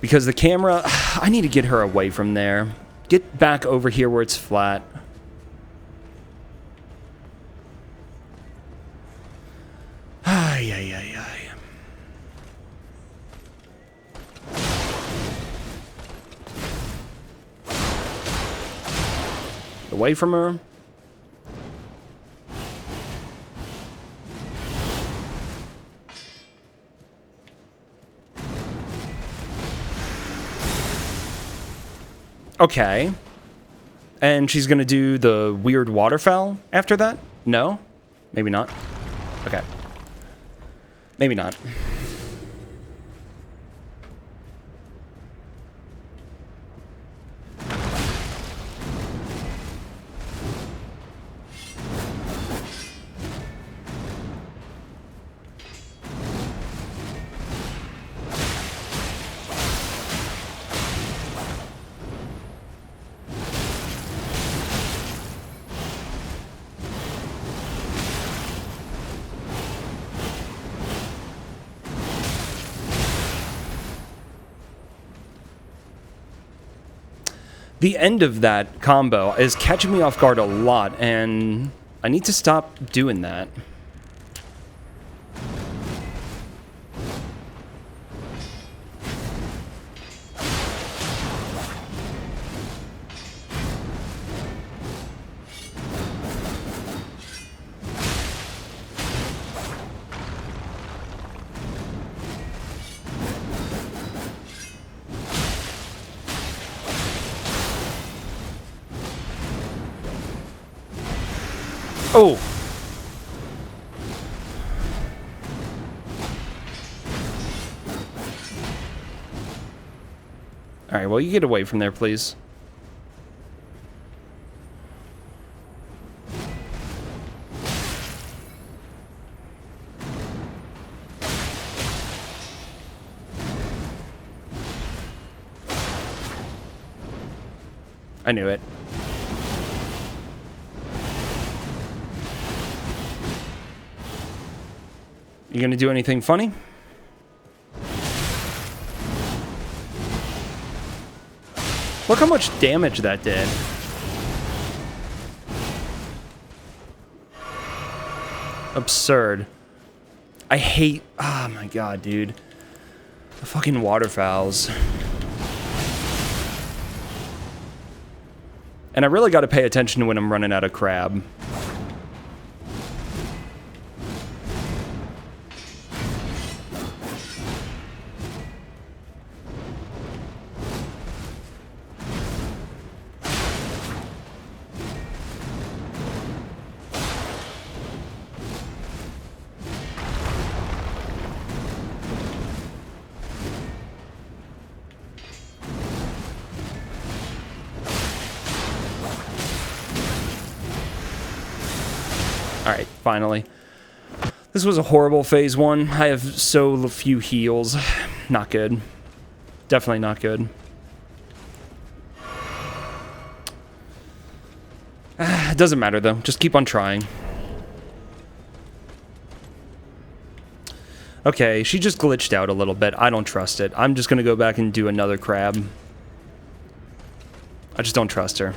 Because the camera, I need to get her away from there. Get back over here where it's flat. Ay, ay, ay, ay. Away from her. Okay. And she's gonna do the weird waterfowl after that? No? Maybe not. Okay. Maybe not. The end of that combo is catching me off guard a lot, and I need to stop doing that. Oh! Alright, well, you get away from there, please. I knew it. You gonna do anything funny? Look how much damage that did. Absurd. I hate... Oh my god, dude. The fucking waterfowls. And I really gotta pay attention to when I'm running out of crab. Alright, finally. This was a horrible phase 1. I have so few heals. Not good. Definitely not good. It doesn't matter, though. Just keep on trying. Okay, she just glitched out a little bit. I don't trust it. I'm just going to go back and do another crab. I just don't trust her.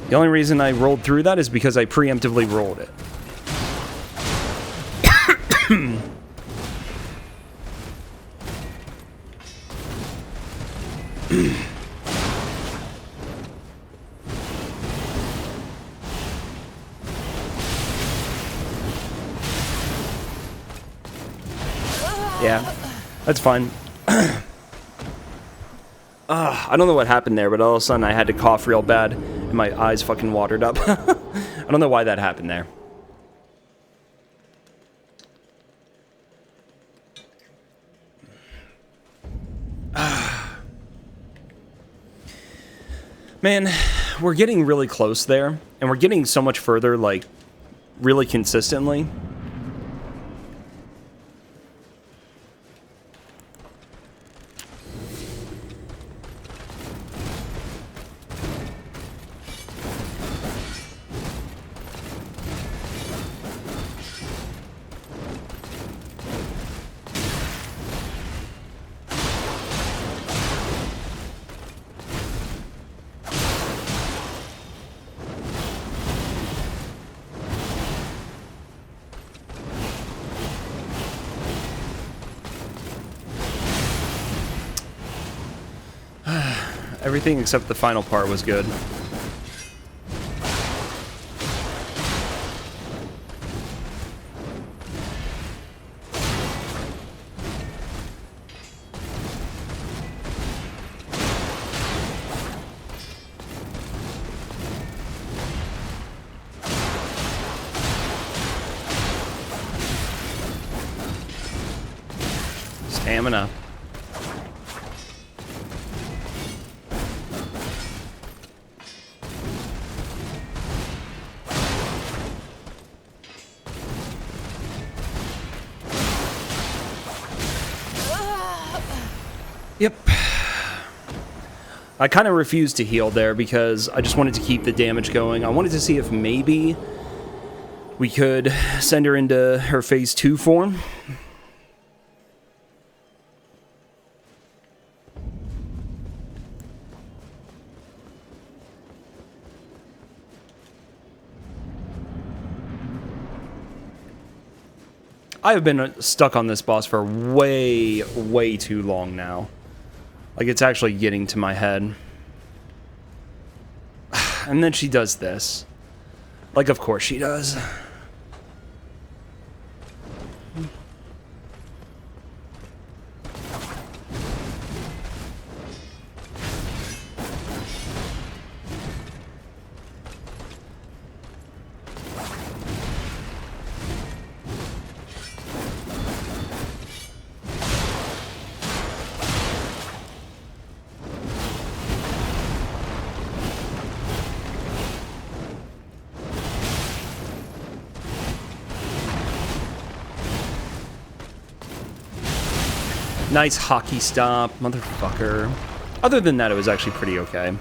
The only reason I rolled through that is because I preemptively rolled it. Yeah, that's fine. I don't know what happened there, but all of a sudden I had to cough real bad, and my eyes fucking watered up. I don't know why that happened there. Man, we're getting really close there, and we're getting so much further, like, really consistently. Everything except the final part was good. Stamina. Yep. I kind of refused to heal there because I just wanted to keep the damage going. I wanted to see if maybe we could send her into her phase 2 form. I have been stuck on this boss for way, way too long now. Like, it's actually getting to my head. And then she does this. Like, of course she does. Nice hockey stop, motherfucker. Other than that, it was actually pretty okay.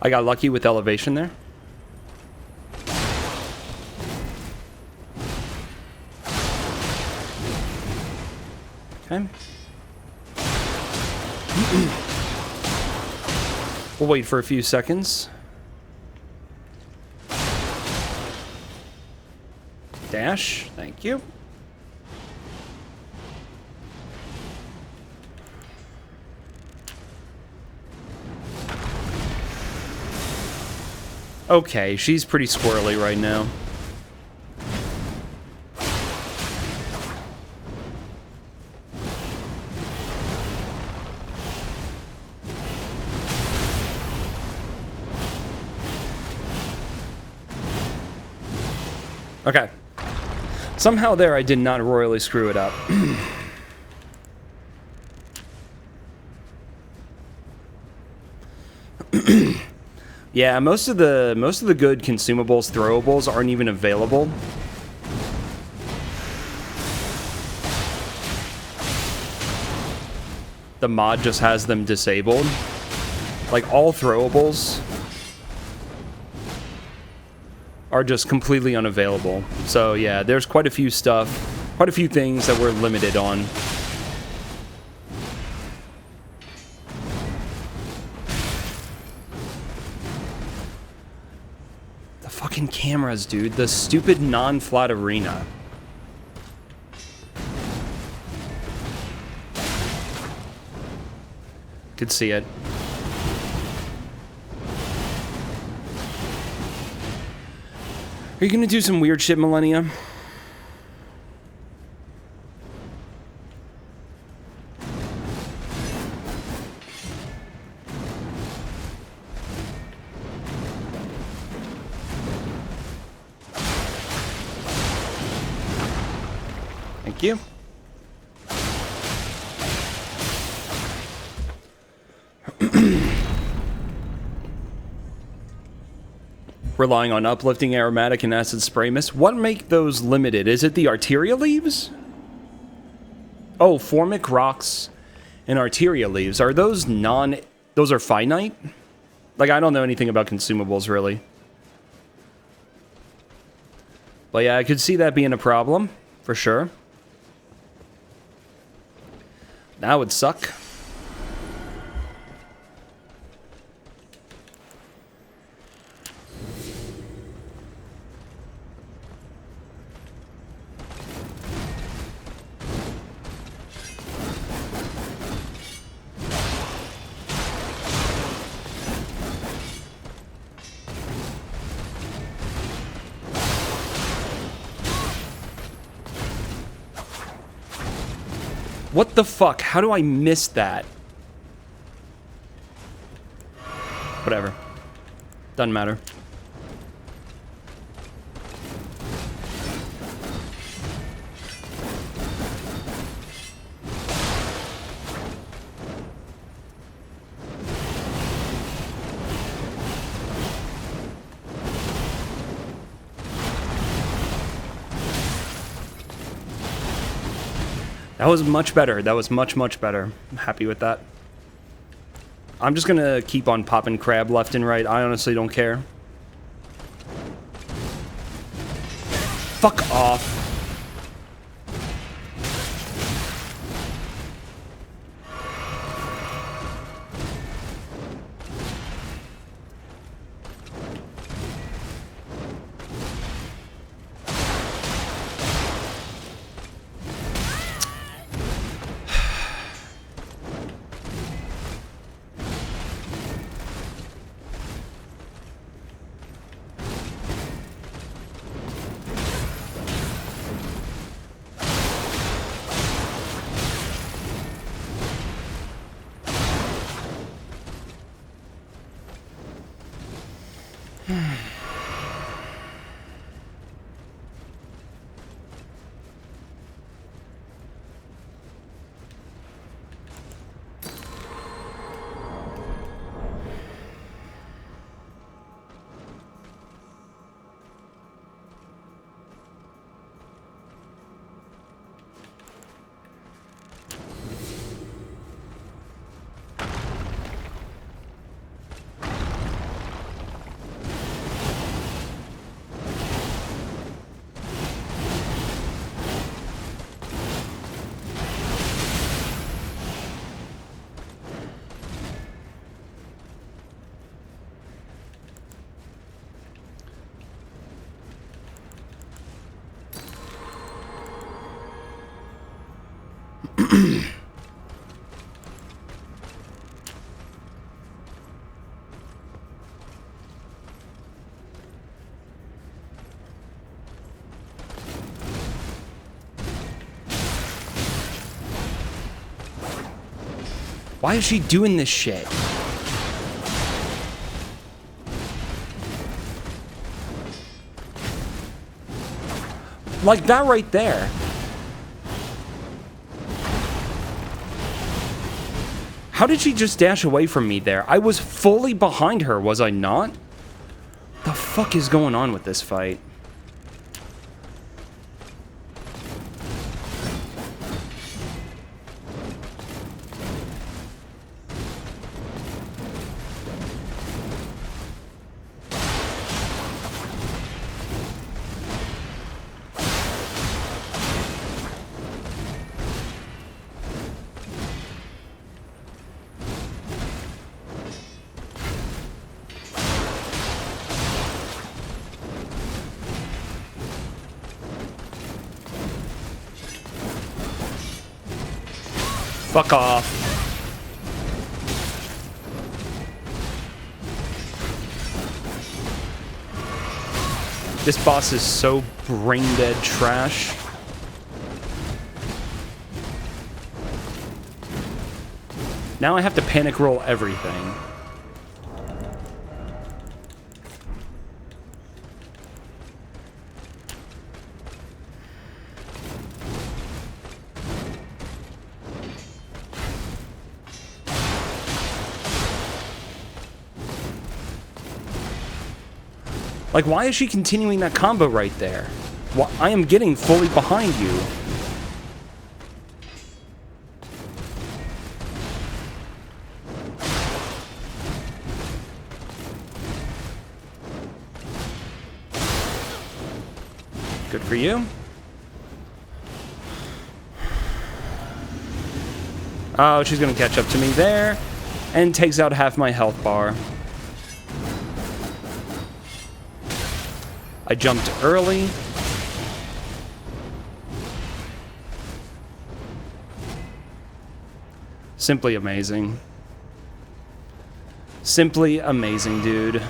I got lucky with elevation there. Okay. We'll wait for a few seconds. Dash. Thank you. Okay, she's pretty squirrely right now. Okay. Somehow there I did not royally screw it up. Yeah, most of the good consumables, throwables aren't even available. The mod just has them disabled. Like all throwables are just completely unavailable. So yeah, there's quite a few things that we're limited on. The fucking cameras, dude. The stupid non-flat arena. Could see it. Are you gonna do some weird shit, Millennia? Thank you. Relying on uplifting, aromatic, and acid spray mist. What make those limited? Is it the arteria leaves? Oh, formic rocks and arteria leaves. Are those those are finite? Like, I don't know anything about consumables, really. But yeah, I could see that being a problem, for sure. That would suck. What the fuck? How do I miss that? Whatever. Doesn't matter. That was much better. That was much, much better. I'm happy with that. I'm just gonna keep on popping crab left and right. I honestly don't care. Fuck off. Why is she doing this shit? Like that right there. How did she just dash away from me there? I was fully behind her, was I not? The fuck is going on with this fight? Fuck off. This boss is so brain dead trash. Now I have to panic roll everything. Like, why is she continuing that combo right there? Why, I am getting fully behind you. Good for you. Oh, she's gonna catch up to me there. And takes out half my health bar. I jumped early. Simply amazing. Simply amazing, dude.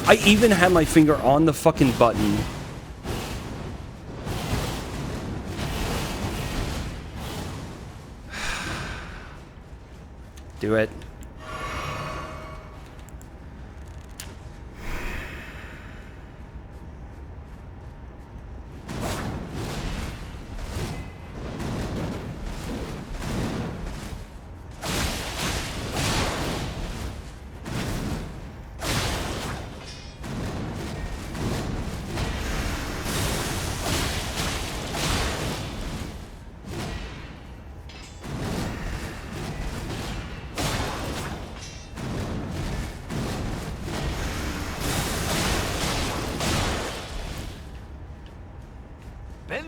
I even had my finger on the fucking button. Do it.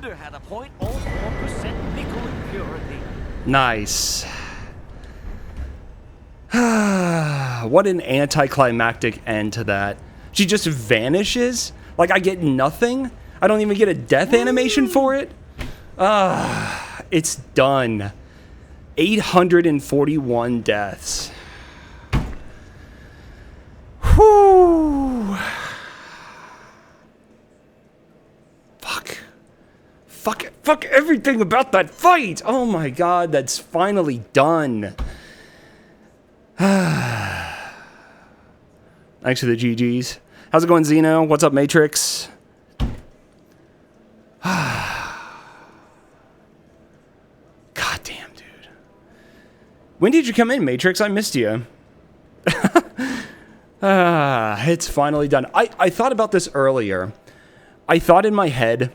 cylinder had a 0.04% nickel impurity. Nice. What an anticlimactic end to that. She just vanishes? Like, I get nothing? I don't even get a death animation for it? It's done. 841 deaths. Whew. Fuck everything about that fight! Oh my god, that's finally done. Thanks for the GGs. How's it going, Zeno? What's up, Matrix? God damn, dude. When did you come in, Matrix? I missed you. It's finally done. I thought about this earlier. I thought in my head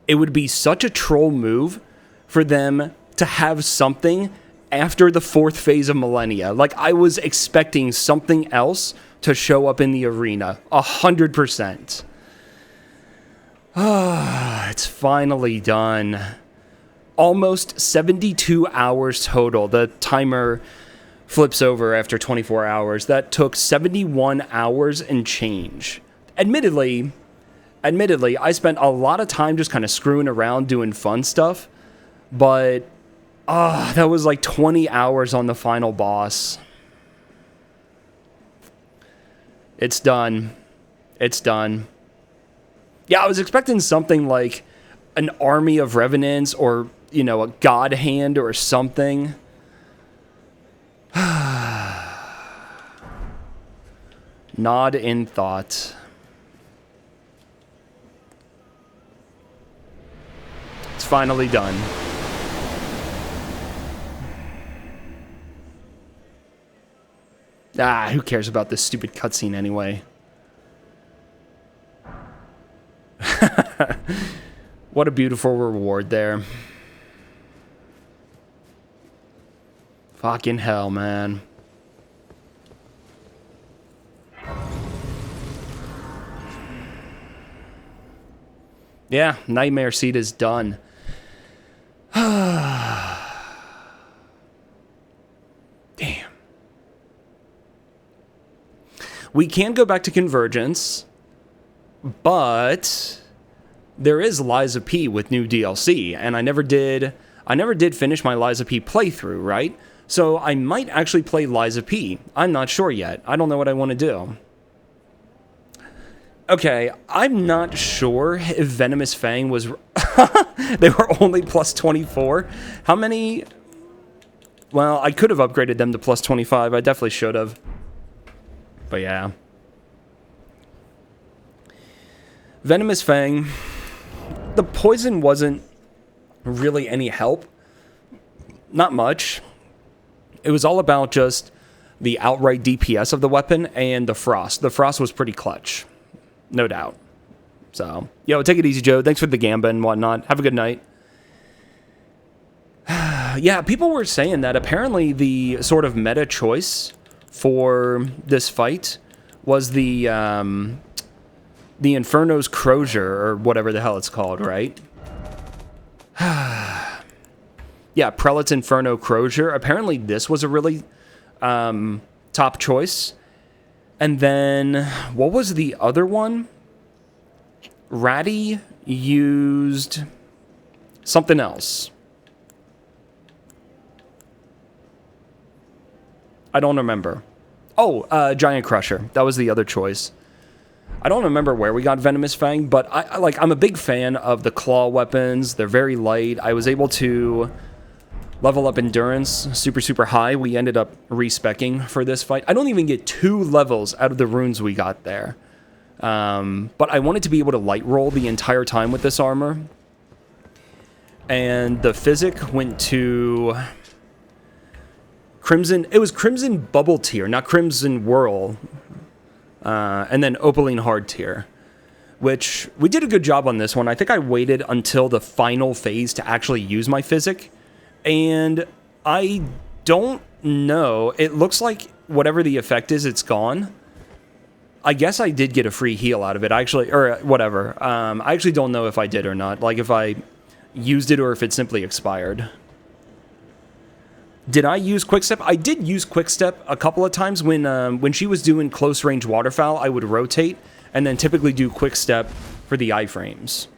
it would be such a troll move for them to have something after the 4th phase of Millennia. Like, I was expecting something else to show up in the arena. 100%. It's finally done. Almost 72 hours total. The timer flips over after 24 hours. That took 71 hours and change. Admittedly, I spent a lot of time just kind of screwing around doing fun stuff, but that was like 20 hours on the final boss. It's done. It's done. Yeah, I was expecting something like an army of revenants or, you know, a god hand or something. Nod in thought. It's finally done. Who cares about this stupid cutscene anyway? What a beautiful reward there. Fucking hell, man. Yeah, Nightmare Seed is done. Damn. We can go back to Convergence, but there is Lies of P with new DLC, and I never did finish my Lies of P playthrough, right? So I might actually play Lies of P. I'm not sure yet. I don't know what I want to do. Okay, I'm not sure if Venomous Fang was... They were only plus 24. How many... Well, I could have upgraded them to plus 25. I definitely should have. But yeah. Venomous Fang. The poison wasn't really any help. Not much. It was all about just the outright DPS of the weapon and the frost. The frost was pretty clutch. No doubt. So, yo, take it easy, Joe. Thanks for the gamba and whatnot. Have a good night. Yeah, people were saying that apparently the sort of meta choice for this fight was the Inferno's Crozier, or whatever the hell it's called, right? Yeah, Prelate's Inferno Crozier. Apparently this was a really top choice. And then, what was the other one? Ratty used something else. I don't remember. Oh, Giant Crusher. That was the other choice. I don't remember where we got Venomous Fang, but I'm a big fan of the claw weapons. They're very light. I was able to level up endurance super high. We ended up respecking for this fight. I don't even get 2 levels out of the runes we got there. But I wanted to be able to light roll the entire time with this armor. And the physic went to Crimson. It was Crimson Bubble tier, not Crimson Whirl. And then Opaline Hard tier, which we did a good job on this one. I think I waited until the final phase to actually use my physic. And I don't know. It looks like whatever the effect is, it's gone. I guess I did get a free heal out of it, actually, or whatever. I actually don't know if I did or not, like if I used it or if it simply expired. Did I use Quickstep? I did use Quickstep a couple of times when she was doing close range waterfowl. I would rotate and then typically do Quickstep for the iframes.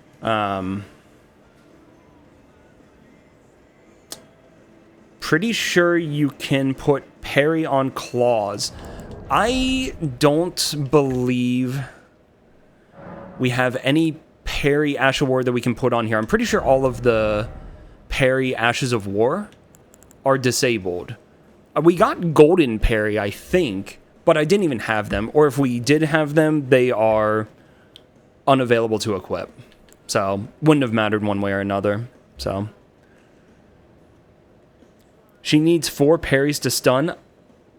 Pretty sure you can put parry on claws. I don't believe we have any parry Ash of War that we can put on here. I'm pretty sure all of the parry Ashes of War are disabled. We got golden parry, I think, but I didn't even have them. Or if we did have them, they are unavailable to equip. So, wouldn't have mattered one way or another. So, she needs 4 parries to stun.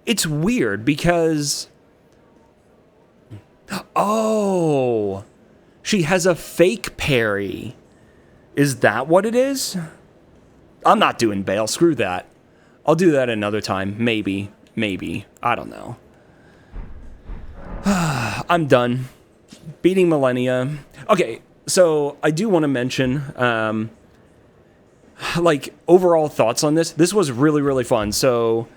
It's weird because... Oh! She has a fake parry. Is that what it is? I'm not doing Bale. Screw that. I'll do that another time. Maybe. Maybe. I don't know. I'm done. Beating Millennia. Okay, so I do want to mention, like, overall thoughts on this. This was really, really fun. So,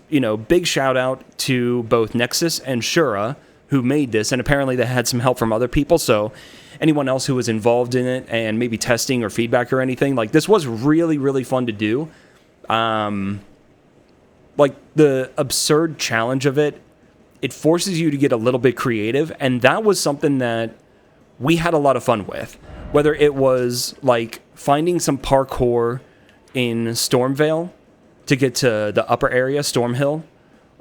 you know, big shout out to both Nexus and Shura, who made this, and apparently they had some help from other people, so anyone else who was involved in it and maybe testing or feedback or anything, like, this was really, really fun to do. Like, the absurd challenge of it, it forces you to get a little bit creative, and that was something that we had a lot of fun with. Whether it was, like, finding some parkour in Stormvale to get to the upper area, Stormhill,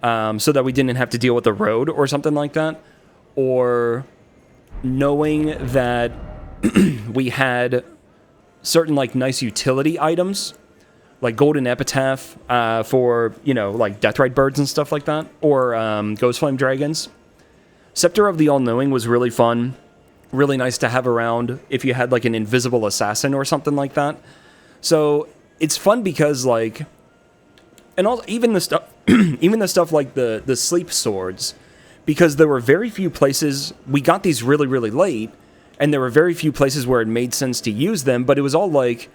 so that we didn't have to deal with the road or something like that, or knowing that we had certain, like, nice utility items, like Golden Epitaph for, you know, like Deathrite birds and stuff like that, or Ghostflame dragons. Scepter of the All-Knowing was really fun, really nice to have around if you had, like, an invisible assassin or something like that. So it's fun because, like, and also even the stuff, even the stuff like the sleep swords, because there were very few places, we got these really, really late, and there were very few places where it made sense to use them, but it was all like,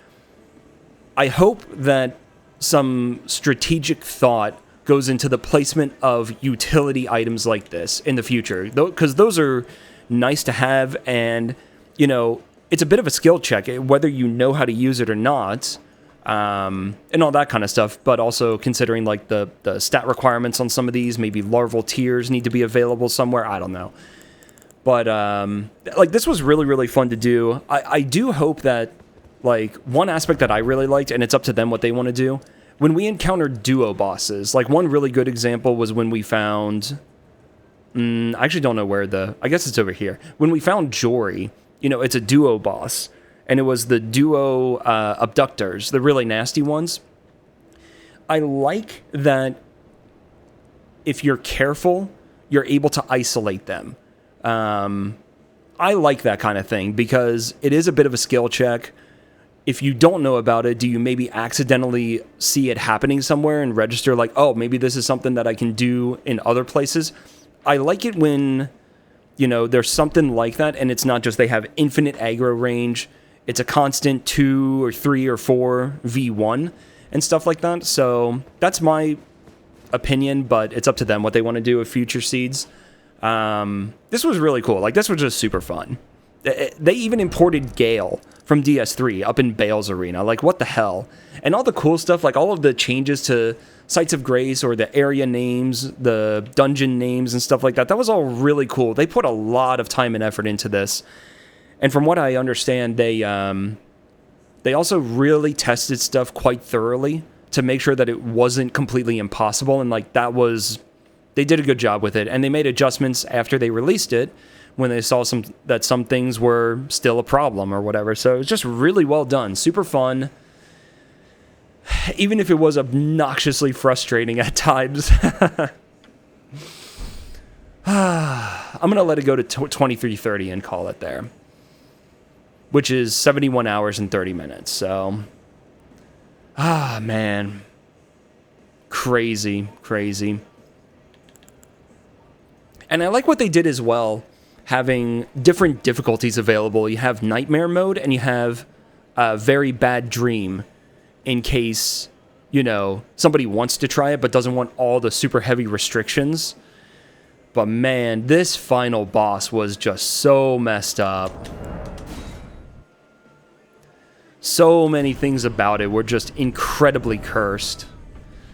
I hope that some strategic thought goes into the placement of utility items like this in the future, because those are nice to have, and, you know, it's a bit of a skill check, whether you know how to use it or not, and all that kind of stuff, but also considering, like, the stat requirements on some of these, maybe larval tiers need to be available somewhere, I don't know. But, like, this was really, really fun to do. I do hope that, like, one aspect that I really liked, and it's up to them what they want to do, when we encountered duo bosses, like, one really good example was when we found, I actually don't know where I guess it's over here. When we found Jory, you know, it's a duo boss, and it was the duo abductors, the really nasty ones. I like that if you're careful, you're able to isolate them. I like that kind of thing, because it is a bit of a skill check. If you don't know about it, do you maybe accidentally see it happening somewhere and register like, oh, maybe this is something that I can do in other places? I like it when, you know, there's something like that, and it's not just they have infinite aggro range. It's a constant 2 or 3 or 4 V1 and stuff like that. So that's my opinion, but it's up to them what they want to do with future seeds. This was really cool. Like, this was just super fun. They even imported Gale from DS3 up in Bale's arena. Like, what the hell? And all the cool stuff, like all of the changes to Sites of Grace or the area names, the dungeon names and stuff like that, that was all really cool. They put a lot of time and effort into this. And from what I understand, they also really tested stuff quite thoroughly to make sure that it wasn't completely impossible. And, like, they did a good job with it. And they made adjustments after they released it, when they saw that some things were still a problem or whatever. So it was just really well done. Super fun. Even if it was obnoxiously frustrating at times. I'm going to let it go to 23:30 and call it there. Which is 71 hours and 30 minutes. So, man. Crazy, crazy. And I like what they did as well, having different difficulties available. You have Nightmare mode, and you have Very Bad Dream, in case, you know, somebody wants to try it but doesn't want all the super heavy restrictions. But man, this final boss was just so messed up. So many things about it were just incredibly cursed.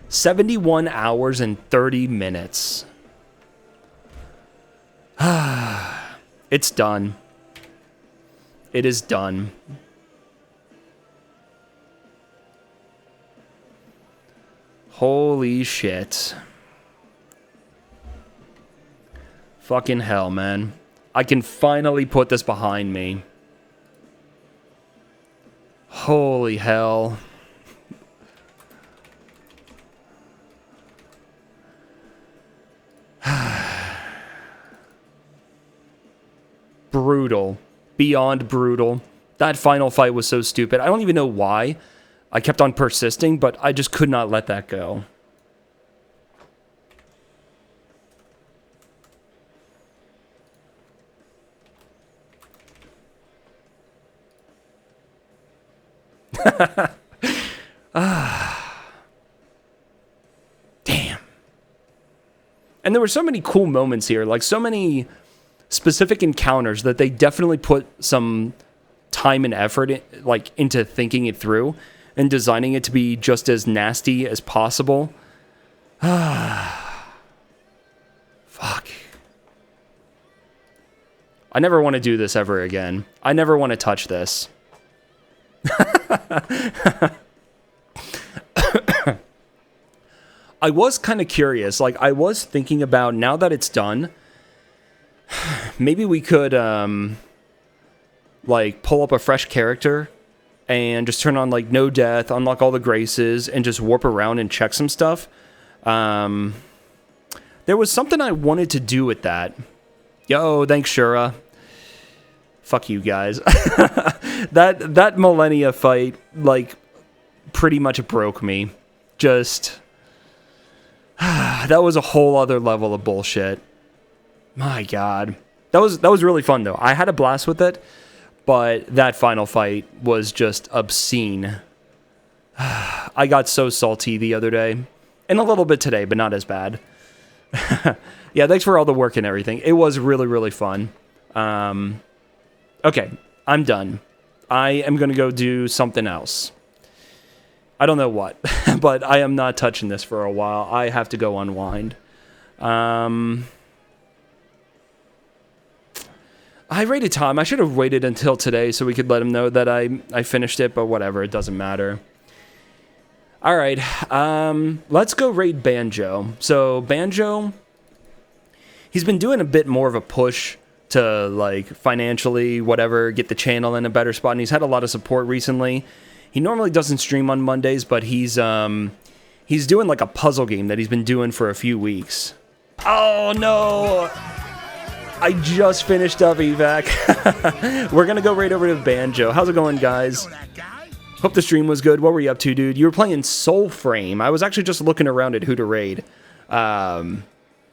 71 hours and 30 minutes. It's done. It is done. Holy shit. Fucking hell, man. I can finally put this behind me. Holy hell. Brutal. Beyond brutal. That final fight was so stupid. I don't even know why I kept on persisting, but I just could not let that go. Damn. And there were so many cool moments here, like so many specific encounters that they definitely put some time and effort into thinking it through and designing it to be just as nasty as possible. Fuck. I never want to do this ever again. I never want to touch this. I was kind of curious. Like, I was thinking about, now that it's done, maybe we could, like, pull up a fresh character and just turn on, like, no death, unlock all the graces, and just warp around and check some stuff. There was something I wanted to do with that. Yo, thanks, Shura. Fuck you guys. That Millennia fight, like, pretty much broke me. Just... that was a whole other level of bullshit. My God. That was really fun, though. I had a blast with it, but that final fight was just obscene. I got so salty the other day. And a little bit today, but not as bad. Yeah, thanks for all the work and everything. It was really, really fun. Okay, I'm done. I am going to go do something else. I don't know what, but I am not touching this for a while. I have to go unwind. I rated Tom. I should have waited until today so we could let him know that I finished it, but whatever. It doesn't matter. All right, let's go raid Banjo. So Banjo, he's been doing a bit more of a push to, like, financially, whatever, get the channel in a better spot, and he's had a lot of support recently. He normally doesn't stream on Mondays, but he's doing, like, a puzzle game that he's been doing for a few weeks. Oh, no! I just finished up evac. We're gonna go right over to Banjo. How's it going, guys? Hope the stream was good. What were you up to, dude? You were playing Soulframe. I was actually just looking around at who to raid.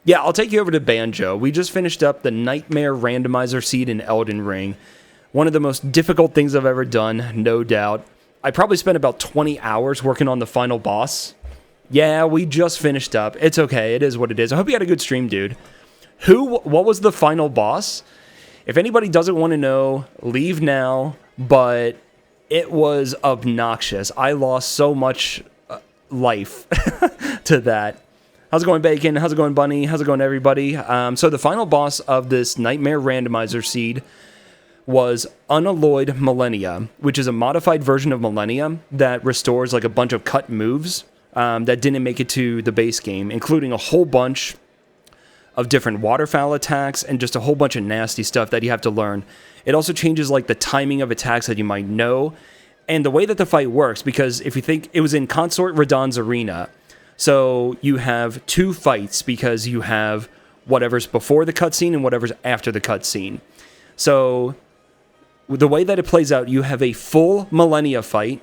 Yeah, I'll take you over to Banjo. We just finished up the Nightmare Randomizer Seed in Elden Ring. One of the most difficult things I've ever done, no doubt. I probably spent about 20 hours working on the final boss. Yeah, we just finished up. It's okay. It is what it is. I hope you had a good stream, dude. What was the final boss? If anybody doesn't want to know, leave now, but it was obnoxious. I lost so much life to that. How's it going, Bacon? How's it going, Bunny? How's it going, everybody? So the final boss of this Nightmare Randomizer Seed was Unalloyed Millennia, which is a modified version of Millennia that restores, like, a bunch of cut moves that didn't make it to the base game, including a whole bunch of different waterfowl attacks and just a whole bunch of nasty stuff that you have to learn. It also changes, like, the timing of attacks that you might know and the way that the fight works, because if you think, it was in Consort Radahn's arena. So you have two fights because you have whatever's before the cutscene and whatever's after the cutscene. So the way that it plays out, you have a full Millennia fight,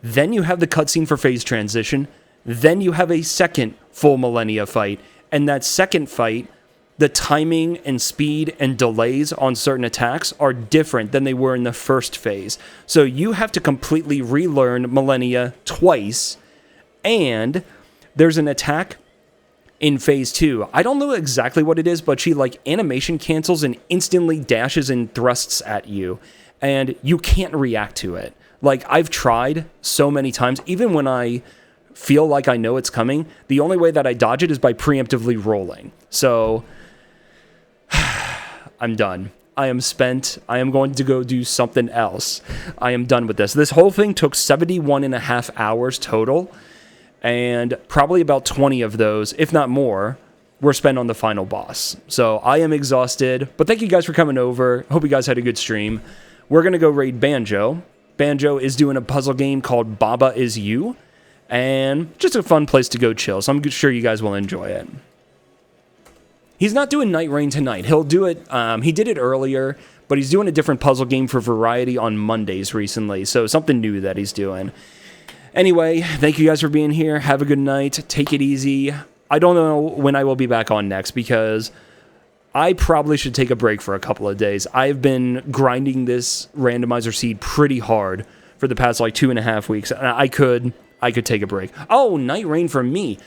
then you have the cutscene for phase transition, then you have a second full Millennia fight, and that second fight, the timing and speed and delays on certain attacks are different than they were in the first phase. So you have to completely relearn Millennia twice, and there's an attack in phase 2. I don't know exactly what it is, but she like animation cancels and instantly dashes and thrusts at you, and you can't react to it. Like, I've tried so many times, even when I feel like I know it's coming, the only way that I dodge it is by preemptively rolling. So I'm done. I am spent. I am going to go do something else. I am done with this. This whole thing took 71.5 hours total, and probably about 20 of those, if not more, were spent on the final boss. So I am exhausted, but thank you guys for coming over. Hope you guys had a good stream. We're going to go raid Banjo. Banjo is doing a puzzle game called Baba Is You, and just a fun place to go chill, so I'm sure you guys will enjoy it. He's not doing Night Rain tonight. He'll do it, he did it earlier, but he's doing a different puzzle game for Variety on Mondays recently, so something new that he's doing. Anyway, thank you guys for being here. Have a good night. Take it easy. I don't know when I will be back on next because I probably should take a break for a couple of days. I've been grinding this randomizer seed pretty hard for the past like 2.5 weeks. And I could take a break. Oh, Night Rain for me.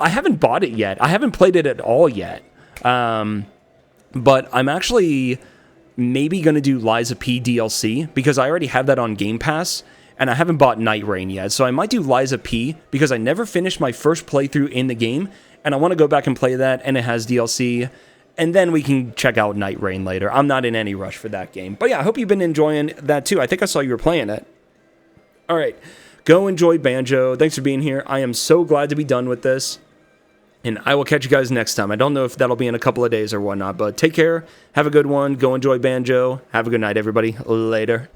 I haven't bought it yet. I haven't played it at all yet. But I'm actually maybe going to do Liza P DLC because I already have that on Game Pass. And I haven't bought Night Rain yet, so I might do Liza P because I never finished my first playthrough in the game, and I want to go back and play that, and it has DLC, and then we can check out Night Rain later. I'm not in any rush for that game. But yeah, I hope you've been enjoying that too. I think I saw you were playing it. All right, go enjoy Banjo. Thanks for being here. I am so glad to be done with this, and I will catch you guys next time. I don't know if that'll be in a couple of days or whatnot, but take care. Have a good one. Go enjoy Banjo. Have a good night, everybody. Later.